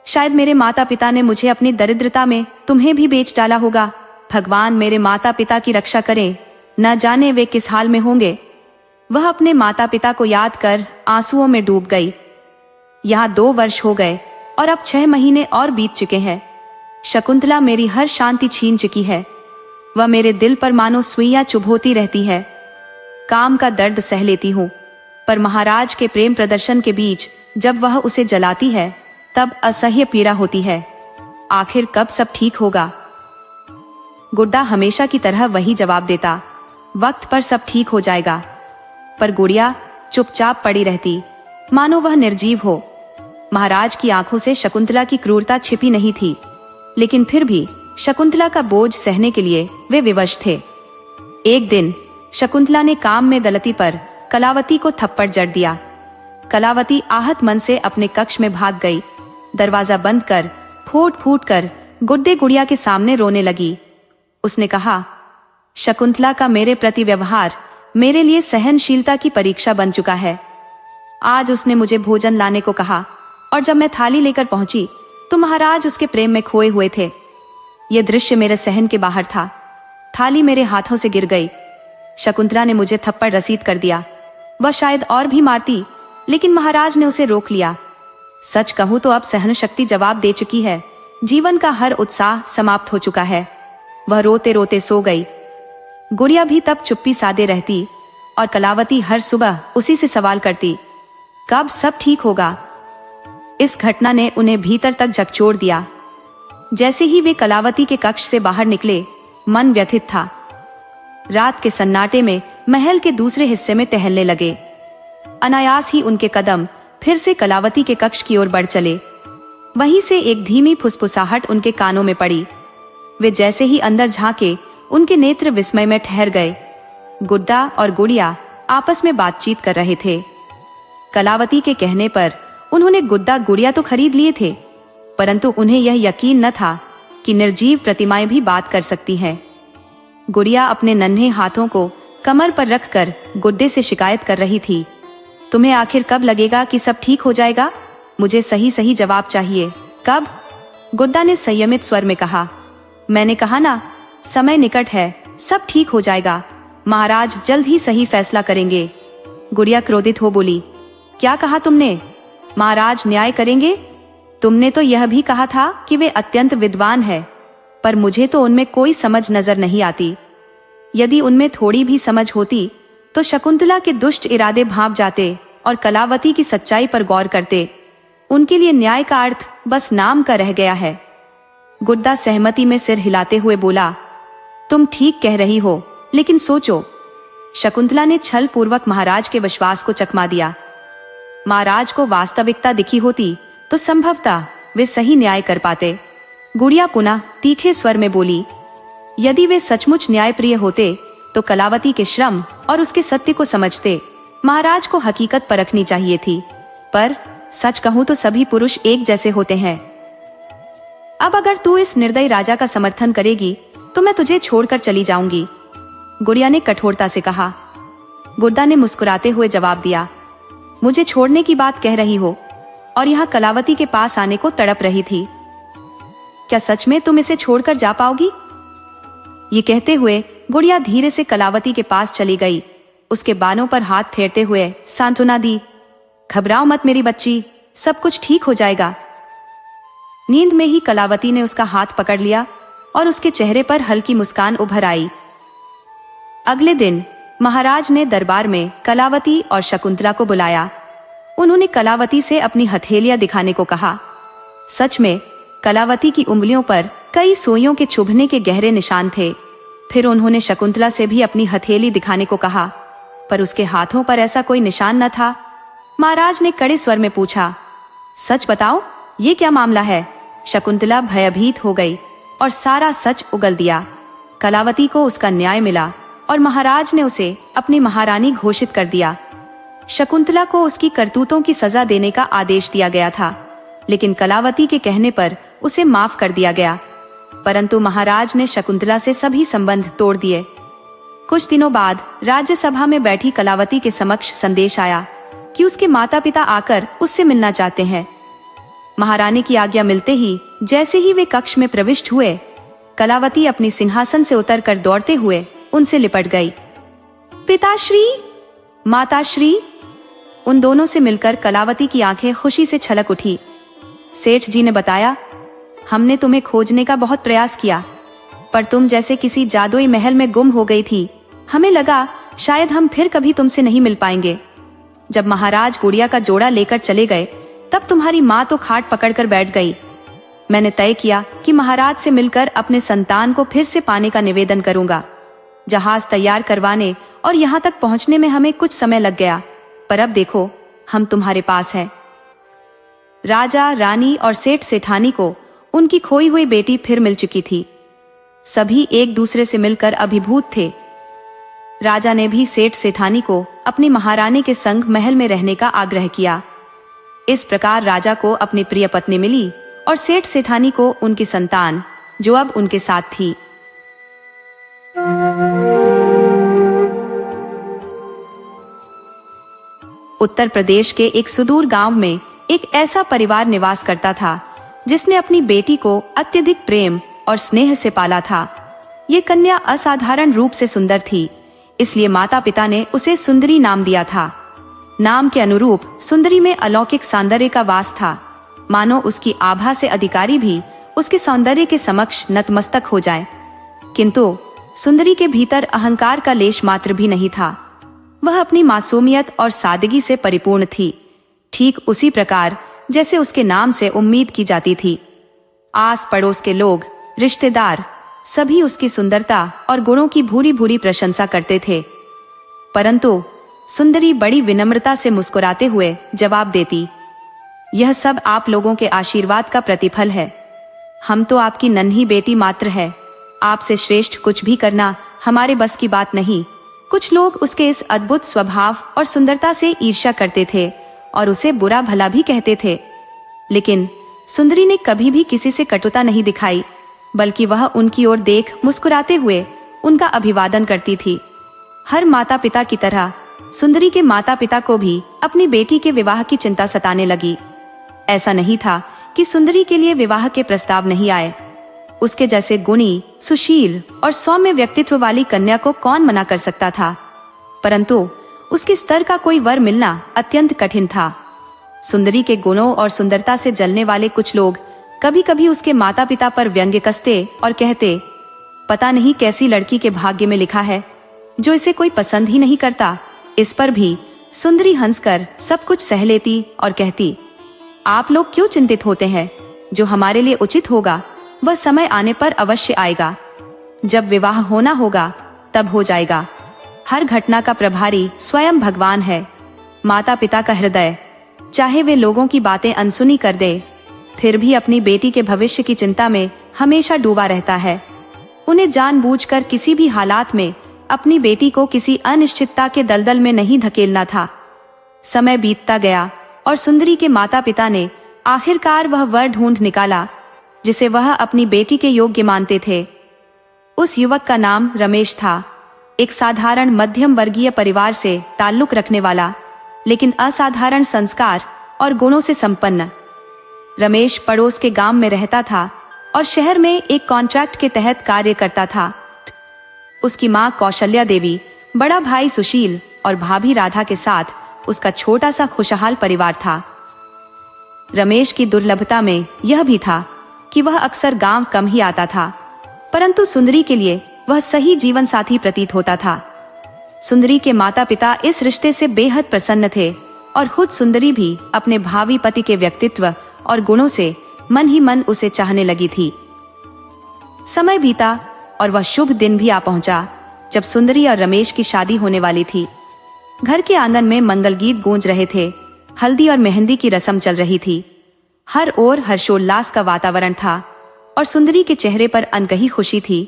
A: शायद मेरे माता पिता ने मुझे अपनी दरिद्रता में तुम्हें भी बेच डाला होगा। भगवान मेरे माता पिता की रक्षा करें, न जाने वे किस हाल में होंगे। वह अपने माता पिता को याद कर आंसुओं में डूब गई। यहाँ 2 वर्ष हो गए और अब 6 महीने और बीत चुके हैं। शकुंतला मेरी हर शांति छीन चुकी है। वह मेरे दिल पर मानो सुइयां चुभोती रहती है। काम का दर्द सह लेती हूँ, पर महाराज के प्रेम प्रदर्शन के बीच जब वह उसे जलाती है तब असह्य पीड़ा होती है। आखिर कब सब ठीक होगा? गुड्डा हमेशा की तरह वही जवाब देता, वक्त पर सब ठीक हो जाएगा। पर गुड़िया चुपचाप पड़ी रहती, मानो वह निर्जीव हो। महाराज की आंखों से शकुंतला की क्रूरता छिपी नहीं थी, लेकिन फिर भी शकुंतला का बोझ सहने के लिए वे विवश थे। एक दिन शकुंतला ने काम में गलती पर कलावती को थप्पड़ जड़ दिया। कलावती आहत मन से अपने कक्ष में भाग गई। दरवाजा बंद कर फूट फूट कर गुड्डे गुड़िया के सामने रोने लगी। उसने कहा, शकुंतला का मेरे प्रति व्यवहार मेरे लिए सहनशीलता की परीक्षा बन चुका है। आज उसने मुझे भोजन लाने को कहा और जब मैं थाली लेकर पहुंची तो महाराज उसके प्रेम में खोए हुए थे। यह दृश्य मेरे सहन के बाहर था। थाली मेरे हाथों से गिर गई। शकुंतला ने मुझे थप्पड़ रसीद कर दिया। वह शायद और भी मारती, लेकिन महाराज ने उसे रोक लिया। सच कहूं तो अब सहन शक्ति जवाब दे चुकी है। जीवन का हर उत्साह समाप्त हो चुका है। वह रोते रोते सो गई। गुड़िया भी तब चुप्पी साधे रहती और कलावती हर सुबह उसी से सवाल करती, कब सब ठीक होगा? इस घटना ने उन्हें भीतर तक झकझोर दिया। जैसे ही वे कलावती के कक्ष से बाहर निकले, मन व्यथित था। रात के सन्नाटे में महल के दूसरे हिस्से में टहलने लगे। अनायास ही उनके कदम फिर से कलावती के कक्ष की ओर बढ़ चले। वहीं से एक धीमी फुसफुसाहट उनके कानों में पड़ी। वे जैसे ही अंदर झांके, उनके नेत्र विस्मय में ठहर गए। गुड्डा और गुड़िया आपस में बातचीत कर रहे थे। कलावती के कहने पर उन्होंने गुड्डा गुड़िया तो खरीद लिए थे, परंतु उन्हें यह यकीन न था कि निर्जीव प्रतिमाएं भी बात कर सकती हैं। गुड़िया अपने नन्हे हाथों को कमर पर रखकर गुड्डे से शिकायत कर रही थी, तुम्हें आखिर कब लगेगा कि सब ठीक हो जाएगा? मुझे सही सही जवाब चाहिए। कब? गुड्डा ने संयमित स्वर में कहा। मैंने कहा ना, समय निकट है, सब ठीक हो जाएगा। महाराज जल्द ही सही फैसला करेंगे। गुड़िया क्रोधित हो बोली। क्या कहा तुमने? महाराज न्याय करेंगे? तुमने तो यह भी कहा था कि वे अत्यंत विद्वान है, पर मुझे तो उनमें कोई समझ नजर नहीं आती। यदि उनमें थोड़ी भी समझ होती तो शकुंतला के दुष्ट इरादे भांप जाते और कलावती की सच्चाई पर गौर करते। उनके लिए न्याय का अर्थ बस नाम का रह गया है। गुड्डा सहमति में सिर हिलाते हुए बोला। तुम ठीक कह रही हो, लेकिन सोचो। शकुंतला ने छल पूर्वक महाराज के विश्वास को चकमा दिया। महाराज को वास्तविकता दिखी होती तो संभवतः वे सही न्याय कर पाते। गुड़िया पुनः तीखे स्वर में बोली। यदि वे सचमुच न्यायप्रिय होते तो कलावती के श्रम और उसके सत्य को समझते। महाराज को हकीकत परखनी चाहिए थी, पर सच कहूं तो सभी पुरुष एक जैसे होते हैं। अब अगर तू इस निर्दयी राजा का समर्थन करेगी तो मैं तुझे छोड़कर चली जाऊंगी, गुड़िया ने कठोरता से कहा। गुड्डा ने मुस्कुराते हुए जवाब दिया। मुझे छोड़ने की बात कह रही हो और यहाँ कलावती के पास आने को तड़प रही थी। क्या सच में तुम इसे छोड़कर जा पाओगी? ये कहते हुए गुड़िया धीरे से कलावती के पास चली गई। उसके बालों पर हाथ फेरते हुए सांत्वना दी। घबराओ मत मेरी बच्ची, सब कुछ ठीक हो जाएगा। नींद में ही कलावती ने उसका हाथ पकड़ लिया और उसके चेहरे पर हल्की मुस्कान उभर आई। अगले दिन महाराज ने दरबार में कलावती और शकुंतला को बुलाया। उन्होंने कलावती से अपनी हथेलियां दिखाने को कहा। सच में कलावती की उंगलियों पर कई सुइयों के चुभने के गहरे निशान थे। फिर उन्होंने शकुंतला से भी अपनी हथेली दिखाने को कहा, पर उसके हाथों पर ऐसा कोई निशान न था। महाराज ने कड़े स्वर में पूछा, सच बताओ, ये क्या मामला है? शकुंतला भयभीत हो गई और सारा सच उगल दिया। कलावती को उसका न्याय मिला और महाराज ने उसे अपनी महारानी घोषित कर दिया। शकुंतला को उसकी करतूतों की सजा देने का आदेश दिया गया था, लेकिन कलावती के कहने पर उसे माफ कर दिया गया। परंतु महाराज ने शकुंतला से सभी संबंध तोड़ दिए। कुछ दिनों बाद राज्यसभा में बैठी कलावती के समक्ष संदेश आया कि उसके माता पिता आकर उससे मिलना चाहते हैं। महारानी की आज्ञा मिलते ही जैसे ही वे कक्ष में प्रविष्ट हुए, कलावती अपनी सिंहासन से उतरकर दौड़ते हुए उनसे लिपट गई। पिताश्री, माताश्री। उन दोनों से मिलकर कलावती की आंखें खुशी से छलक उठी। सेठ जी ने बताया, हमने तुम्हें खोजने का बहुत प्रयास किया, पर तुम जैसे किसी जादुई महल में गुम हो गई थी। हमें लगा शायद हम फिर कभी तुमसे नहीं मिल पाएंगे। जब महाराज गुड़िया का जोड़ा लेकर चले गए, तब तुम्हारी माँ तो खाट पकड़कर बैठ गई। मैंने तय किया कि महाराज से मिलकर अपने संतान को फिर से पाने का निवेदन करूंगा। जहाज तैयार करवाने और यहाँ तक पहुँचने में हमें कुछ समय लग गया, पर अब देखो हम तुम्हारे पास हैं। राजा, रानी और सेठ सेठानी को उनकी खोई हुई बेटी फिर मिल चुकी थी। सभी एक दूसरे से मिलकर अभिभूत थे। राजा ने भी सेठ सेठानी को अपनी महारानी के संग महल में रहने का आग्रह किया। इस प्रकार राजा को अपनी प्रिय पत्नी मिली और सेठ सेठानी को उनकी संतान, जो अब उनके साथ थी। उत्तर प्रदेश के एक सुदूर गांव में एक ऐसा परिवार निवास करता था जिसने अपनी बेटी को अत्यधिक प्रेम और स्नेह से पाला था। ये कन्या असाधारण रूप से सुंदर थी, इसलिए माता पिता ने उसे सुंदरी नाम दिया था। नाम के अनुरूप सुंदरी में अलौकिक सौंदर्य का वास था, मानो उसकी आभा से अधिकारी भी उसके सौंदर्य के समक्ष नतमस्तक हो जाए। किंतु सुंदरी के भीतर अहंकार का लेश मात्र भी नहीं था। वह अपनी मासूमियत और सादगी से परिपूर्ण थी, ठीक उसी प्रकार जैसे उसके नाम से उम्मीद की जाती थी। आस पड़ोस के लोग, रिश्तेदार सभी उसकी सुंदरता और गुणों की भूरी भूरी प्रशंसा करते थे। परंतु सुंदरी बड़ी विनम्रता से मुस्कुराते हुए जवाब देती, यह सब आप लोगों के आशीर्वाद का प्रतिफल है। हम तो आपकी नन्ही बेटी मात्र है। आपसे श्रेष्ठ कुछ भी करना हमारे बस की बात नहीं। कुछ लोग उसके इस अद्भुत स्वभाव और सुंदरता से ईर्ष्या करते थे और उसे बुरा भला भी कहते थे, लेकिन सुंदरी ने कभी भी किसी से कटुता नहीं दिखाई, बल्कि वह उनकी ओर देख मुस्कुराते हुए उनका अभिवादन करती थी। हर माता पिता की तरह सुंदरी के माता पिता को भी अपनी बेटी के विवाह की चिंता सताने लगी। ऐसा नहीं था कि कि सुंदरी के लिए विवाह के प्रस्ताव नहीं आए। उसके जैसे गुणी, सुशील और सौम्य व्यक्तित्व वाली कन्या को कौन मना कर सकता था, परंतु उसके स्तर का कोई वर मिलना अत्यंत कठिन था। सुंदरी के गुणों और सुंदरता से जलने वाले कुछ लोग कभी कभी उसके माता पिता पर व्यंग्य कसते और कहते, पता नहीं कैसी लड़की के भाग्य में लिखा है जो इसे कोई पसंद ही नहीं करता। इस पर भी सुंदरी हंसकर सब कुछ सह लेती और कहती, आप लोग क्यों चिंतित होते हैं, जो हमारे लिए उचित होगा वह समय आने पर अवश्य आएगा। जब विवाह होना होगा तब हो जाएगा। हर घटना का प्रभारी स्वयं भगवान है। माता पिता का हृदय चाहे वे लोगों की बातें अनसुनी कर दे, फिर भी अपनी बेटी के भविष्य की चिंता में हमेशा डूबा रहता है। उन्हें जानबूझकर किसी भी हालात में अपनी बेटी को किसी अनिश्चितता के दलदल में नहीं धकेलना था। समय बीतता गया और सुंदरी के माता पिता ने आखिरकार वह वर ढूंढ निकाला जिसे वह अपनी बेटी के योग्य मानते थे। उस युवक का नाम रमेश था। एक साधारण मध्यम वर्गीय परिवार से ताल्लुक रखने वाला, लेकिन असाधारण संस्कार और गुणों से संपन्न। रमेश पड़ोस के गांव में रहता था और शहर में एक कॉन्ट्रैक्ट के तहत कार्य करता था। उसकी मां कौशल्या देवी, बड़ा भाई सुशील और भाभी राधा के साथ उसका छोटा सा खुशहाल परिवार था। रमेश की दुर्लभता में यह भी था कि वह अक्सर गांव कम ही आता था, परंतु सुंदरी के लिए वह सही जीवन साथी प्रतीत होता था। सुंदरी के माता पिता इस रिश्ते से बेहद प्रसन्न थे और खुद सुंदरी भी अपने भावी पति के व्यक्तित्व और गुणों से मन ही मन उसे चाहने लगी थी। समय बीता और वह शुभ दिन भी आ पहुंचा जब सुंदरी और रमेश की शादी होने वाली थी। घर के आंगन में मंगल गीत गूंज रहे थे। हल्दी और मेहंदी की रस्म चल रही थी। हर ओर हर्षोल्लास का वातावरण था और सुंदरी के चेहरे पर अनकही खुशी थी।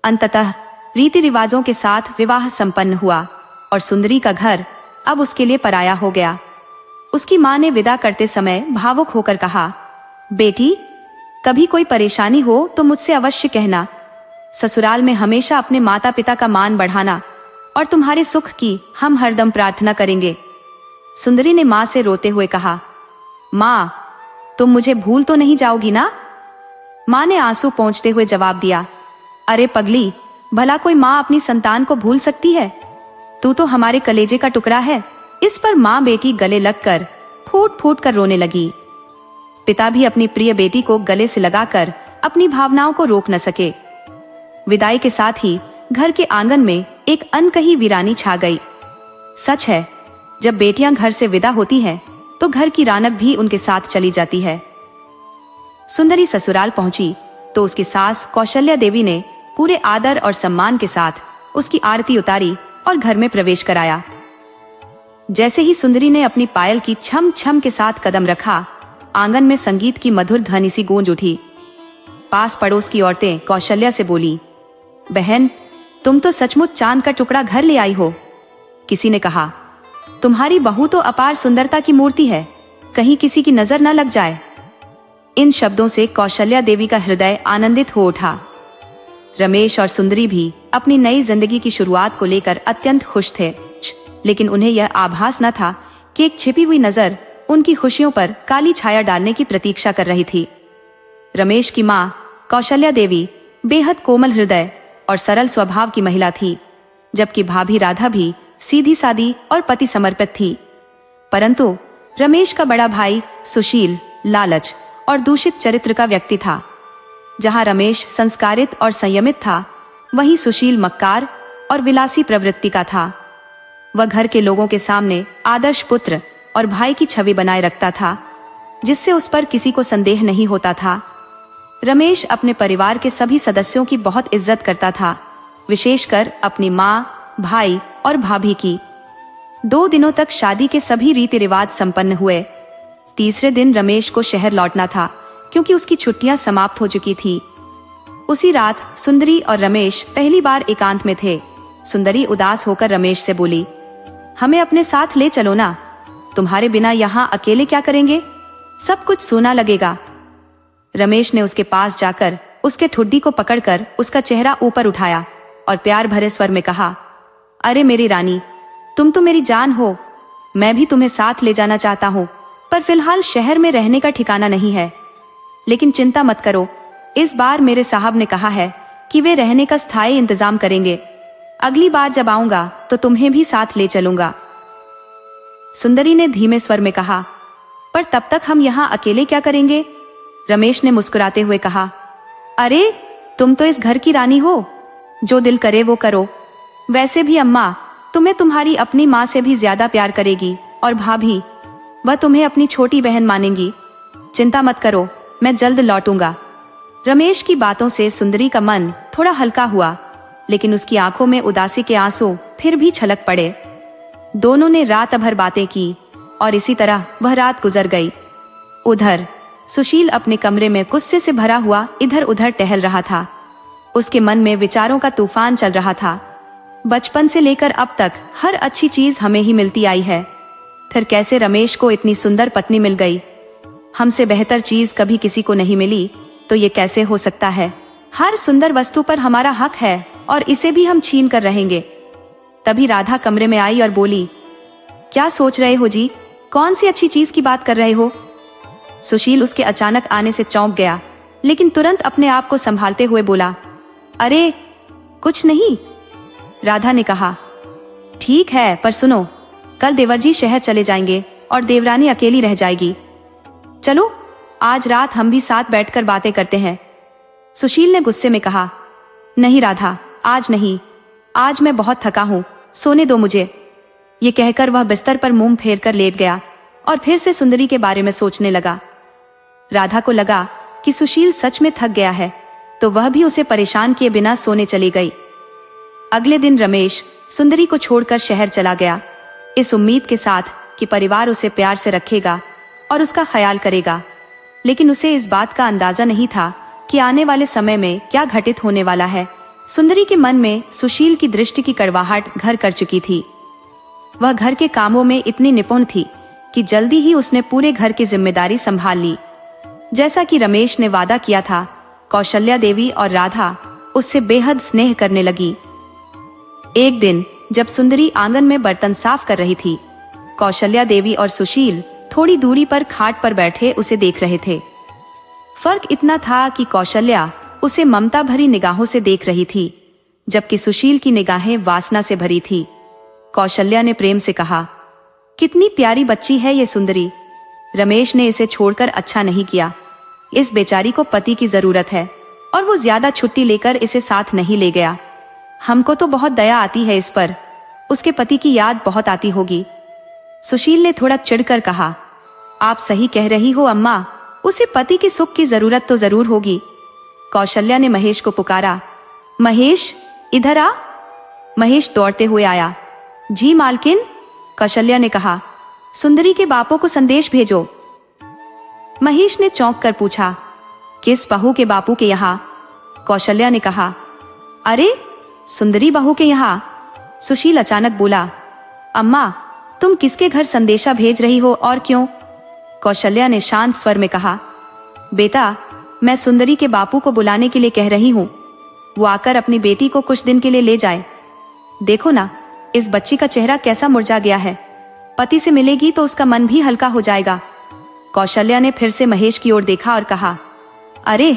A: अंततः रीति रिवाजों के साथ विवाह संपन्न हुआ और सुंदरी का घर अब उसके लिए पराया हो गया। उसकी मां ने विदा करते समय भावुक होकर कहा, बेटी, कभी कोई परेशानी हो तो मुझसे अवश्य कहना। ससुराल में हमेशा अपने माता पिता का मान बढ़ाना और तुम्हारे सुख की हम हरदम प्रार्थना करेंगे। सुंदरी ने मां से रोते हुए कहा, मां, तुम मुझे भूल तो नहीं जाओगी ना? मां ने आंसू पोंछते हुए जवाब दिया, अरे पगली, भला कोई मां अपनी संतान को भूल सकती है? तू तो हमारे कलेजे का टुकड़ा है। इस पर मां बेटी गले लगकर फूट फूट कर रोने लगी। पिता भी अपनी प्रिय बेटी को गले से लगाकर अपनी भावनाओं को रोक न सके। विदाई के साथ ही घर के आंगन में एक अनकही वीरानी छा गई। सच है, जब बेटियां घर से विदा होती हैं, तो घर की रौनक भी उनके साथ चली जाती है। सुंदरी ससुराल पहुंची तो उसकी सास कौशल्या देवी ने पूरे आदर और सम्मान के साथ उसकी आरती उतारी और घर में प्रवेश कराया। जैसे ही सुंदरी ने अपनी पायल की छम छम के साथ कदम रखा, आंगन में संगीत की मधुर ध्वनि सी गूंज उठी। पास पड़ोस की औरतें कौशल्या से बोली, बहन, तुम तो सचमुच चांद का टुकड़ा घर ले आई हो। किसी ने कहा, तुम्हारी बहू तो अपार सुंदरता की मूर्ति है, कहीं किसी की नजर न लग जाए। इन शब्दों से कौशल्या देवी का हृदय आनंदित हो उठा। रमेश और सुंदरी भी अपनी नई जिंदगी की शुरुआत को लेकर अत्यंत खुश थे, लेकिन उन्हें यह आभास न था कि एक छिपी हुई नजर उनकी खुशियों पर काली छाया डालने की प्रतीक्षा कर रही थी। रमेश की मां कौशल्या देवी बेहद कोमल हृदय और सरल स्वभाव की महिला थी, जबकि भाभी राधा भी सीधी सादी और पति समर्पित थी। परंतु रमेश का बड़ा भाई सुशील लालच और दूषित चरित्र का व्यक्ति था। जहां रमेश संस्कारित और संयमित था, वहीं सुशील मक्कार और विलासी प्रवृत्ति का था। वह घर के लोगों के सामने आदर्श पुत्र और भाई की छवि बनाए रखता था, जिससे उस पर किसी को संदेह नहीं होता था। रमेश अपने परिवार के सभी सदस्यों की बहुत इज्जत करता था, विशेषकर अपनी माँ, भाई और भाभी की। 2 दिनों तक शादी के सभी रीति रिवाज संपन्न हुए। तीसरे दिन रमेश को शहर लौटना था, क्योंकि उसकी छुट्टियां समाप्त हो चुकी थी। उसी रात सुंदरी और रमेश पहली बार एकांत में थे। सुंदरी उदास होकर रमेश से बोली, हमें अपने साथ ले चलो ना, तुम्हारे बिना यहाँ अकेले क्या करेंगे? सब कुछ सूना लगेगा। रमेश ने उसके पास जाकर उसके ठुड्डी को पकड़कर उसका चेहरा ऊपर उठाया और प्यार भरे स्वर में कहा, अरे मेरी रानी, तुम तो मेरी जान हो। मैं भी तुम्हें साथ ले जाना चाहता हूँ, पर फिलहाल शहर में रहने का ठिकाना नहीं है। लेकिन चिंता मत करो, इस बार मेरे साहब ने कहा है कि वे रहने का स्थायी इंतजाम करेंगे। अगली बार जब आऊंगा तो तुम्हें भी साथ ले चलूंगा। सुंदरी ने धीमे स्वर में कहा, पर तब तक हम यहाँ अकेले क्या करेंगे? रमेश ने मुस्कुराते हुए कहा, अरे तुम तो इस घर की रानी हो, जो दिल करे वो करो। वैसे भी अम्मा तुम्हें तुम्हारी अपनी माँ से भी ज्यादा प्यार करेगी, और भाभी वह तुम्हें अपनी छोटी बहन मानेंगी। चिंता मत करो, मैं जल्द लौटूंगा। रमेश की बातों से सुंदरी का मन थोड़ा हल्का हुआ, लेकिन उसकी आंखों में उदासी के आंसू फिर भी छलक पड़े। दोनों ने रात भर बातें की और इसी तरह वह रात गुजर गई। उधर सुशील अपने कमरे में गुस्से से भरा हुआ इधर उधर टहल रहा था। उसके मन में विचारों का तूफान चल रहा था। बचपन से लेकर अब तक हर अच्छी चीज हमें ही मिलती आई है, फिर कैसे रमेश को इतनी सुंदर पत्नी मिल गई? हमसे बेहतर चीज कभी किसी को नहीं मिली, तो ये कैसे हो सकता है? हर सुंदर वस्तु पर हमारा हक है और इसे भी हम छीन कर रहेंगे। तभी राधा कमरे में आई और बोली, क्या सोच रहे हो जी? कौन सी अच्छी चीज की बात कर रहे हो? सुशील उसके अचानक आने से चौंक गया, लेकिन तुरंत अपने आप को संभालते हुए बोला, अरे कुछ नहीं। राधा ने कहा, ठीक है, पर सुनो, कल देवर जी शहर चले जाएंगे और देवरानी अकेली रह जाएगी। चलो आज रात हम भी साथ बैठकर बातें करते हैं। सुशील ने गुस्से में कहा, नहीं राधा, आज नहीं, आज मैं बहुत थका हूं, सोने दो मुझे। ये कहकर वह बिस्तर पर मुंह फेर कर लेट गया और फिर से सुंदरी के बारे में सोचने लगा। राधा को लगा कि सुशील सच में थक गया है, तो वह भी उसे परेशान किए बिना सोने चली गई। अगले दिन रमेश सुंदरी को छोड़कर शहर चला गया, इस उम्मीद के साथ कि परिवार उसे प्यार से रखेगा और उसका ख्याल करेगा। लेकिन उसे इस बात का अंदाजा नहीं था कि आने वाले समय में क्या घटित होने वाला है। सुंदरी के मन में सुशील की दृष्टि की कड़वाहट घर कर चुकी थी। वह घर के कामों में इतनी निपुण थी कि जल्दी ही उसने पूरे घर की जिम्मेदारी संभाल ली। जैसा कि रमेश ने वादा किया था, कौशल्या देवी और राधा उससे बेहद स्नेह करने लगी। एक दिन जब सुंदरी आंगन में बर्तन साफ कर रही थी, कौशल्या देवी और सुशील थोड़ी दूरी पर खाट पर बैठे उसे देख रहे थे। फर्क इतना था कि कौशल्या उसे ममता भरी निगाहों से देख रही थी, जबकि सुशील की निगाहें वासना से भरी थी। कौशल्या ने प्रेम से कहा, कितनी प्यारी बच्ची है ये सुंदरी। रमेश ने इसे छोड़कर अच्छा नहीं किया। इस बेचारी को पति की जरूरत है और वो ज्यादा छुट्टी लेकर इसे साथ नहीं ले गया। हमको तो बहुत दया आती है इस पर, उसके पति की याद बहुत आती होगी। सुशील ने थोड़ा चिढ़कर कहा, आप सही कह रही हो अम्मा, उसे पति के सुख की जरूरत तो जरूर होगी। कौशल्या ने महेश को पुकारा, महेश इधर आ। महेश दौड़ते हुए आया। जी मालकिन, कौशल्या ने कहा, सुंदरी के बापों को संदेश भेजो। महेश ने चौंक कर पूछा, किस बहू के बापू के यहाँ? कौशल्या ने कहा, अरे सुंदरी बहू के यहाँ। सुशील अचानक बोला, अम्मा तुम किसके घर संदेशा भेज रही हो और क्यों? कौशल्या ने शांत स्वर में कहा, बेटा मैं सुंदरी के बापू को बुलाने के लिए कह रही हूँ, वो आकर अपनी बेटी को कुछ दिन के लिए ले जाए। देखो ना, इस बच्ची का चेहरा कैसा मुरझा गया है, पति से मिलेगी तो उसका मन भी हल्का हो जाएगा। कौशल्या ने फिर से महेश की ओर देखा और कहा, अरे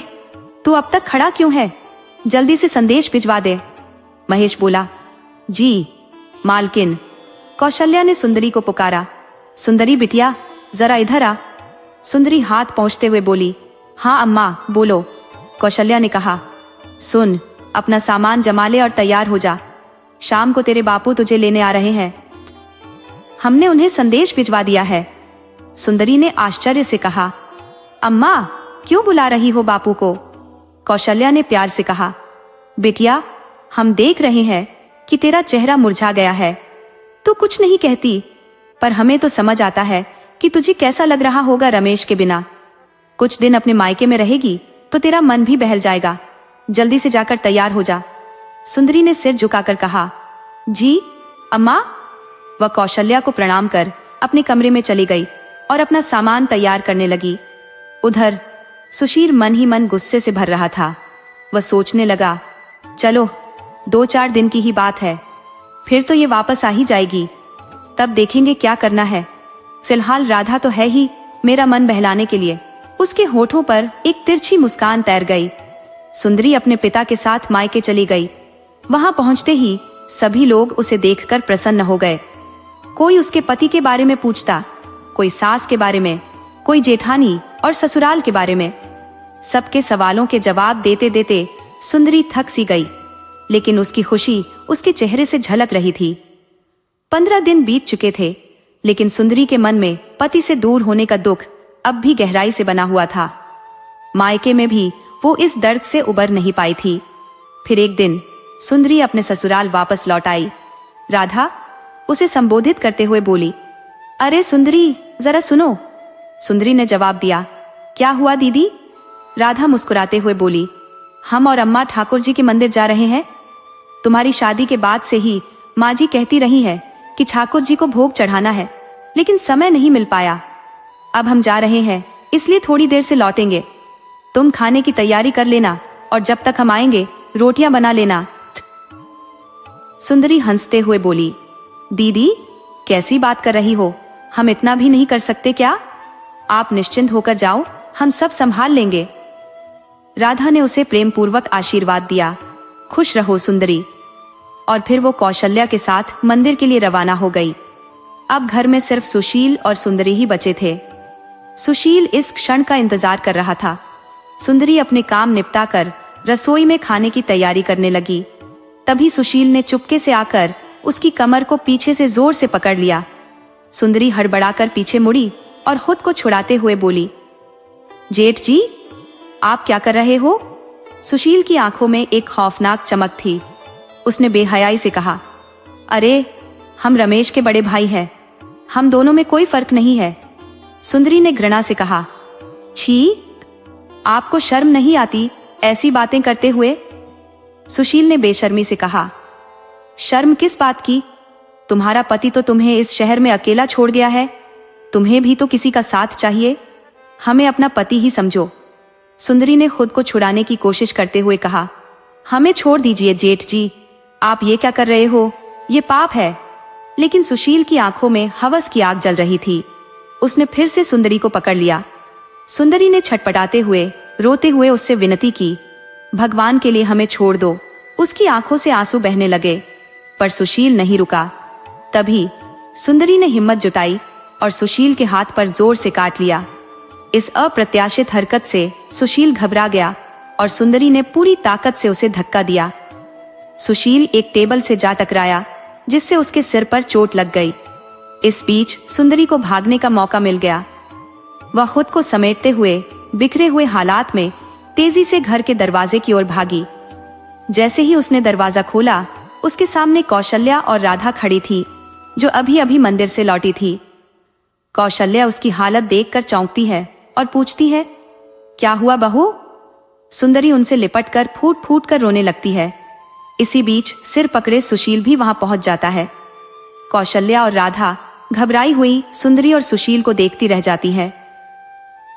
A: तू अब तक खड़ा क्यों है, जल्दी से संदेश भिजवा दे। महेश बोला, जी मालकिन। कौशल्या ने सुंदरी को पुकारा, सुंदरी बिटिया जरा इधर आ। सुंदरी हाथ पहुंचते हुए बोली, हाँ अम्मा बोलो। कौशल्या ने कहा, सुन, अपना सामान जमा ले और तैयार हो जा, शाम को तेरे बापू तुझे लेने आ रहे हैं। हमने उन्हें संदेश भिजवा दिया है। सुंदरी ने आश्चर्य से कहा, अम्मा क्यों बुला रही हो बापू को? कौशल्या ने प्यार से कहा, बिटिया हम देख रहे हैं कि तेरा चेहरा मुरझा गया है, तू कुछ नहीं कहती, पर हमें तो समझ आता है कि तुझे कैसा लग रहा होगा रमेश के बिना। कुछ दिन अपने मायके में रहेगी तो तेरा मन भी बहल जाएगा, जल्दी से जाकर तैयार हो जा। सुंदरी ने सिर झुकाकर कहा, जी अम्मा। वह कौशल्या को प्रणाम कर अपने कमरे में चली गई और अपना सामान तैयार करने लगी। उधर सुशील मन ही मन गुस्से से भर रहा था। वह सोचने लगा, चलो 2-4 दिन की ही बात है, फिर तो ये वापस आ ही जाएगी, तब देखेंगे क्या करना है। फिलहाल राधा तो है ही मेरा मन बहलाने के लिए, उसके होठों पर एक तिरछी मुस्कान तैर गई। सुंदरी अपने पिता के साथ मायके चली गई। वहां पहुंचते ही सभी लोग उसे देखकर प्रसन्न हो गए। कोई उसके पति के बारे में पूछता, कोई सास के बारे में, कोई जेठानी और ससुराल के बारे में। सबके सवालों के जवाब देते देते सुंदरी थक सी गई, लेकिन उसकी खुशी उसके चेहरे से झलक रही थी। 15 दिन बीत चुके थे, लेकिन सुंदरी के मन में पति से दूर होने का दुख अब भी गहराई से बना हुआ था। मायके में भी वो इस दर्द से उबर नहीं पाई थी। फिर एक दिन सुंदरी अपने ससुराल वापस लौट आई। राधा उसे संबोधित करते हुए बोली, अरे सुंदरी, जरा सुनो। सुंदरी ने जवाब दिया, क्या हुआ दीदी? राधा मुस्कुराते हुए बोली, हम और अम्मा ठाकुर जी के मंदिर जा रहे हैं। तुम्हारी शादी के बाद से ही माँ जी कहती रही है कि ठाकुर जी को भोग चढ़ाना है, लेकिन समय नहीं मिल पाया। अब हम जा रहे हैं, इसलिए थोड़ी देर से लौटेंगे। तुम खाने की तैयारी कर लेना और जब तक हम आएंगे रोटियां बना लेना। सुंदरी हंसते हुए बोली, दीदी कैसी बात कर रही हो? हम इतना भी नहीं कर सकते क्या? आप निश्चिंत होकर जाओ, हम सब संभाल लेंगे। राधा ने उसे प्रेम पूर्वक आशीर्वाद दिया। खुश रहो सुंदरी। और फिर वो कौशल्या के साथ मंदिर के लिए रवाना हो गई। अब घर में सिर्फ सुशील और सुंदरी ही बचे थे। सुशील इस क्षण का इंतजार कर रहा था। सुंदरी अपने काम निपटा कर रसोई में खाने की तैयारी करने लगी। तभी सुशील ने चुपके से आकर उसकी कमर को पीछे से जोर से पकड़ लिया। सुंदरी हड़बड़ाकर पीछे मुड़ी और खुद को छुड़ाते हुए बोली, जेठ जी, आप क्या कर रहे हो? सुशील की आंखों में एक खौफनाक चमक थी। उसने बेहयाई से कहा, अरे हम रमेश के बड़े भाई हैं, हम दोनों में कोई फर्क नहीं है। सुंदरी ने घृणा से कहा, छी, आपको शर्म नहीं आती ऐसी बातें करते हुए? सुशील ने बेशर्मी से कहा, शर्म किस बात की? तुम्हारा पति तो तुम्हें इस शहर में अकेला छोड़ गया है। तुम्हें भी तो किसी का साथ चाहिए। हमें अपना पति ही समझो। सुंदरी ने खुद को छुड़ाने की कोशिश करते हुए कहा, हमें छोड़ दीजिए जेठ जी, आप ये क्या कर रहे हो? ये पाप है। लेकिन सुशील की आंखों में हवस की आग जल रही थी। उसने फिर से सुंदरी को पकड़ लिया। सुंदरी ने छटपटाते हुए, रोते हुए उससे विनती की, भगवान के लिए हमें छोड़ दो। उसकी आंखों से आंसू बहने लगे, पर सुशील नहीं रुका। तभी सुंदरी ने हिम्मत जुटाई और सुशील के हाथ पर जोर से काट लिया। इस अप्रत्याशित हरकत से सुशील घबरा गया और सुंदरी ने पूरी ताकत से उसे धक्का दिया। सुशील एक टेबल से जा टकराया, जिससे उसके सिर पर चोट लग गई। इस बीच सुंदरी को भागने का मौका मिल गया। वह खुद को समेटते हुए बिखरे हुए हालात में तेजी से घर के दरवाजे की ओर भागी। जैसे ही उसने दरवाजा खोला, उसके सामने कौशल्या और राधा खड़ी थी, जो अभी अभी मंदिर से लौटी थी। कौशल्या उसकी हालत देखकर चौंकती है और पूछती है, क्या हुआ बहू? सुंदरी उनसे लिपटकर फूट फूट कर रोने लगती है। इसी बीच सिर पकड़े सुशील भी वहां पहुंच जाता है। कौशल्या और राधा घबराई हुई सुंदरी और सुशील को देखती रह जाती है।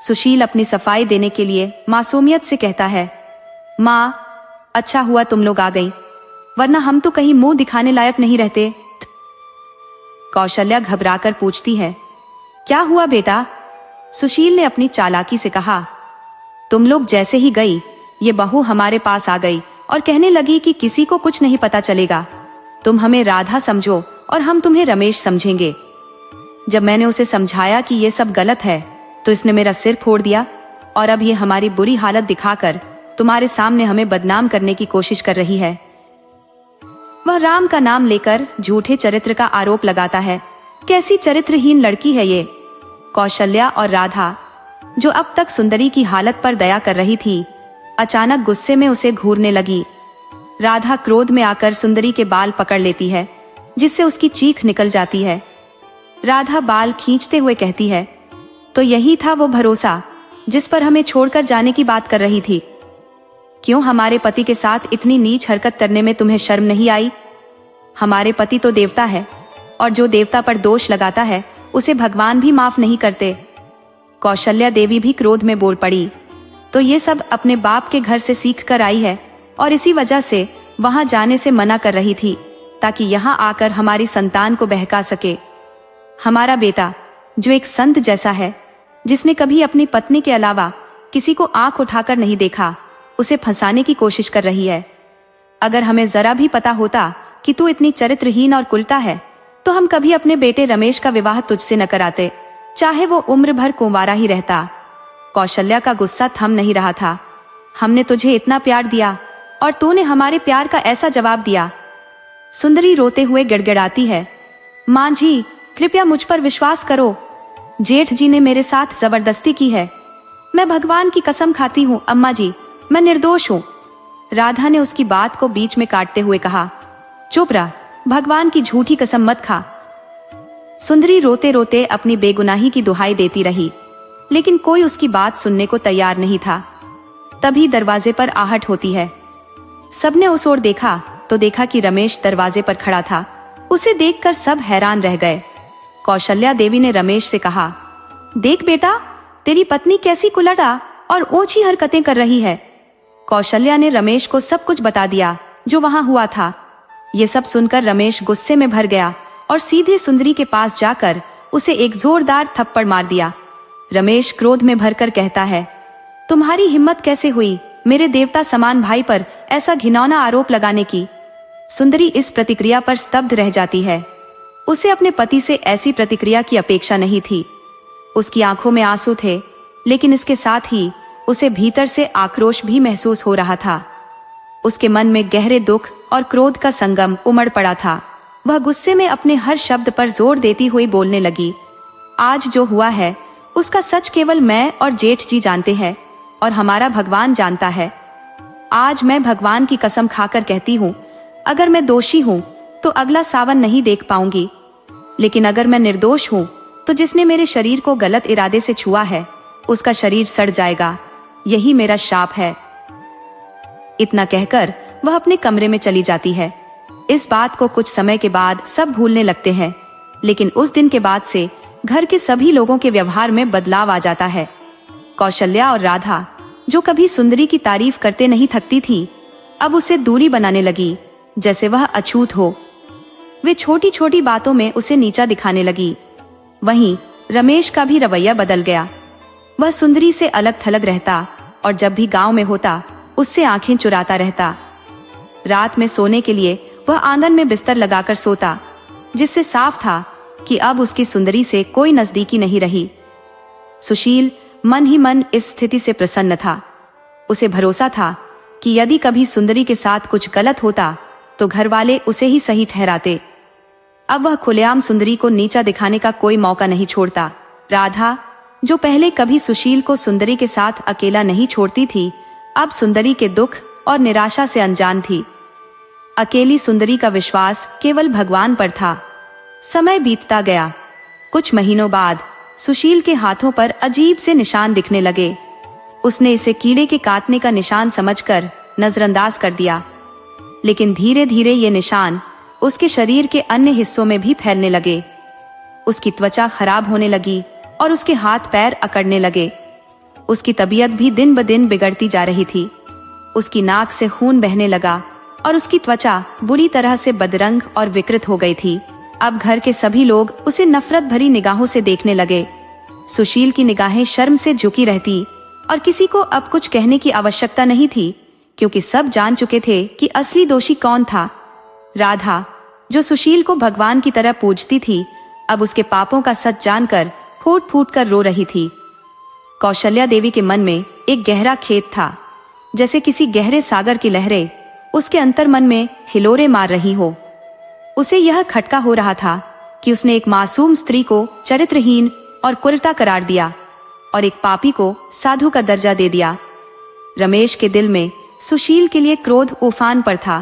A: सुशील अपनी सफाई देने के लिए मासूमियत से कहता है, माँ, अच्छा हुआ तुम लोग आ गई, वरना हम तो कहीं मुंह दिखाने लायक नहीं रहते। कौशल्या घबराकर पूछती है, क्या हुआ बेटा? सुशील ने अपनी चालाकी से कहा, तुम लोग जैसे ही गई, ये बहू हमारे पास आ गई और कहने लगी कि किसी को कुछ नहीं पता चलेगा। तुम हमें राधा समझो और हम तुम्हें रमेश समझेंगे। जब मैंने उसे समझाया कि ये सब गलत है, तो इसने मेरा सिर फोड़ दिया और अब ये हमारी बुरी हालत दिखाकर तुम्हारे सामने हमें बदनाम करने की कोशिश कर रही है। वह राम का नाम लेकर झूठे चरित्र का आरोप लगाता है। कैसी चरित्रहीन लड़की है ये। कौशल्या और राधा, जो अब तक सुंदरी की हालत पर दया कर रही थी, अचानक गुस्से में उसे घूरने लगी। राधा क्रोध में आकर सुंदरी के बाल पकड़ लेती है, जिससे उसकी चीख निकल जाती है। राधा बाल खींचते हुए कहती है, तो यही था वो भरोसा जिस पर हमें छोड़कर जाने की बात कर रही थी। क्यों हमारे पति के साथ इतनी नीच हरकत करने में तुम्हें शर्म नहीं आई? हमारे पति तो देवता है, और जो देवता पर दोष लगाता है उसे भगवान भी माफ नहीं करते। कौशल्या देवी भी क्रोध में बोल पड़ी, तो ये सब अपने बाप के घर से सीख कर आई है और इसी वजह से वहां जाने से मना कर रही थी, ताकि यहाँ आकर हमारी संतान को बहका सके। हमारा बेटा, जो एक संत जैसा है, जिसने कभी अपनी पत्नी के अलावा किसी को आंख उठाकर नहीं देखा, उसे फंसाने की कोशिश कर रही है। अगर हमें जरा भी पता होता कि तू इतनी चरित्रहीन और कुलटा है, तो हम कभी अपने बेटे रमेश का विवाह तुझसे न कराते, चाहे वो उम्र भर कुंवारा ही रहता। कौशल्या का गुस्सा थम नहीं रहा था। हमने तुझे इतना प्यार दिया और तूने हमारे प्यार का ऐसा जवाब दिया। सुंदरी रोते हुए गिड़गिड़ाती है, मां जी कृपया मुझ पर विश्वास करो, जेठ जी ने मेरे साथ जबरदस्ती की है। मैं भगवान की कसम खाती हूँ अम्मा जी, मैं निर्दोष हूँ। राधा ने उसकी बात को बीच में काटते हुए कहा, चुप रह, भगवान की झूठी कसम मत खा। सुंदरी रोते रोते अपनी बेगुनाही की दुहाई देती रही, लेकिन कोई उसकी बात सुनने को तैयार नहीं था। तभी दरवाजे पर आहट होती है। सबने उस ओर देखा तो देखा कि रमेश दरवाजे पर खड़ा था। उसे देखकर सब हैरान रह गए। कौशल्या देवी ने रमेश से कहा, देख बेटा, तेरी पत्नी कैसी कुलटा और ऊंची हरकतें कर रही है। कौशल्या ने रमेश को सब कुछ बता दिया जो वहां हुआ था। ये सब सुनकर रमेश गुस्से में भर गया और सीधे सुंदरी के पास जाकर उसे एक जोरदार थप्पड़ मार दिया। रमेश क्रोध में भरकर कहता है, तुम्हारी हिम्मत कैसे हुई मेरे देवता समान भाई पर ऐसा घिनौना आरोप लगाने की। सुंदरी इस प्रतिक्रिया पर स्तब्ध रह जाती है। उसे अपने पति से ऐसी प्रतिक्रिया की अपेक्षा नहीं थी। उसकी आंखों में आंसू थे, लेकिन इसके साथ ही उसे भीतर से आक्रोश भी महसूस हो रहा था। उसके मन में गहरे दुख और क्रोध का संगम उमड़ पड़ा था। वह गुस्से में अपने हर शब्द पर जोर देती हुई बोलने लगी, आज जो हुआ है उसका सच केवल मैं और जेठ जी जानते हैं और हमारा भगवान जानता है। आज मैं भगवान की कसम खाकर कहती हूँ, अगर मैं दोषी हूँ तो अगला सावन नहीं देख पाऊंगी, लेकिन अगर मैं निर्दोष हूँ तो जिसने मेरे शरीर को गलत इरादे से छुआ है उसका शरीर सड़ जाएगा, यही मेरा श्राप है। इतना कहकर वह अपने कमरे में चली जाती है। इस बात को कुछ समय के बाद सब भूलने लगते हैं, लेकिन उस दिन के बाद से घर के सभी लोगों के व्यवहार में बदलाव आ जाता है। कौशल्या और राधा, जो कभी सुंदरी की तारीफ करते नहीं थकती थी, अब उससे दूरी बनाने लगी, जैसे वह अछूत हो। वे छोटी छोटी बातों में उसे नीचा दिखाने लगी। वहीं रमेश का भी रवैया बदल गया। वह सुंदरी से अलग थलग रहता और जब भी गांव में होता उससे आंखें चुराता रहता। रात में सोने के लिए वह आंगन में बिस्तर लगाकर सोता, जिससे साफ था कि अब उसकी सुंदरी से कोई नजदीकी नहीं रही। सुशील मन ही मन इस स्थिति से प्रसन्न था। उसे भरोसा था कि यदि कभी सुंदरी के साथ कुछ गलत होता तो घर वाले उसे ही सही ठहराते। अब वह खुलेआम सुंदरी को नीचा दिखाने का कोई मौका नहीं छोड़ता। राधा, जो पहले कभी सुशील को सुंदरी के साथ अकेला नहीं छोड़ती थी, अब सुंदरी के दुख और निराशा से अनजान थी। अकेली सुंदरी का विश्वास केवल भगवान पर था। समय बीतता गया। कुछ महीनों बाद सुशील के हाथों पर अजीब से निशान दिखने लगे। उसने इसे कीड़े के काटने का निशान समझकर नजरअंदाज कर दिया, लेकिन धीरे धीरे ये निशान उसके शरीर के अन्य हिस्सों में भी फैलने लगे। उसकी त्वचा खराब होने लगी और उसके हाथ पैर अकड़ने लगे। उसकी तबीयत भी दिन ब दिन बिगड़ती जा रही थी। उसकी नाक से खून बहने लगा और उसकी त्वचा बुरी तरह से बदरंग और विकृत हो गई थी। अब घर के सभी लोग उसे नफरत भरी निगाहों से देखने लगे। सुशील की निगाहें शर्म से झुकी रहती और किसी को अब कुछ कहने की आवश्यकता नहीं थी, क्योंकि सब जान चुके थे कि असली दोषी कौन था। राधा, जो सुशील को भगवान की तरह पूजती थी, अब उसके पापों का सच जानकर फूट फूट कर रो रही थी। कौशल्या देवी के मन में एक गहरा खेद था, जैसे किसी गहरे सागर की लहरें उसके अंतर मन में हिलोरे मार रही हो। उसे यह खटका हो रहा था कि उसने एक मासूम स्त्री को चरित्रहीन और कुलटा करार दिया और एक पापी को साधु का दर्जा दे दिया। रमेश के दिल में सुशील के लिए क्रोध उफान पर था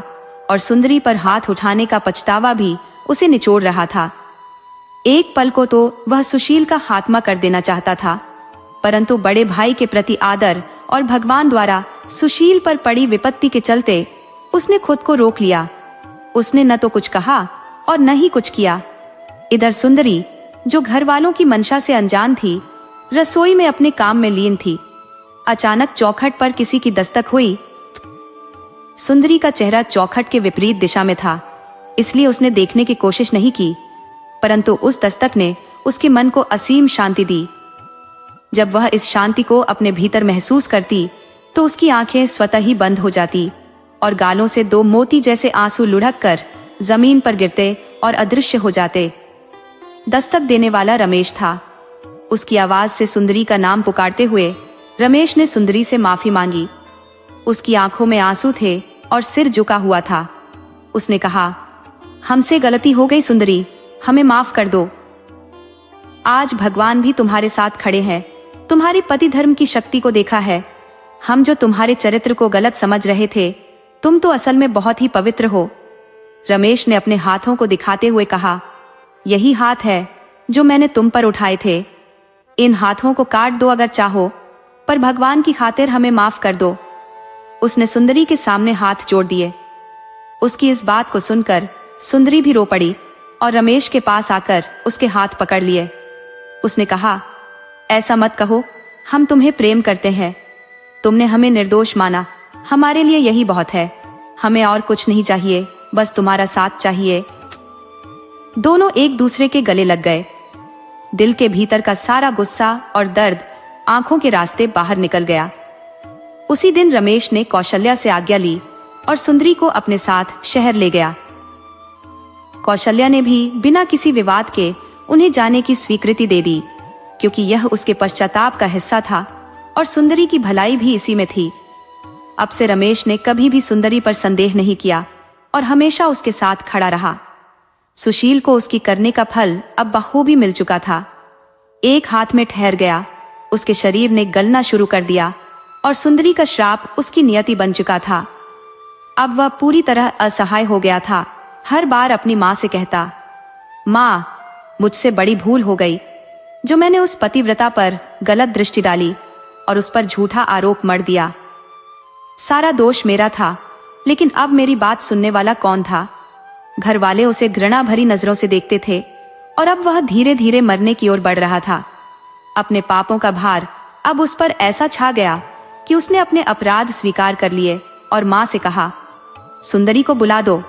A: और सुंदरी पर हाथ उठाने का पछतावा भी उसे निचोड़ रहा था। एक पल को तो वह सुशील का खात्मा कर देना चाहता था, परंतु बड़े भाई के प्रति आदर और भगवान द्वारा सुशील पर पड़ी विपत्ति के चलते उसने खुद को रोक लिया। उसने न तो कुछ कहा और न ही कुछ किया। इधर सुंदरी, जो घर वालों की मंशा से अनजान थी, रसोई में अपने काम में लीन थी। अचानक चौखट पर किसी की दस्तक हुई। सुंदरी का चेहरा चौखट के विपरीत दिशा में था, इसलिए उसने देखने की कोशिश नहीं की, परंतु उस दस्तक ने उसके मन को असीम शांति दी। जब वह इस शांति को अपने भीतर महसूस करती तो उसकी आंखें स्वतः ही बंद हो जाती और गालों से दो मोती जैसे आंसू लुढ़क कर जमीन पर गिरते और अदृश्य हो जाते। दस्तक देने वाला रमेश था। उसकी आवाज से सुंदरी का नाम पुकारते हुए रमेश ने सुंदरी से माफी मांगी। उसकी आंखों में आंसू थे और सिर झुका हुआ था। उसने कहा, हमसे गलती हो गई सुंदरी, हमें माफ कर दो। आज भगवान भी तुम्हारे साथ खड़े हैं। तुम्हारी पति धर्म की शक्ति को देखा है। हम जो तुम्हारे चरित्र को गलत समझ रहे थे, तुम तो असल में बहुत ही पवित्र हो। रमेश ने अपने हाथों को दिखाते हुए कहा, यही हाथ है जो मैंने तुम पर उठाए थे। इन हाथों को काट दो अगर चाहो, पर भगवान की खातिर हमें माफ कर दो। उसने सुंदरी के सामने हाथ जोड़ दिए। उसकी इस बात को सुनकर सुंदरी भी रो पड़ी और रमेश के पास आकर उसके हाथ पकड़ लिए। उसने कहा, ऐसा मत कहो, हम तुम्हें प्रेम करते हैं। तुमने हमें निर्दोष माना, हमारे लिए यही बहुत है। हमें और कुछ नहीं चाहिए, बस तुम्हारा साथ चाहिए। दोनों एक दूसरे के गले लग गए। दिल के भीतर का सारा गुस्सा और दर्द आंखों के रास्ते बाहर निकल गया। उसी दिन रमेश ने कौशल्या से आज्ञा ली और सुंदरी को अपने साथ शहर ले गया। कौशल्या ने भी बिना किसी विवाद के उन्हें जाने की स्वीकृति दे दी, क्योंकि यह उसके पश्चाताप का हिस्सा था और सुंदरी की भलाई भी इसी में थी। अब से रमेश ने कभी भी सुंदरी पर संदेह नहीं किया और हमेशा उसके साथ खड़ा रहा। सुशील को उसकी करने का फल अब बखूबी मिल चुका था। एक हाथ में ठहर गया, उसके शरीर ने गलना शुरू कर दिया और सुंदरी का श्राप उसकी नियति बन चुका था। अब वह पूरी तरह असहाय हो गया था। हर बार अपनी माँ से कहता, माँ, मुझसे बड़ी भूल हो गई जो मैंने उस पतिव्रता पर गलत दृष्टि डाली और उस पर झूठा आरोप मढ़ दिया। सारा दोष मेरा था, लेकिन अब मेरी बात सुनने वाला कौन था? घर वाले उसे घृणा भरी नजरों से देखते थे और अब वह धीरे धीरे मरने की ओर बढ़ रहा था। अपने पापों का भार अब उस पर ऐसा छा गया कि उसने अपने अपराध स्वीकार कर लिए और माँ से कहा, सुंदरी को बुला दो,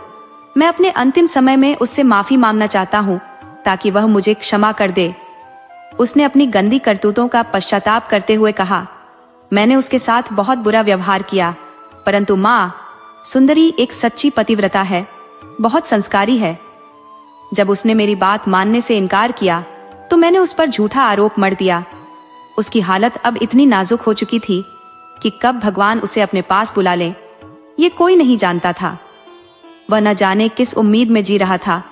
A: मैं अपने अंतिम समय में उससे माफी मांगना चाहता हूँ ताकि वह मुझे क्षमा कर दे। उसने अपनी गंदी करतूतों का पश्चाताप करते हुए कहा, मैंने उसके साथ बहुत बुरा व्यवहार किया, परंतु माँ, सुंदरी एक सच्ची पतिव्रता है, बहुत संस्कारी है। जब उसने मेरी बात मानने से इनकार किया तो मैंने उस पर झूठा आरोप मढ़ दिया। उसकी हालत अब इतनी नाजुक हो चुकी थी कि कब भगवान उसे अपने पास बुला ले, ये कोई नहीं जानता था। वह न जाने किस उम्मीद में जी रहा था।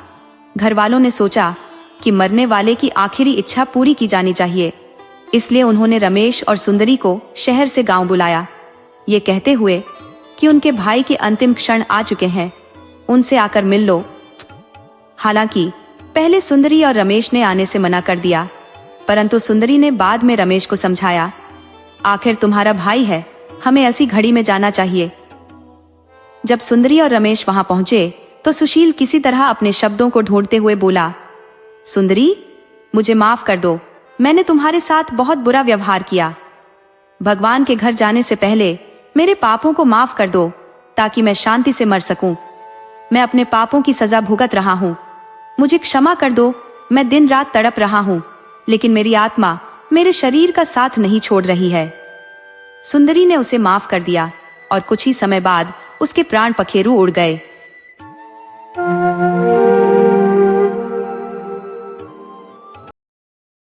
A: घर वालों ने सोचा कि मरने वाले की आखिरी इच्छा पूरी की जानी चाहिए, इसलिए उन्होंने रमेश और सुंदरी को शहर से गांव बुलाया, ये कहते हुए कि उनके भाई के अंतिम क्षण आ चुके हैं, उनसे आकर मिल लो। हालांकि पहले सुंदरी और रमेश ने आने से मना कर दिया, परंतु सुंदरी ने बाद में रमेश को समझाया, आखिर तुम्हारा भाई है, हमें ऐसी घड़ी में जाना चाहिए। जब सुंदरी और रमेश वहां पहुंचे तो सुशील किसी तरह अपने शब्दों को ढूंढते हुए बोला, सुंदरी, मुझे माफ कर दो, मैंने तुम्हारे साथ बहुत बुरा व्यवहार किया। भगवान के घर जाने से पहले मेरे पापों को माफ कर दो ताकि मैं शांति से मर सकूं। मैं अपने पापों की सजा भुगत रहा हूं, मुझे क्षमा कर दो। मैं दिन रात तड़प रहा हूं, लेकिन मेरी आत्मा मेरे शरीर का साथ नहीं छोड़ रही है। सुंदरी ने उसे माफ कर दिया और कुछ ही समय बाद उसके प्राण पखेरु उड़ गए।